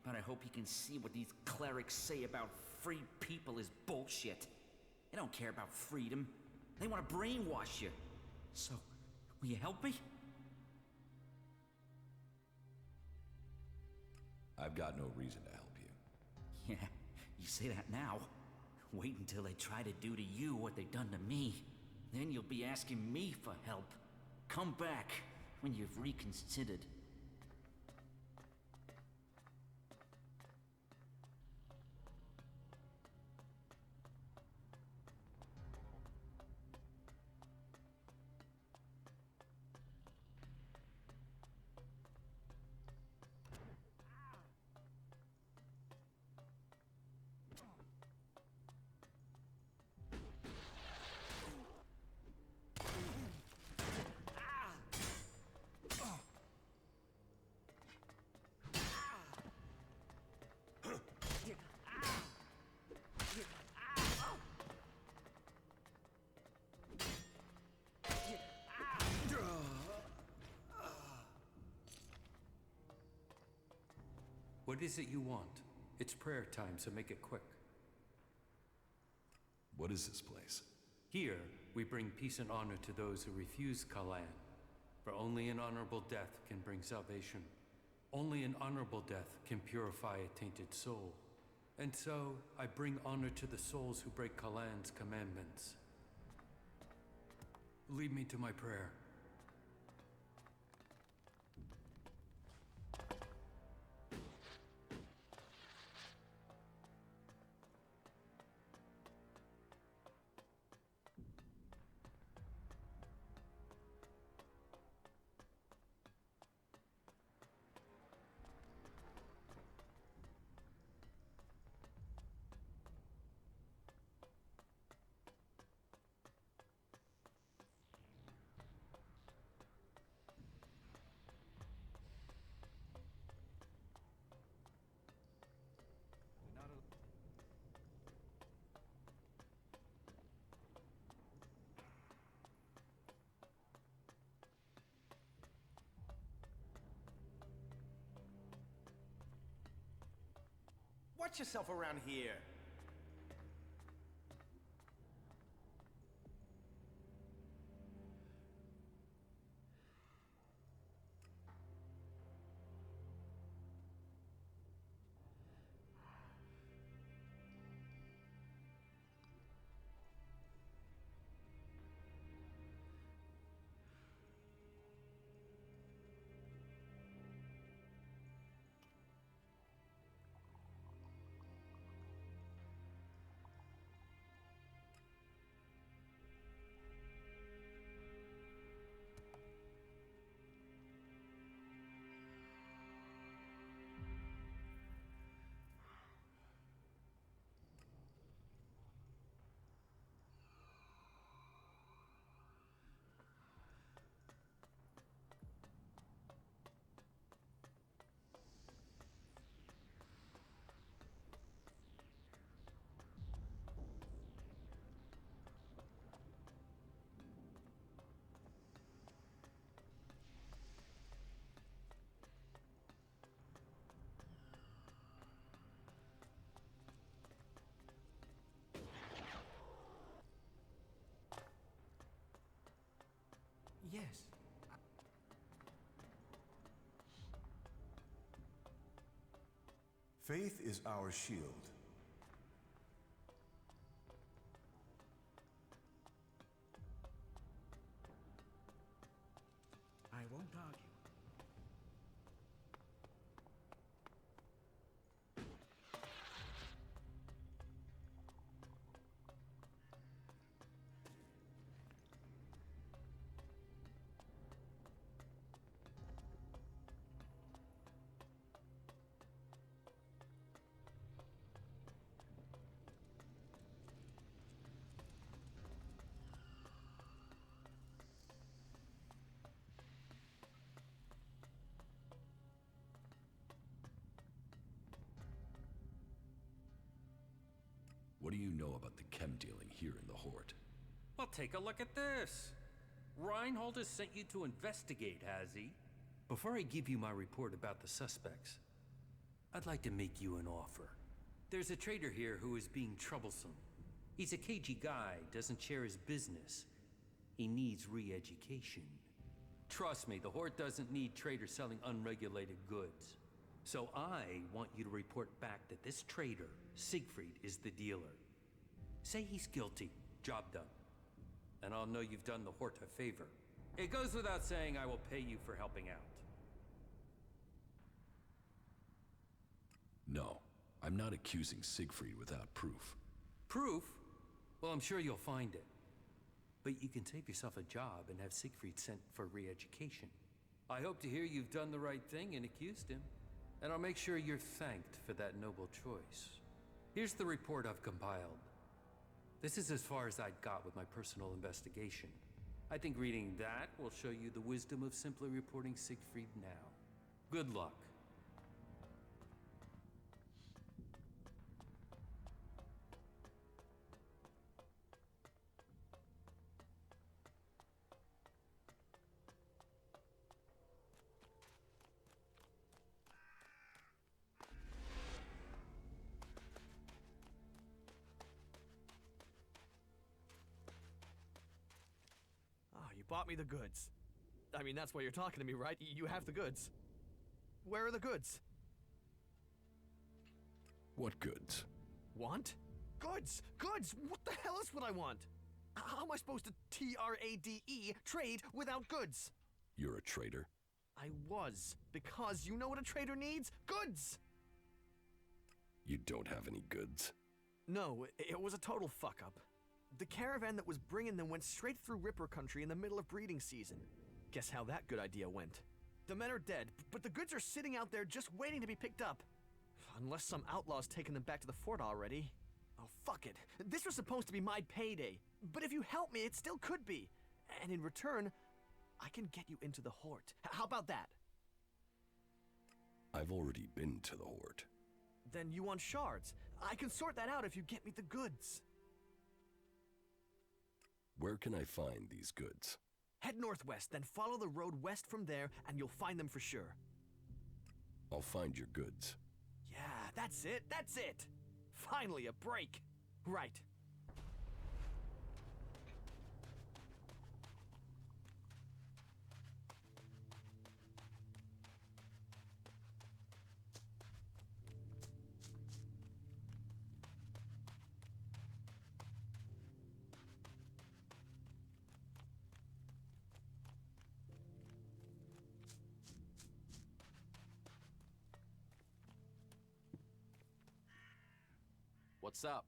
But I hope you can see what these clerics say about free people is bullshit. They don't care about freedom. They want to brainwash you. So, will you help me? I've got no reason to help you. Yeah, you say that now. Wait until they try to do to you what they've done to me. Then you'll be asking me for help. Come back when you've reconsidered. What is it you want? It's prayer time, so make it quick. What is this place? Here, we bring peace and honor to those who refuse Kalan. For only an honorable death can bring salvation. Only an honorable death can purify a tainted soul. And so, I bring honor to the souls who break Kalan's commandments. Lead me to my prayer. Watch yourself around here. Yes. Faith is our shield. I won't argue. What do you know about the chem dealing here in the Horde? Well, take a look at this. Reinhold has sent you to investigate, has he? Before I give you my report about the suspects, I'd like to make you an offer. There's a trader here who is being troublesome. He's a cagey guy, doesn't share his business. He needs re-education. Trust me, the Horde doesn't need traders selling unregulated goods. So I want you to report back that this trader, Siegfried, is the dealer. Say he's guilty, job done. And I'll know you've done the Horde a favor. It goes without saying I will pay you for helping out. No, I'm not accusing Siegfried without proof. Proof? Well, I'm sure you'll find it. But you can save yourself a job and have Siegfried sent for re-education. I hope to hear you've done the right thing and accused him. And I'll make sure you're thanked for that noble choice. Here's the report I've compiled. This is as far as I'd got with my personal investigation. I think reading that will show you the wisdom of simply reporting Siegfried now. Good luck. bought me the goods. I mean, that's why you're talking to me, right? You have the goods. Where are the goods? What goods? Want? Goods! Goods! What the hell is what I want? How am I supposed to TRADE trade without goods? You're a traitor? I was, because you know what a trader needs? Goods! You don't have any goods? No, it was a total fuck-up. The caravan that was bringing them went straight through Ripper country in the middle of breeding season. Guess how that good idea went. The men are dead, but the goods are sitting out there just waiting to be picked up. Unless some outlaw's taken them back to the fort already. Oh, fuck it. This was supposed to be my payday. But if you help me, it still could be. And in return, I can get you into the Hort. How about that? I've already been to the Hort. Then you want shards. I can sort that out if you get me the goods. Where can I find these goods? Head northwest, then follow the road west from there, and you'll find them for sure. I'll find your goods. Yeah, that's it, that's it! Finally, a break! Right. What's up?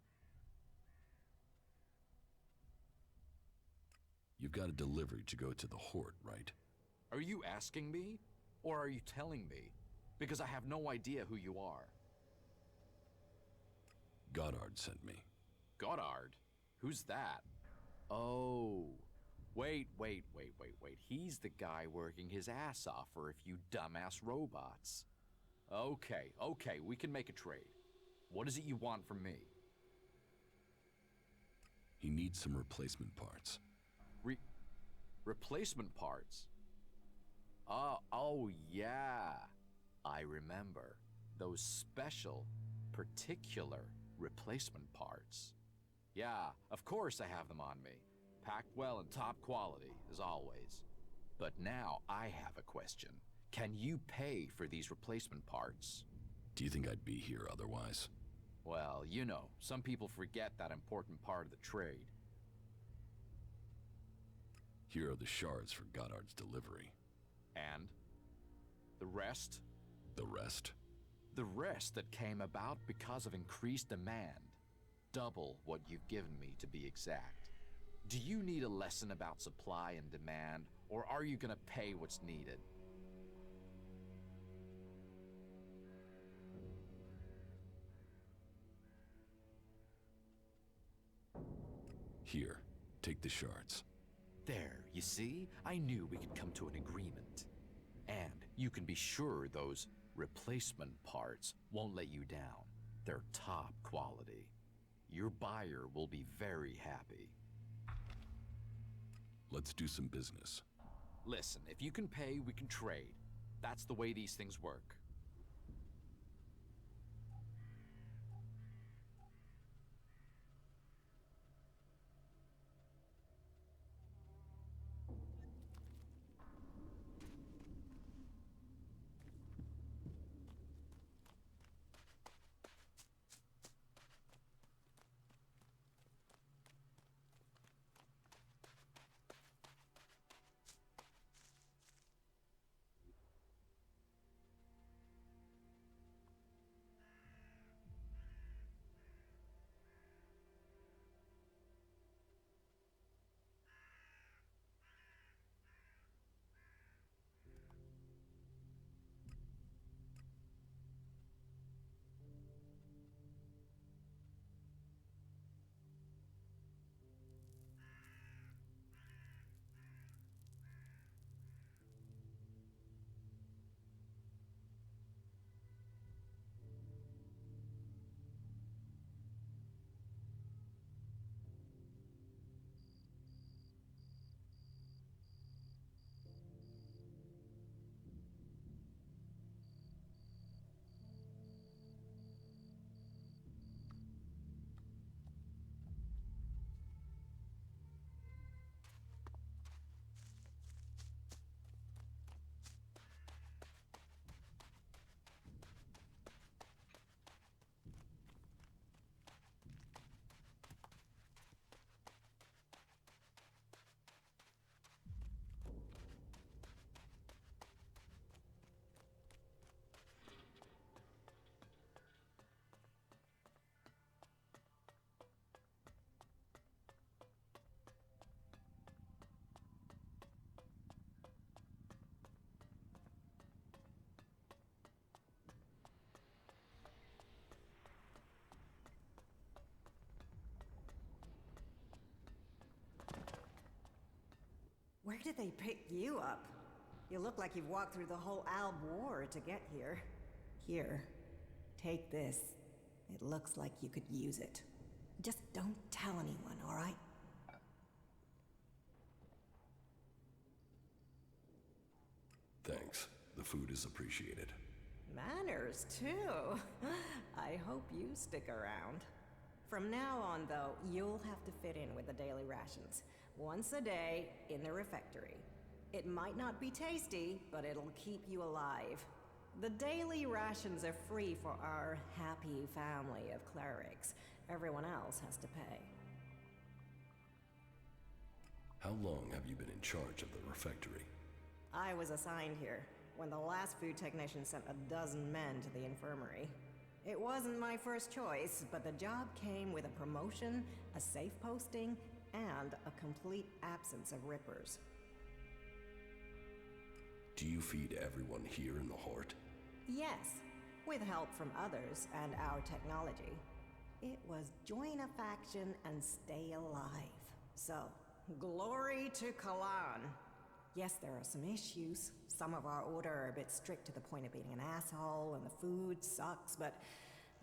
You've got a delivery to go to the Hort, right? Are you asking me? Or are you telling me? Because I have no idea who you are. Goddard sent me. Goddard? Who's that? Oh. Wait. He's the guy working his ass off for a few dumbass robots. Okay, we can make a trade. What is it you want from me? He needs some replacement parts. Replacement parts? Oh yeah. I remember. Those special, particular replacement parts. Yeah, of course I have them on me. Packed well and top quality, as always. But now I have a question. Can you pay for these replacement parts? Do you think I'd be here otherwise? Well, you know, some people forget that important part of the trade. Here are the shards for Goddard's delivery. And? The rest? The rest? The rest that came about because of increased demand. Double what you've given me, to be exact. Do you need a lesson about supply and demand, or are you gonna pay what's needed? Here, take the shards. There, you see? I knew we could come to an agreement. And you can be sure those replacement parts won't let you down. They're top quality. Your buyer will be very happy. Let's do some business. Listen, if you can pay, we can trade. That's the way these things work. did they pick you up? You look like you've walked through the whole Alb War to get here. Here, take this. It looks like you could use it. Just don't tell anyone, all right? Thanks. The food is appreciated. Manners, too. I hope you stick around. From now on, though, you'll have to fit in with the daily rations. Once a day, in the refectory. It might not be tasty, but it'll keep you alive. The daily rations are free for our happy family of clerics. Everyone else has to pay. How long have you been in charge of the refectory? I was assigned here when the last food technician sent a dozen men to the infirmary. It wasn't my first choice, but the job came with a promotion, a safe posting, and a complete absence of rippers. Do you feed everyone here in the Hort? Yes, with help from others and our technology. It was join a faction and stay alive. So, glory to Kalan. Yes, there are some issues. Some of our order are a bit strict to the point of being an asshole, and the food sucks, but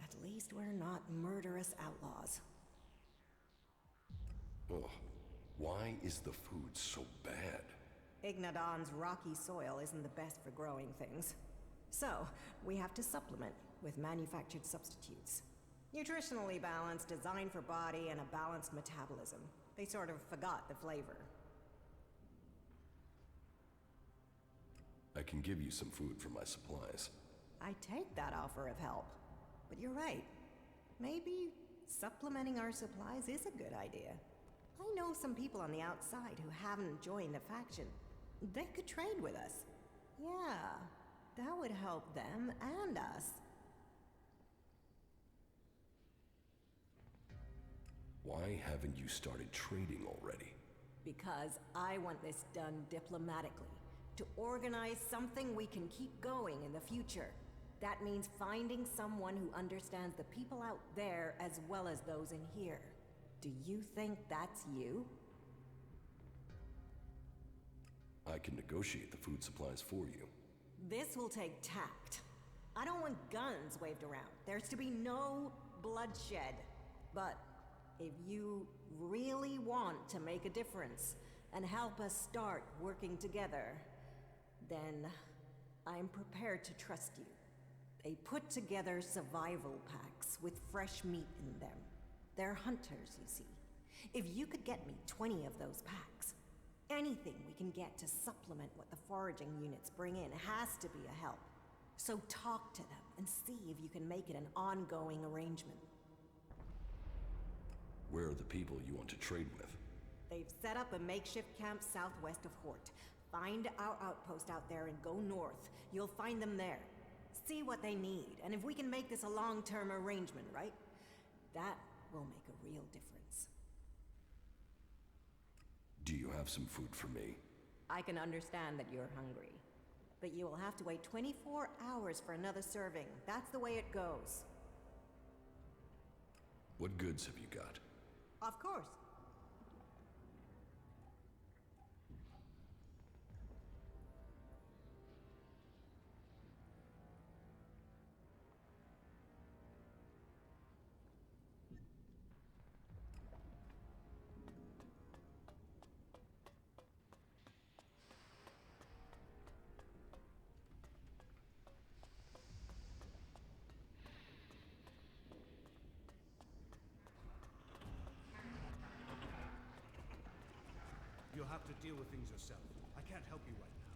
at least we're not murderous outlaws. Ugh. Why is the food so bad? Ignadon's rocky soil isn't the best for growing things. So, we have to supplement with manufactured substitutes. Nutritionally balanced, designed for body, and a balanced metabolism. They sort of forgot the flavor. I can give you some food for my supplies. I take that offer of help. But you're right. Maybe supplementing our supplies is a good idea. I know some people on the outside who haven't joined the faction. They could trade with us. Yeah, that would help them and us. Why haven't you started trading already? Because I want this done diplomatically. To organize something we can keep going in the future. That means finding someone who understands the people out there as well as those in here. Do you think that's you? I can negotiate the food supplies for you. This will take tact. I don't want guns waved around. There's to be no bloodshed. But if you really want to make a difference and help us start working together, then I'm prepared to trust you. They put together survival packs with fresh meat in them. They're hunters, you see. If you could get me 20 of those packs, anything we can get to supplement what the foraging units bring in has to be a help. So talk to them and see if you can make it an ongoing arrangement. Where are the people you want to trade with? They've set up a makeshift camp southwest of Hort. Find our outpost out there and go north. You'll find them there. See what they need, and if we can make this a long-term arrangement, right? That will make a real difference. Do you have some food for me? I can understand that you're hungry, but you will have to wait 24 hours for another serving. That's the way it goes. What goods have you got? Of course. You'll have to deal with things yourself. I can't help you right now.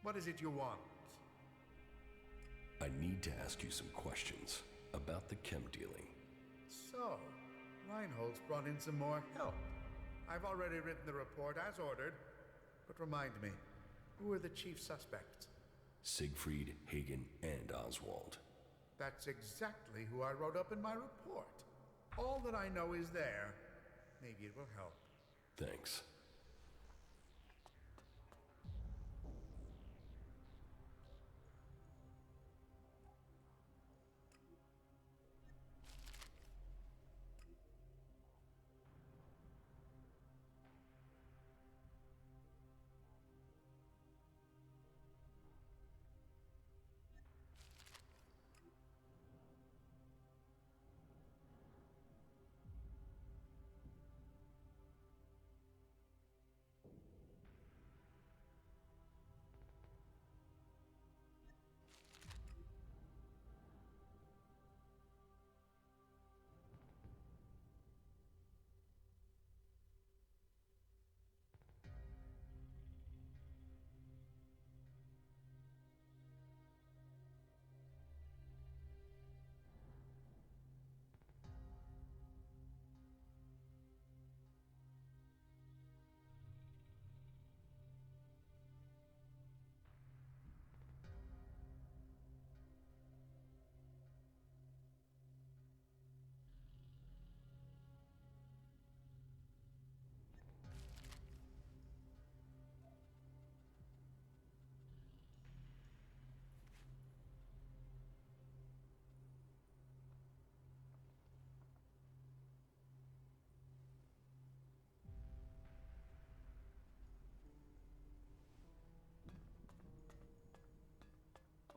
What is it you want? I need to ask you some questions about the chem dealing. So, Reinhold's brought in some more help. I've already written the report as ordered, but remind me, who are the chief suspects? Siegfried, Hagen, and Oswald. That's exactly who I wrote up in my report. All that I know is there. Maybe it will help. Thanks.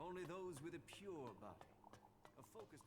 Only those with a pure body. A focused...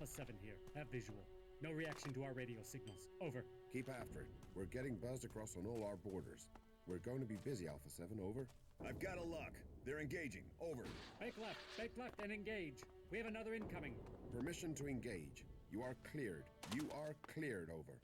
Alpha 7 here. Have visual. No reaction to our radio signals. Over. Keep after it. We're getting buzzed across on all our borders. We're going to be busy, Alpha 7. Over. I've got a lock. They're engaging. Over. Make left, and engage. We have another incoming. Permission to engage. You are cleared. You are cleared. Over.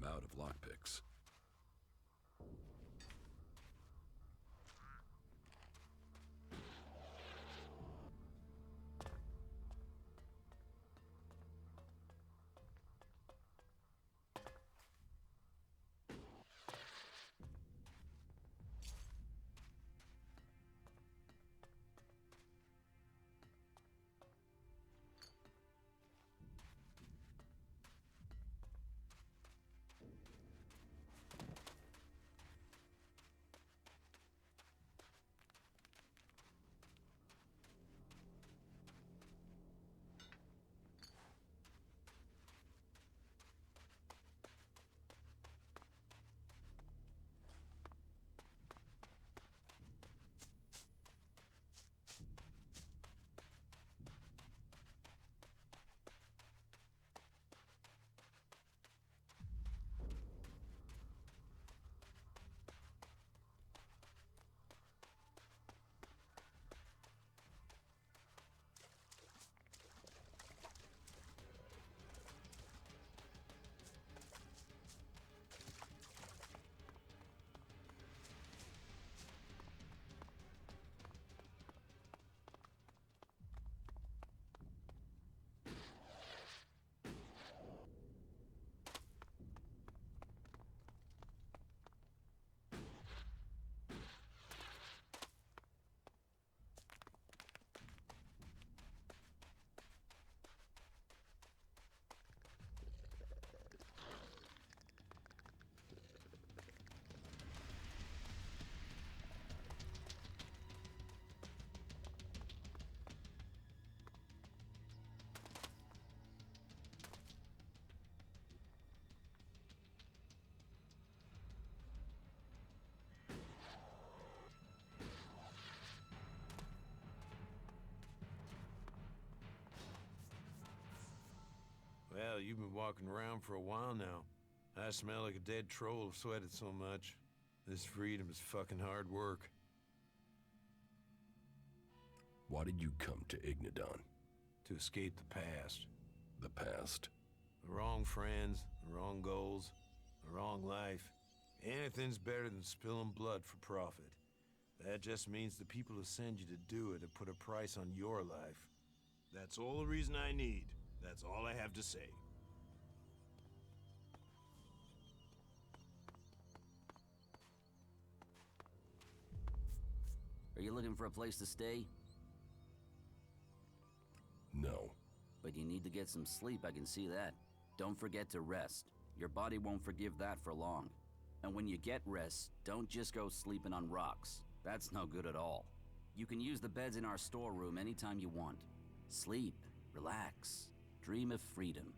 I'm out of lockpicks. Well, you've been walking around for a while now. I smell like a dead troll have sweated so much. This freedom is fucking hard work. Why did you come to Ignadon? To escape the past. The past? The wrong friends, the wrong goals, the wrong life. Anything's better than spilling blood for profit. That just means the people who send you to do it have put a price on your life. That's all the reason I need. That's all I have to say. Are you looking for a place to stay? No. But you need to get some sleep, I can see that. Don't forget to rest. Your body won't forgive that for long. And when you get rest, don't just go sleeping on rocks. That's no good at all. You can use the beds in our storeroom anytime you want. Sleep, relax, dream of freedom.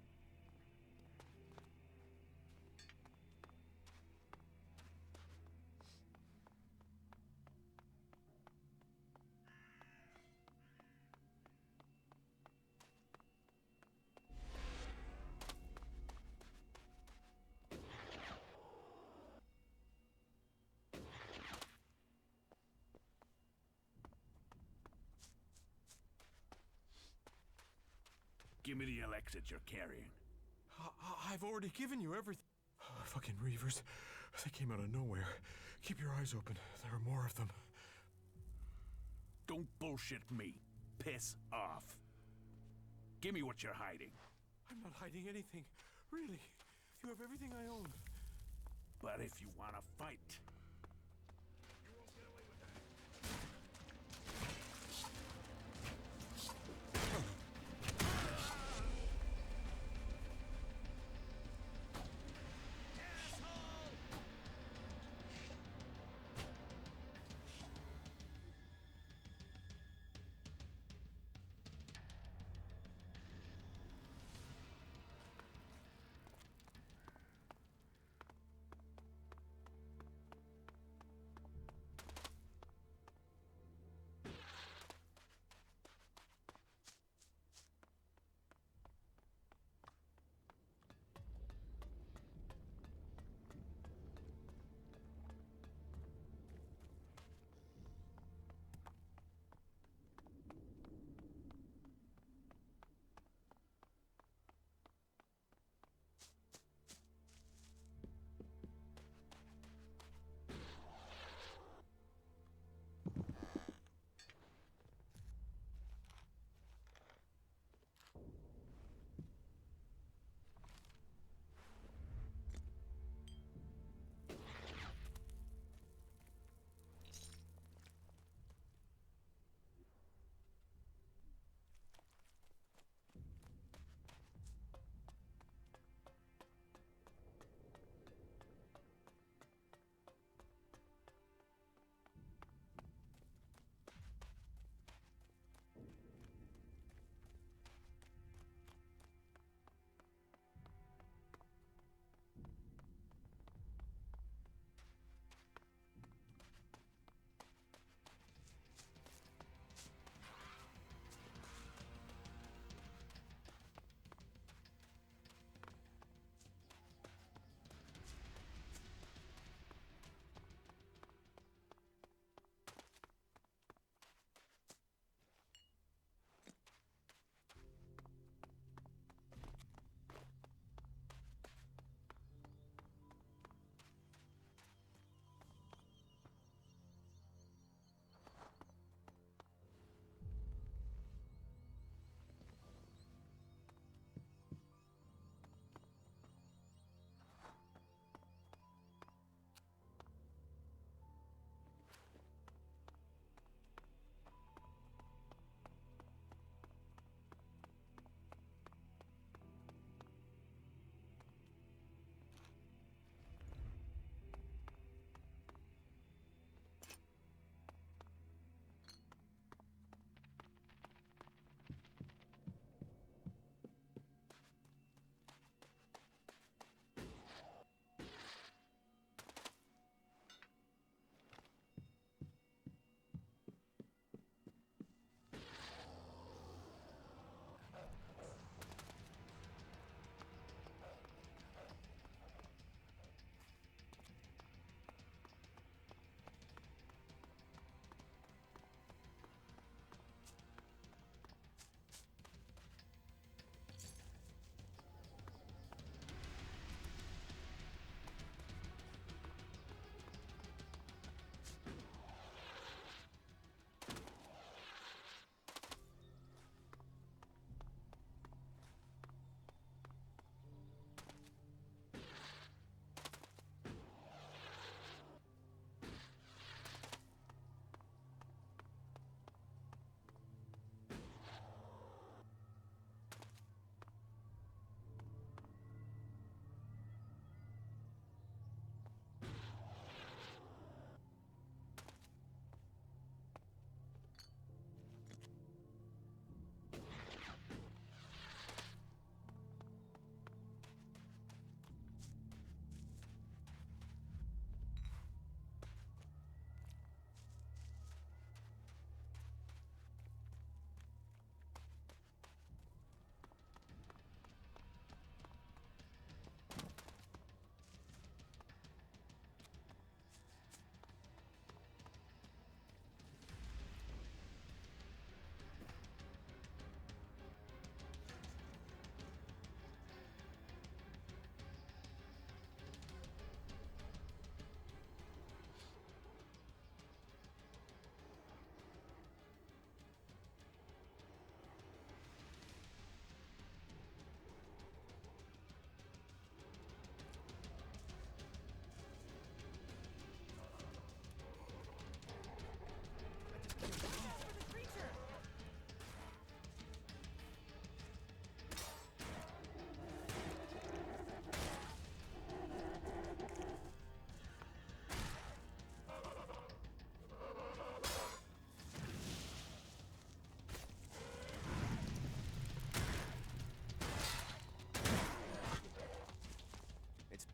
Give me the ELEX that you're carrying. I've already given you everything. Fucking Reavers. They came out of nowhere. Keep your eyes open. There are more of them. Don't bullshit me. Piss off. Give me what you're hiding. I'm not hiding anything. Really. You have everything I own. But if you want to fight...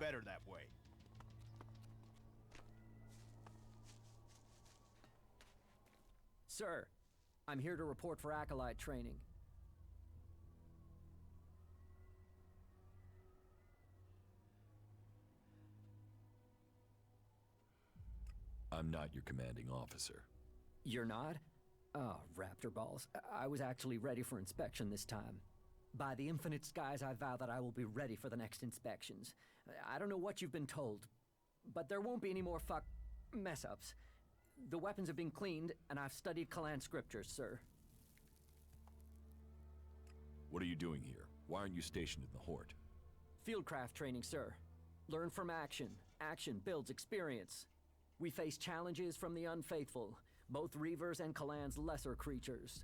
better that way. Sir, I'm here to report for Acolyte training. I'm not your commanding officer. You're not? Oh, raptor balls. I was actually ready for inspection this time. By the infinite skies, I vow that I will be ready for the next inspections. I don't know what you've been told, but there won't be any more mess-ups. The weapons have been cleaned, and I've studied Kalan scriptures, sir. What are you doing here? Why aren't you stationed in the Horde? Fieldcraft training, sir. Learn from action. Action builds experience. We face challenges from the unfaithful, both Reavers and Kalan's lesser creatures.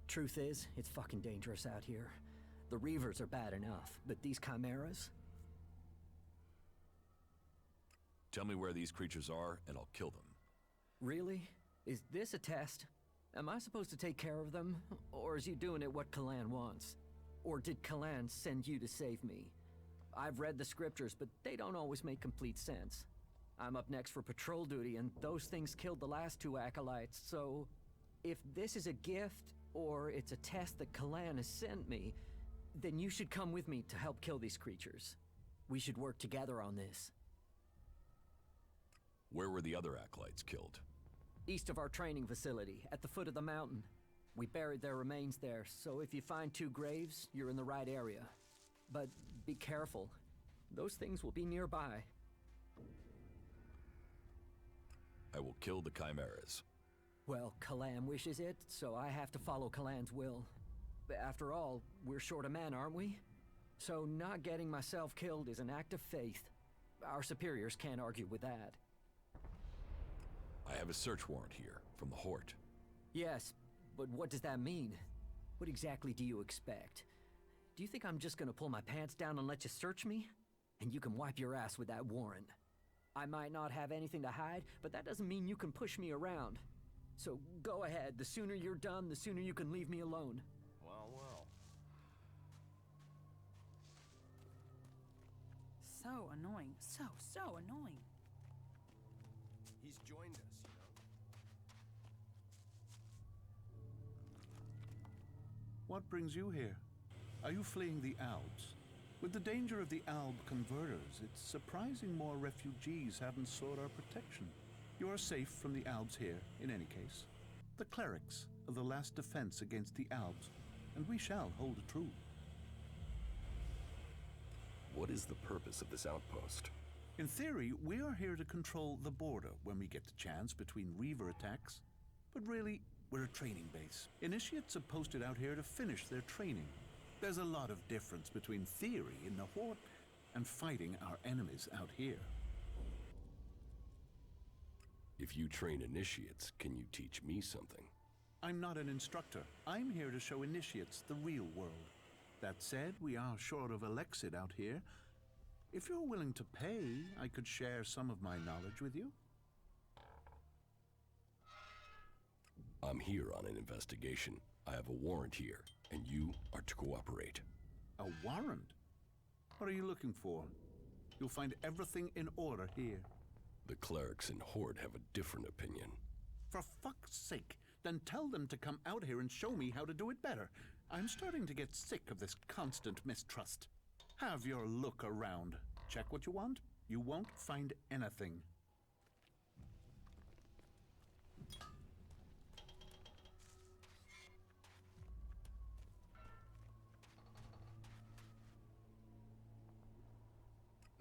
Truth is, it's fucking dangerous out here. The Reavers are bad enough, but these chimeras? Tell me where these creatures are, and I'll kill them. Really? Is this a test? Am I supposed to take care of them? Or is you doing it what Kalan wants? Or did Kalan send you to save me? I've read the scriptures, but they don't always make complete sense. I'm up next for patrol duty, and those things killed the last 2 acolytes, so... If this is a gift, or it's a test that Kalan has sent me, then you should come with me to help kill these creatures. We should work together on this. Where were the other acolytes killed? East of our training facility, at the foot of the mountain. We buried their remains there, so if you find 2 graves, you're in the right area. But be careful. Those things will be nearby. I will kill the chimeras. Well, Kalan wishes it, so I have to follow Kalan's will. After all, we're short a man, aren't we? So not getting myself killed is an act of faith. Our superiors can't argue with that. I have a search warrant here, from the Horde. Yes, but what does that mean? What exactly do you expect? Do you think I'm just gonna pull my pants down and let you search me? And you can wipe your ass with that warrant. I might not have anything to hide, but that doesn't mean you can push me around. So go ahead. The sooner you're done, the sooner you can leave me alone. Well, well. So annoying. So annoying. He's joined us, you know. What brings you here? Are you fleeing the Albs? With the danger of the Alb converters, it's surprising more refugees haven't sought our protection. You are safe from the Albs here, in any case. The Clerics are the last defense against the Albs, and we shall hold true. What is the purpose of this outpost? In theory, we are here to control the border when we get the chance between Reaver attacks. But really, we're a training base. Initiates are posted out here to finish their training. There's a lot of difference between theory in the Horde and fighting our enemies out here. If you train initiates, can you teach me something? I'm not an instructor. I'm here to show initiates the real world. That said, we are short of Elexit out here. If you're willing to pay, I could share some of my knowledge with you. I'm here on an investigation. I have a warrant here, and you are to cooperate. A warrant? What are you looking for? You'll find everything in order here. The clerics and Horde have a different opinion. For fuck's sake, then tell them to come out here and show me how to do it better. I'm starting to get sick of this constant mistrust. Have your look around. Check what you want. You won't find anything.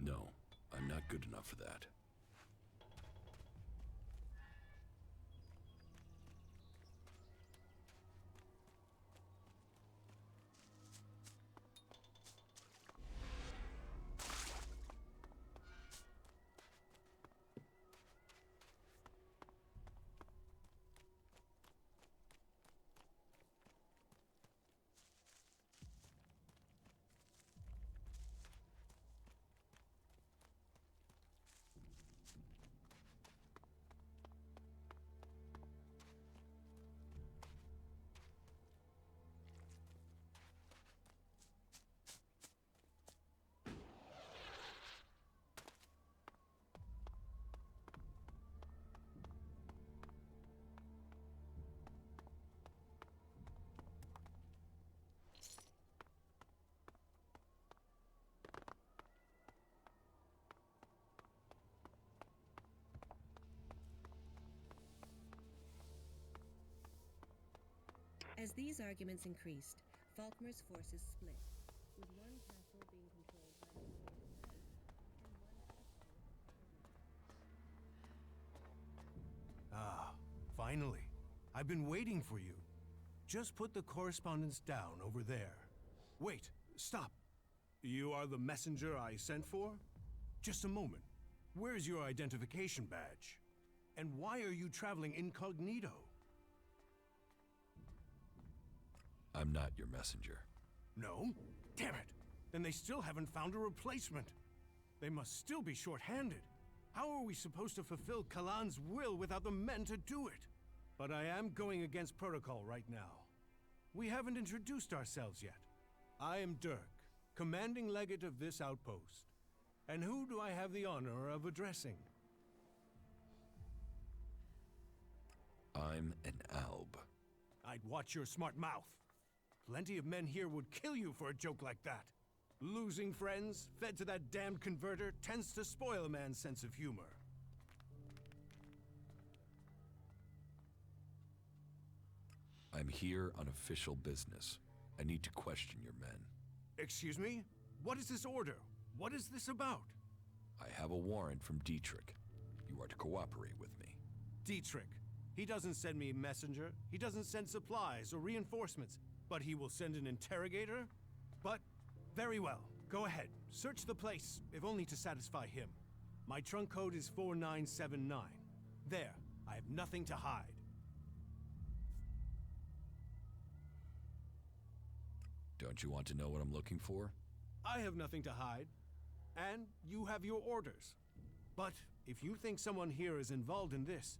No, I'm not good enough for that. As these arguments increased, Falkmer's forces split, with one castle being controlled by the Lord of Light, and one castle with the Ah, finally. I've been waiting for you. Just put the correspondence down over there. Wait, stop. You are the messenger I sent for? Just a moment. Where's your identification badge? And why are you traveling incognito? I'm not your messenger. No? Damn it! Then they still haven't found a replacement. They must still be short-handed. How are we supposed to fulfill Kalan's will without the men to do it? But I am going against protocol right now. We haven't introduced ourselves yet. I am Dirk, commanding legate of this outpost. And who do I have the honor of addressing? I'm an alb. I'd watch your smart mouth. Plenty of men here would kill you for a joke like that. Losing friends, fed to that damned converter, tends to spoil a man's sense of humor. I'm here on official business. I need to question your men. Excuse me? What is this order? What is this about? I have a warrant from Dietrich. You are to cooperate with me. Dietrich. He doesn't send me a messenger. He doesn't send supplies or reinforcements. But he will send an interrogator? But, very well. Go ahead. Search the place, if only to satisfy him. My trunk code is 4979. There. I have nothing to hide. Don't you want to know what I'm looking for? I have nothing to hide. And you have your orders. But if you think someone here is involved in this,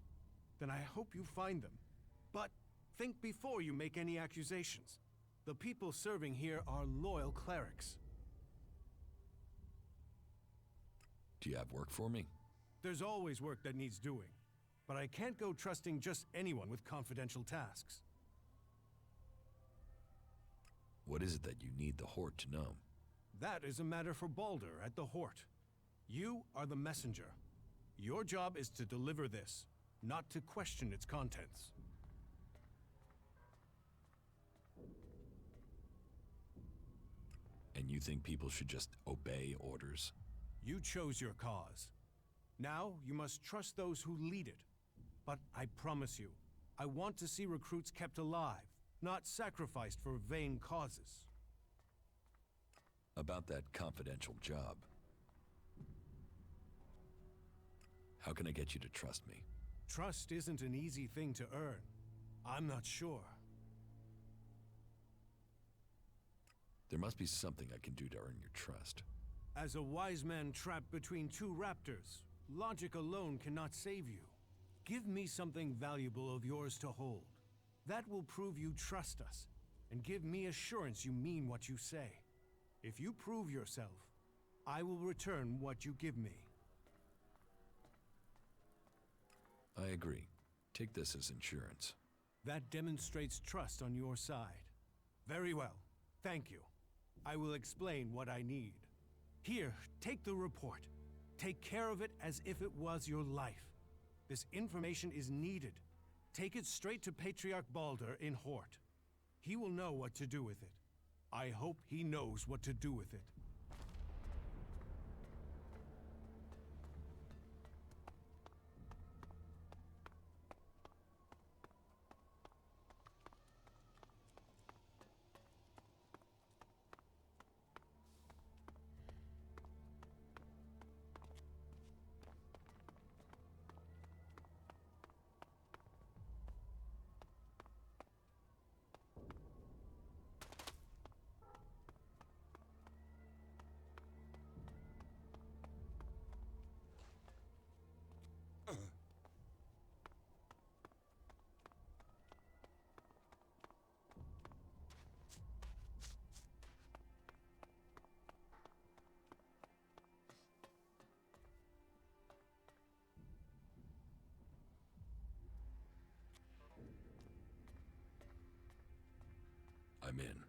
then I hope you find them. But think before you make any accusations. The people serving here are loyal clerics. Do you have work for me? There's always work that needs doing. But I can't go trusting just anyone with confidential tasks. What is it that you need the Horde to know? That is a matter for Balder at the Hort. You are the messenger. Your job is to deliver this, not to question its contents. And you think people should just obey orders? You chose your cause. Now you must trust those who lead it. But I promise you, I want to see recruits kept alive, not sacrificed for vain causes. About that confidential job. How can I get you to trust me? Trust isn't an easy thing to earn. I'm not sure. There must be something I can do to earn your trust. As a wise man trapped between two raptors, logic alone cannot save you. Give me something valuable of yours to hold. That will prove you trust us, and give me assurance you mean what you say. If you prove yourself, I will return what you give me. I agree. Take this as insurance. That demonstrates trust on your side. Very well. Thank you. I will explain what I need. Here, take the report. Take care of it as if it was your life. This information is needed. Take it straight to Patriarch Balder in Hort. He will know what to do with it. I hope he knows what to do with it. I'm in.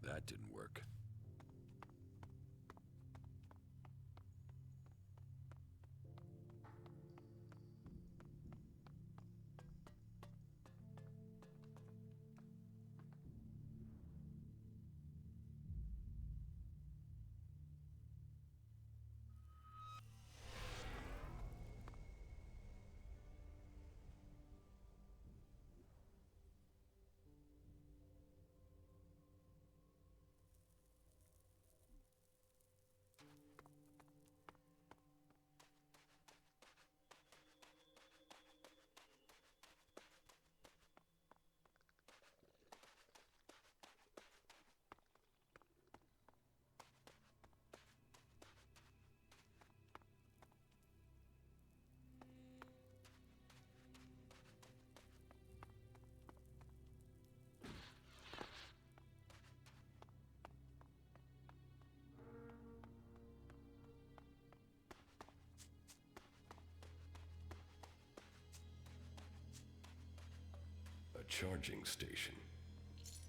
That didn't work. A charging station.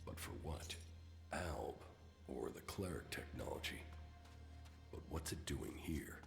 But for what? Alb, or the Cleric technology. But what's it doing here?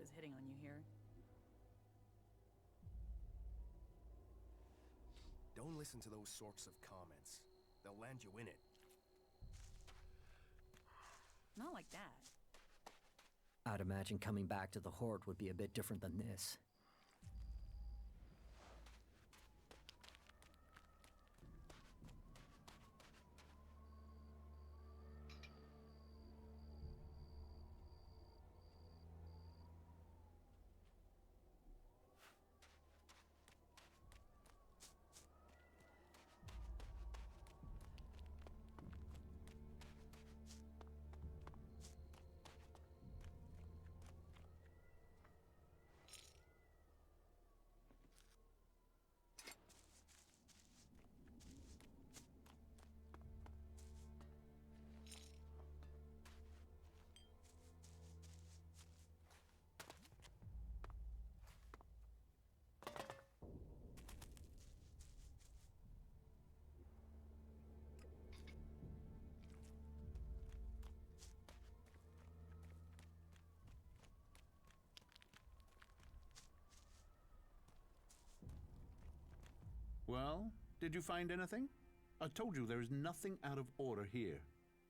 is hitting on you here. Don't listen to those sorts of comments. They'll land you in it. Not like that. I'd imagine coming back to the Horde would be a bit different than this. Well, did you find anything? I told you there is nothing out of order here.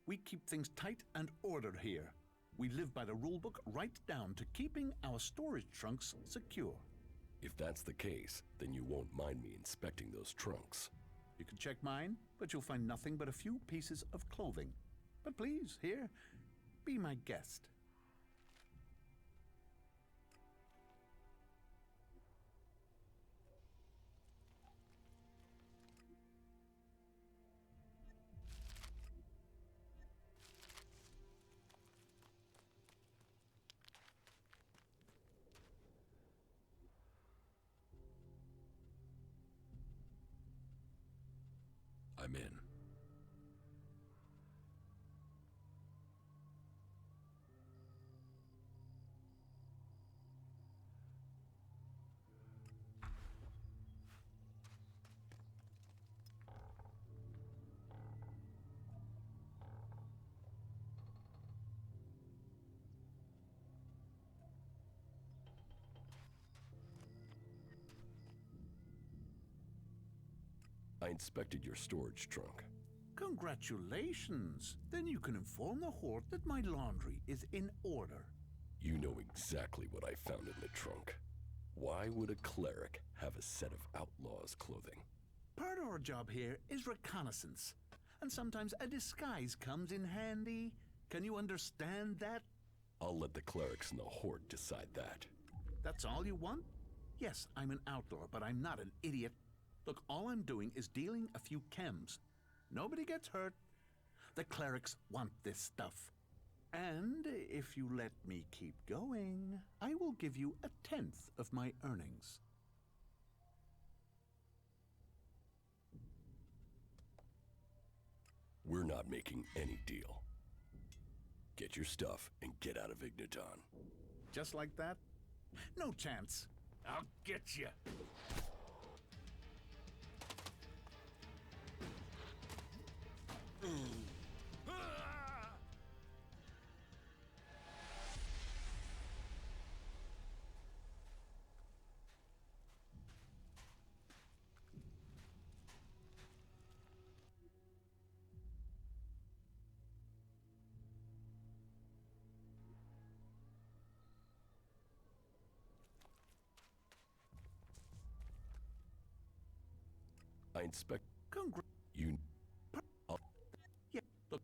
We keep things tight and ordered here. We live by the rulebook right down to keeping our storage trunks secure. If that's the case, then you won't mind me inspecting those trunks. You can check mine, but you'll find nothing but a few pieces of clothing. But please, here, be my guest. I'm in. I inspected your storage trunk. Congratulations! Then you can inform the Horde that my laundry is in order. You know exactly what I found in the trunk. Why would a cleric have a set of outlaws' clothing? Part of our job here is reconnaissance, and sometimes a disguise comes in handy. Can you understand that? I'll let the clerics and the Horde decide that. That's all you want? Yes, I'm an outlaw, but I'm not an idiot. Look, all I'm doing is dealing a few chems. Nobody gets hurt. The clerics want this stuff. And if you let me keep going, I will give you 1/10 of my earnings. We're not making any deal. Get your stuff and get out of Igniton. Just like that? No chance. I'll get you. I inspect. You. Yeah, look.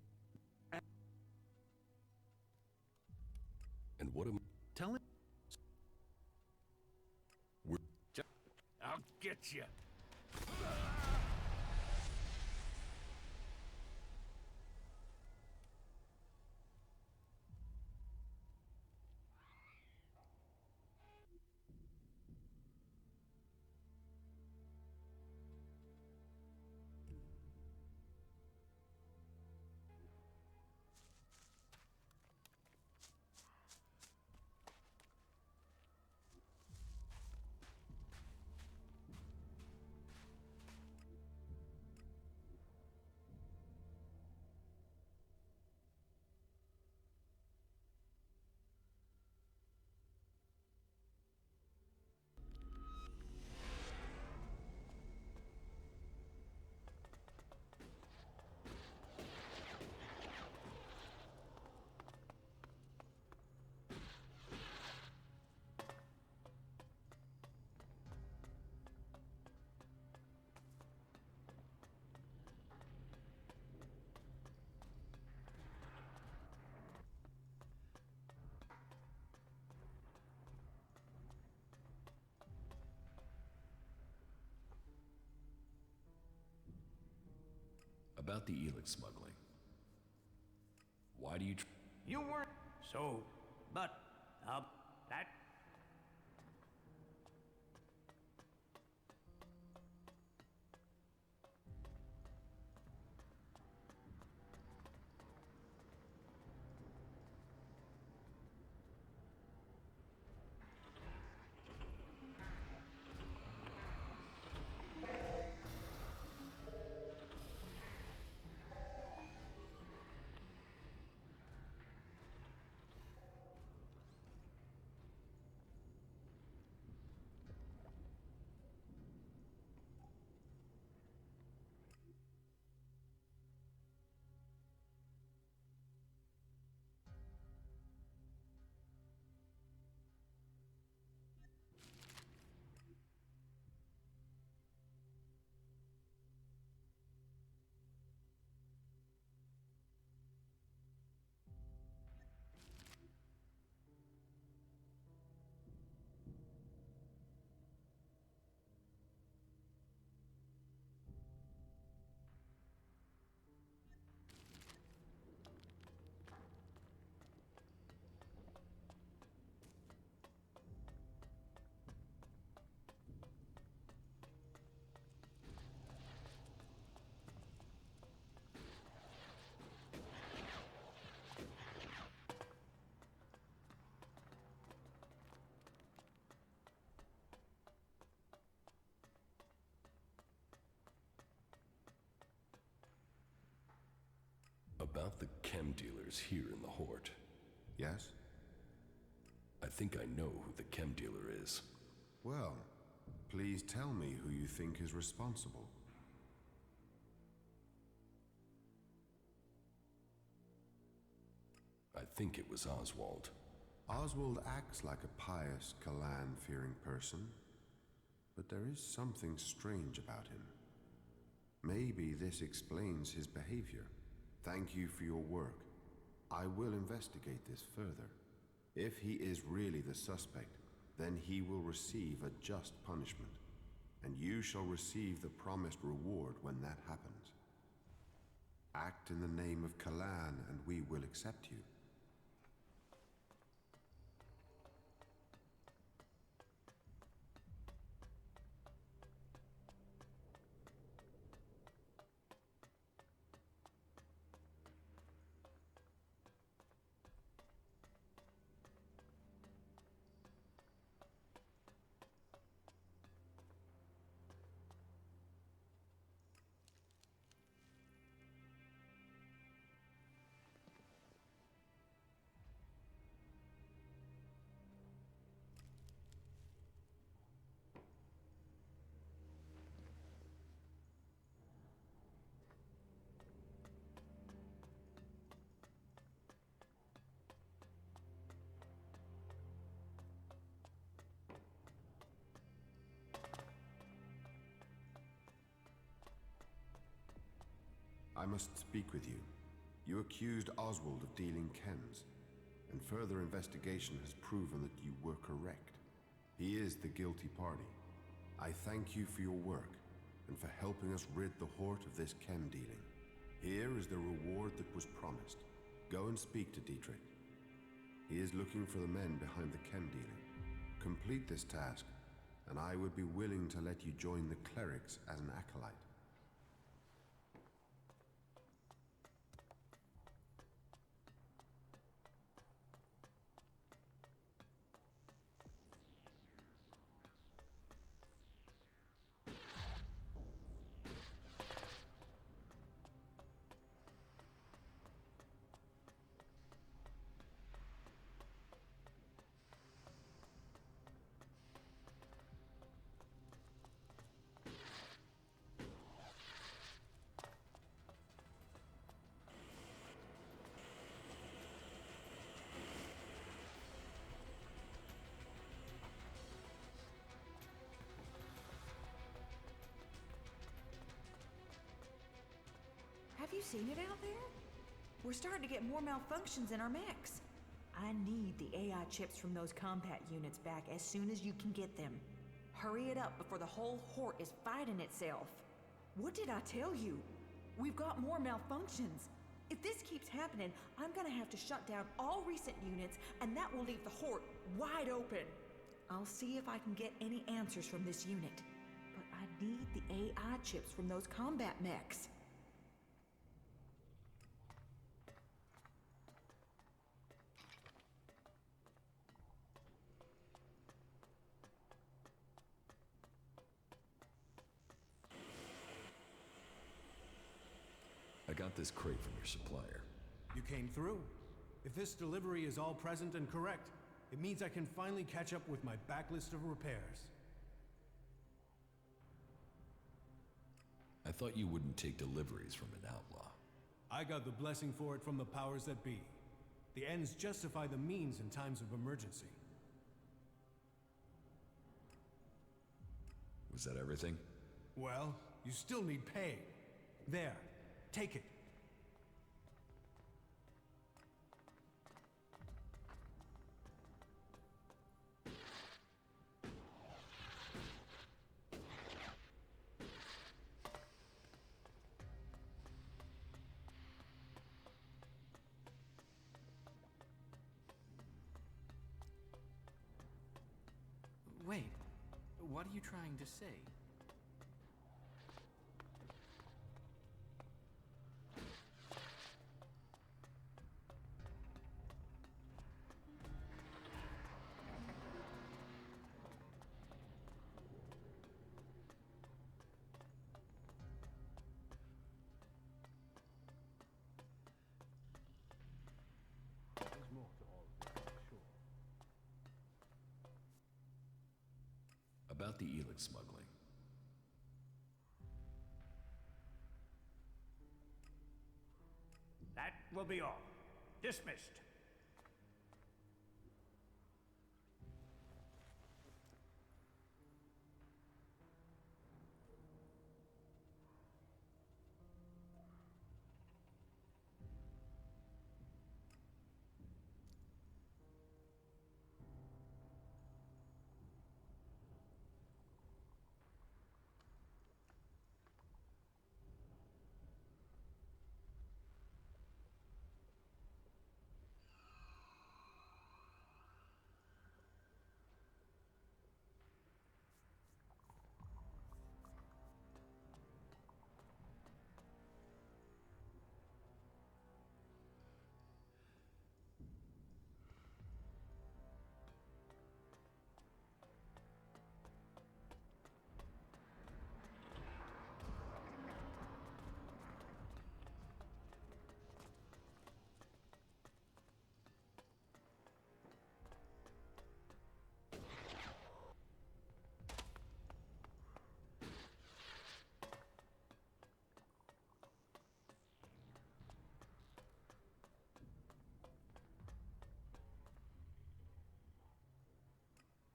And what am? Tell him. We're. I'll get you. About the ELEX smuggling. Why do you You weren't... So... But... that... About the chem dealers here in the Hort. Yes? I think I know who the chem dealer is. Well, please tell me who you think is responsible. I think it was Oswald. Oswald acts like a pious, Kalan-fearing person, but there is something strange about him. Maybe this explains his behavior. Thank you for your work. I will investigate this further. If he is really the suspect, then he will receive a just punishment, and you shall receive the promised reward when that happens. Act in the name of Kalan, and we will accept you. I must speak with you. You accused Oswald of dealing chems, and further investigation has proven that you were correct. He is the guilty party. I thank you for your work, and for helping us rid the Hort of this chem dealing. Here is the reward that was promised. Go and speak to Dietrich. He is looking for the men behind the chem dealing. Complete this task, and I would be willing to let you join the Clerics as an acolyte. Have you seen it out there? We're starting to get more malfunctions in our mechs. I need the AI chips from those combat units back as soon as you can get them. Hurry it up before the whole Hort is fighting itself. What did I tell you? We've got more malfunctions. If this keeps happening, I'm gonna have to shut down all recent units, and that will leave the Horde wide open. I'll see if I can get any answers from this unit. But I need the AI chips from those combat mechs. I got this crate from your supplier. You came through. If this delivery is all present and correct, it means I can finally catch up with my backlist of repairs. I thought you wouldn't take deliveries from an outlaw. I got the blessing for it from the powers that be. The ends justify the means in times of emergency. Was that everything? Well, you still need pay. There, take it. Wait, what are you trying to say? About the ELEX smuggling. That will be all. Dismissed.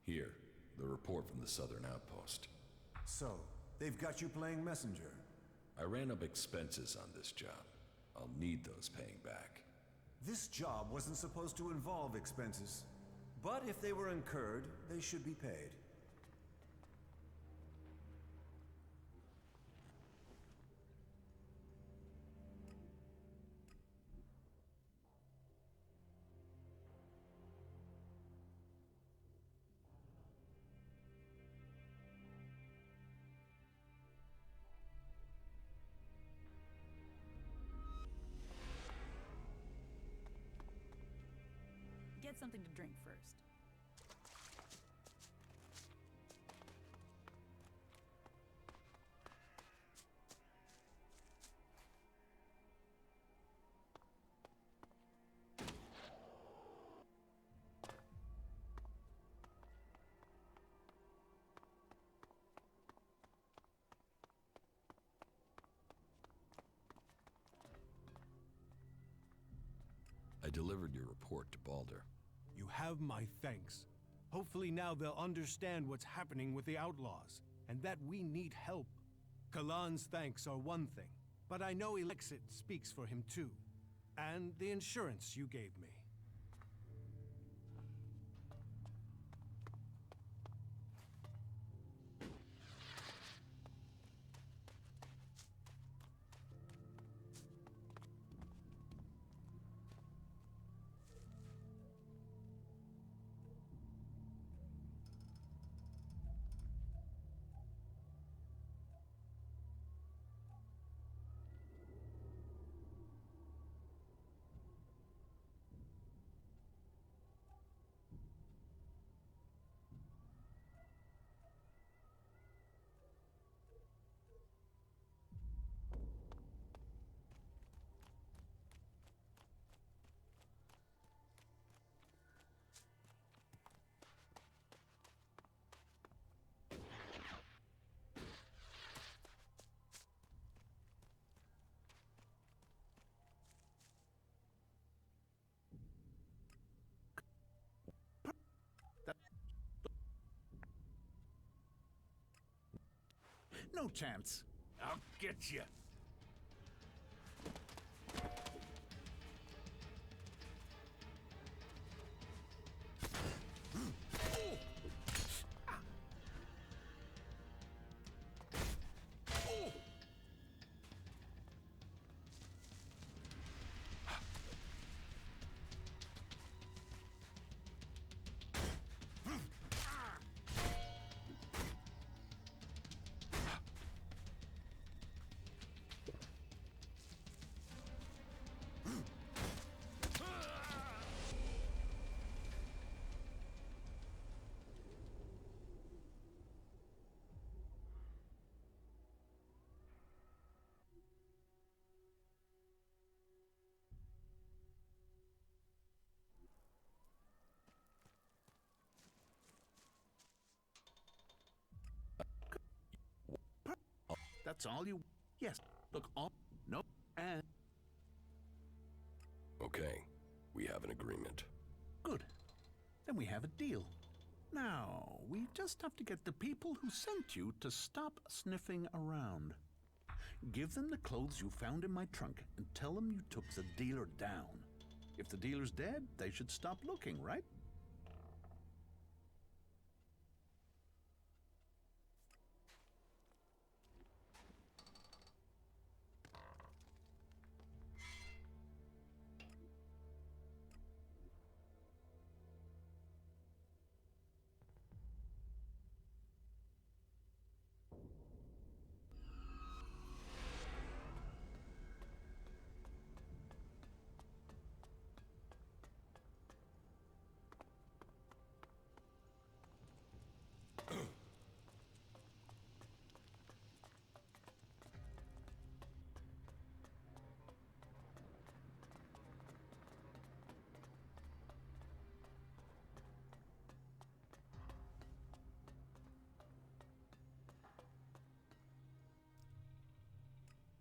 Here, the report from the Southern Outpost. So, they've got you playing messenger. I ran up expenses on this job. I'll need those paying back. This job wasn't supposed to involve expenses. But if they were incurred, they should be paid. Get something to drink first. I delivered your report to Balder. You have my thanks. Hopefully now they'll understand what's happening with the outlaws, and that we need help. Kalan's thanks are one thing, but I know ELEX speaks for him too. And the insurance you gave me. No chance. I'll get you. That's all you... Yes, look, all... No, and... Okay, we have an agreement. Good. Then we have a deal. Now, we just have to get the people who sent you to stop sniffing around. Give them the clothes you found in my trunk and tell them you took the dealer down. If the dealer's dead, they should stop looking, right?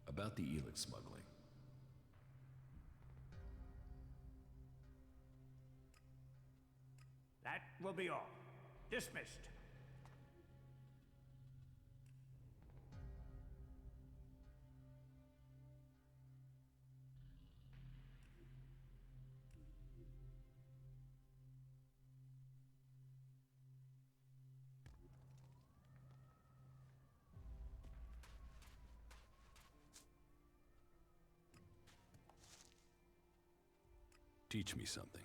About the ELEX smuggling. That will be all. Dismissed. Teach me something.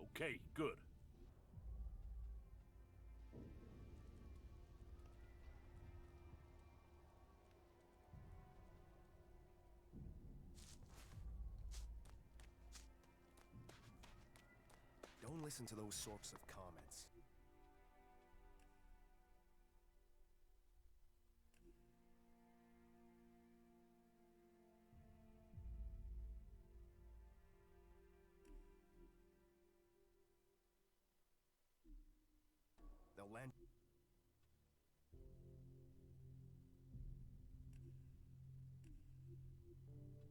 Okay, good. Don't listen to those sorts of comments. They'll land...